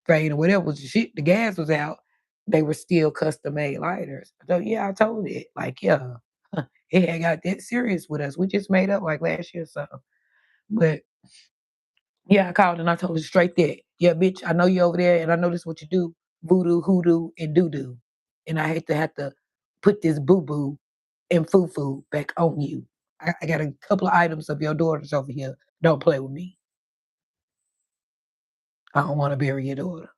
or whatever was the shit, the gas was out, they were still custom made lighters. So yeah, I told it. Like, yeah, it had got that serious with us. We just made up like last year or something. But yeah, I called and I told her straight that. Yeah, bitch, I know you over there and I know this is what you do. Voodoo, hoodoo, and doo doo. And I hate to have to put this boo boo and foo foo back on you. I got a couple of items of your daughters over here. Don't play with me. I don't want to bury your daughter.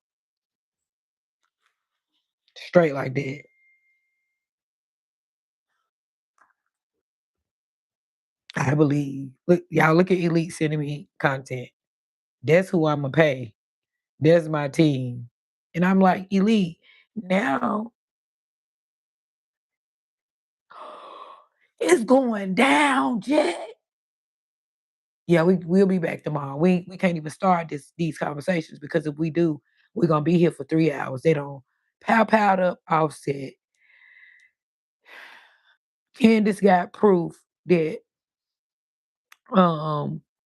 Straight like that. I believe. Look, y'all look at Elite sending me content. That's who I'ma pay. That's my team. And I'm like, Elite, now it's going down, Jet. Yeah, we'll be back tomorrow. We can't even start these conversations because if we do, we're gonna be here for 3 hours. They don't pow up offset. Candace got proof that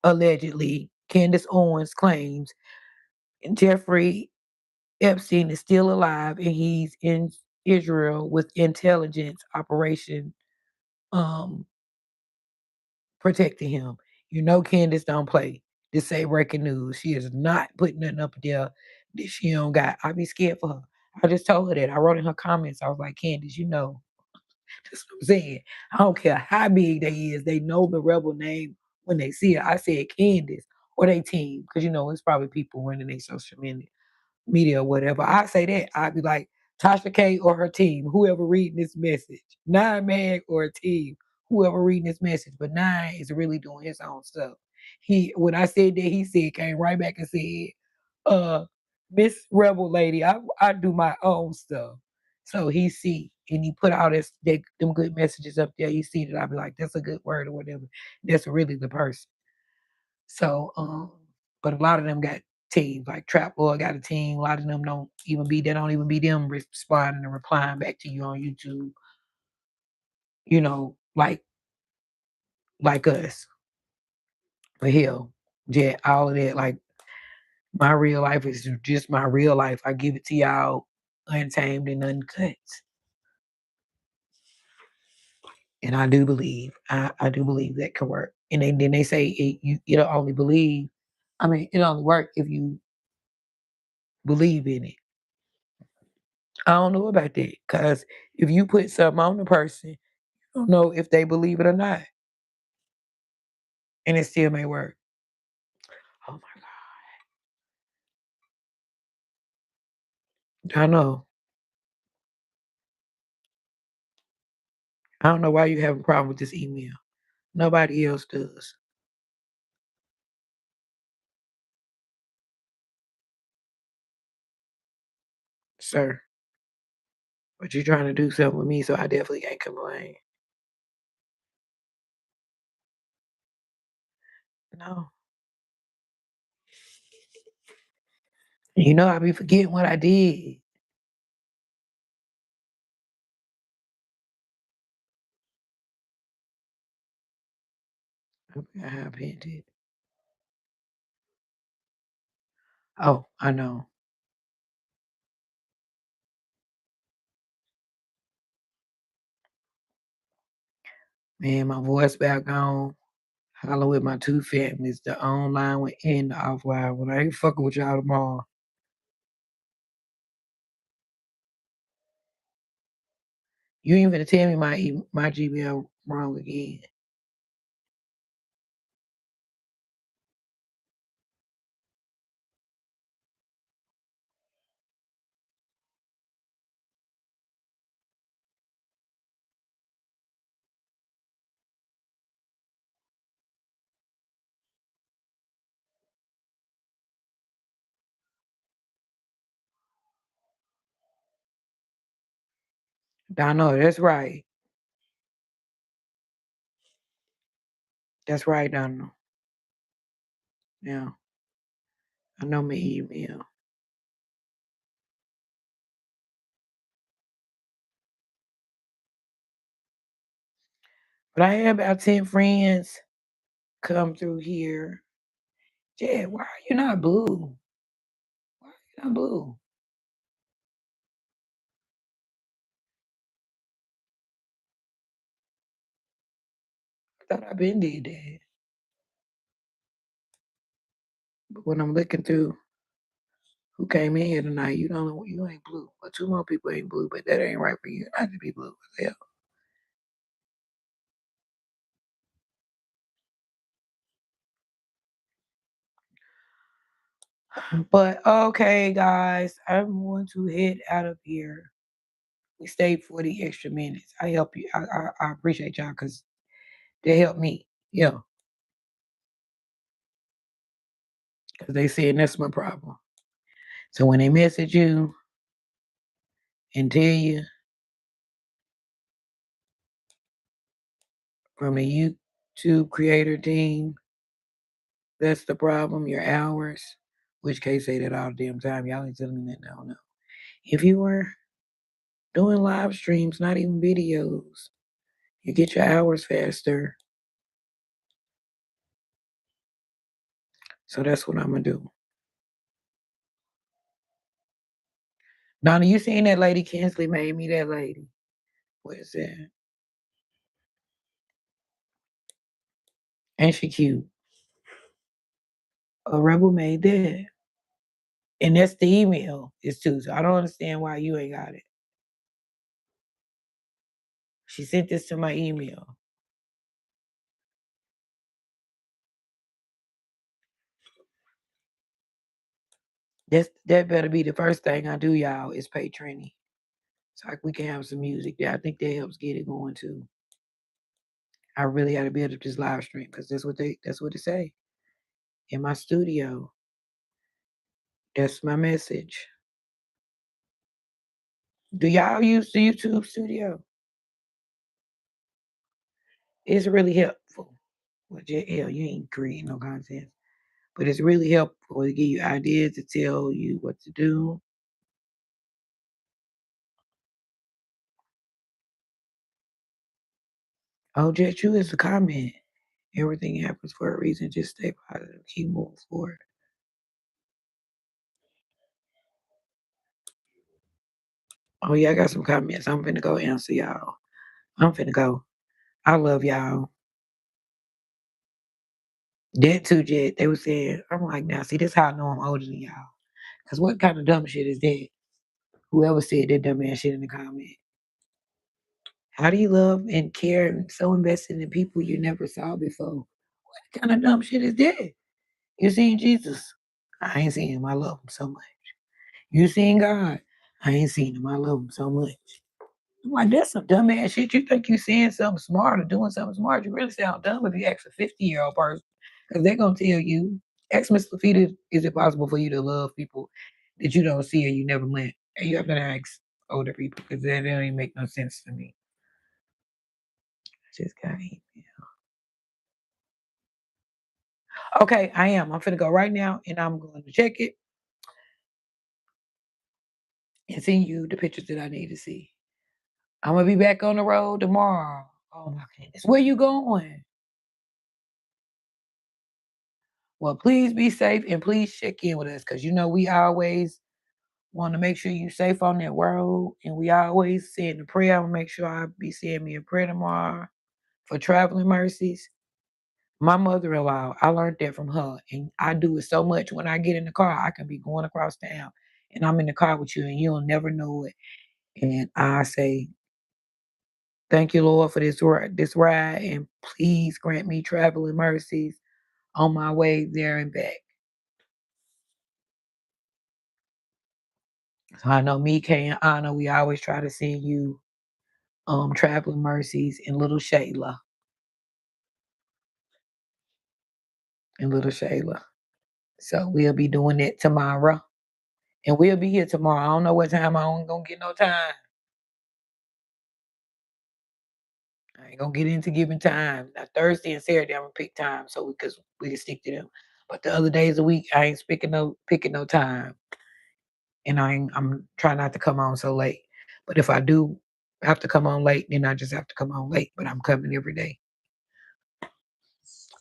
allegedly Candace Owens claims Jeffrey Epstein is still alive and he's in Israel with intelligence operation um protecting him. Candace don't play. This ain't breaking news. She is not putting nothing up there that she don't got. I be scared for her. I just told her that. I wrote in her comments. I was like, Candace, that's what I'm saying. I don't care how big they is. They know the rebel name when they see it. I said Candace or they team because it's probably people running their social media or whatever. I say that. I'd be like Tasha K or her team, whoever reading this message, Nine Man or a team, whoever reading this message. But Nine is really doing his own stuff. When I said that, he said came right back and said, Miss Rebel Lady, I do my own stuff. So he see and he put all them good messages up there. You see that I'll be like, that's a good word or whatever. That's really the person. So but a lot of them got teams. Like Trap Lord got a team. A lot of them don't even be them responding and replying back to you on YouTube, like us. But hell, yeah, all of that, like my real life is just my real life. I give it to y'all untamed and uncut. And I do believe that can work. And then they say it'll only it'll only work if you believe in it. I don't know about that because if you put something on the person, you don't know if they believe it or not, and it still may work. Oh my God, I know. I don't know why you have a problem with this email. Nobody else does, sir. But you're trying to do something with me, so I definitely can't complain. No, I be forgetting what I did. I have hinted. Oh, I know. Man, my voice back on. Holler with my two families, the online one and the offline one. I ain't fucking with y'all tomorrow. You ain't gonna tell me my Gmail wrong again. Donald, that's right. That's right, Donald. Yeah, I know my email. But I had about 10 friends come through here. Jed, why are you not blue? Why are you not blue? I thought I been did that. But when I'm looking through who came in here tonight, you ain't blue. Well, two more people ain't blue, but that ain't right for you not to be blue as hell. But okay, guys, I'm going to head out of here. We stayed 40 extra minutes. I help you. I appreciate y'all because they help me. Yeah, because they said that's my problem. So when they message you and tell you from the YouTube creator team, that's the problem, your hours, which case say that all the damn time. Y'all ain't telling me that now. No. If you were doing live streams, not even videos, you get your hours faster. So that's what I'm gonna do. Donna, you seen that lady Kinsley made me that lady. What is that? And she cute. A rebel made that. And that's the email. It's too. So I don't understand why you ain't got it. She sent this to my email. That better be the first thing I do, y'all, is pay Trini. So we can have some music there. I think that helps get it going too. I really had to build up this live stream because that's what they say. In my studio. That's my message. Do y'all use the YouTube studio? It's really helpful. Well, hell, you ain't creating no content, but it's really helpful to give you ideas to tell you what to do. Oh, Jet, you is a comment. Everything happens for a reason. Just stay positive. Keep moving forward. Oh, yeah, I got some comments. I'm finna go answer y'all. I'm finna go. I love y'all. That too, Jet. They were saying, I'm like, now, see, this how I know I'm older than y'all. Because what kind of dumb shit is that? Whoever said that dumb ass shit in the comment. How do you love and care and so invested in people you never saw before? What kind of dumb shit is that? You seen Jesus? I ain't seen him. I love him so much. You seen God? I ain't seen him. I love him so much. I'm like, that's some dumb ass shit. You think you seeing something smart or doing something smart. You really sound dumb if you ask a 50-year-old person. Because they're going to tell you, ask Miss Lafita, is it possible for you to love people that you don't see or you never met? And you have to ask older people because that don't even make no sense to me. I just got email. Okay, I am. I'm finna go right now and I'm going to check it and send you the pictures that I need to see. I'm gonna be back on the road tomorrow. Oh my goodness. Where you going? Well, please be safe and please check in with us because you know we always want to make sure you safe on that road. And we always saying the prayer. I'm gonna make sure I be saying me a prayer tomorrow for traveling mercies. My mother-in-law, I learned that from her, and I do it so much. When I get in the car, I can be going across town, and I'm in the car with you, and you'll never know it. And I say, Thank you, Lord, for this ride, and please grant me traveling mercies on my way there and back. So I know me, Kay, and Anna, we always try to send you traveling mercies and little Shayla. And little Shayla. So we'll be doing that tomorrow. And we'll be here tomorrow. I don't know what time. I ain't gonna get no time. I ain't gonna get into giving time. Now Thursday and Saturday I'm gonna pick time so because we can stick to them. But the other days of the week I ain't picking no time. And I'm trying not to come on so late. But if I do have to come on late, then I just have to come on late. But I'm coming every day.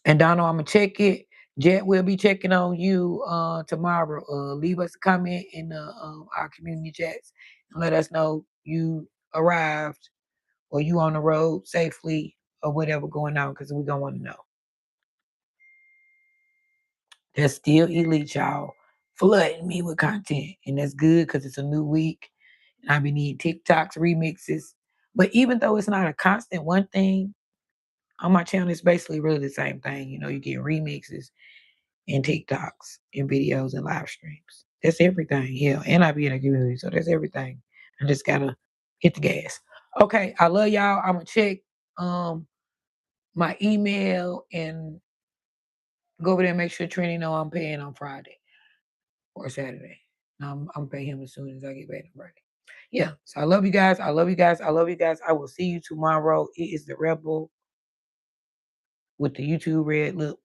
And Donald, I'm gonna check it. Jet will be checking on you tomorrow. Leave us a comment in our community chats and let us know you arrived or you on the road safely or whatever going on because we gonna want to know. That's still elite, y'all. Flooding me with content, and that's good because it's a new week, and I be needing TikToks, remixes. But even though it's not a constant one thing on my channel, it's basically really the same thing. You know, you get remixes and TikToks and videos and live streams. That's everything. Yeah. And I be in a community. So that's everything. I just gotta hit the gas. Okay. I love y'all. I'm gonna check my email and go over there and make sure Trini know I'm paying on Friday or Saturday. I'm paying him as soon as I get back on Friday. Yeah. So I love you guys. I love you guys. I love you guys. I will see you tomorrow. It is the Rebel with the YouTube red lip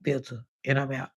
filter. And I'm out.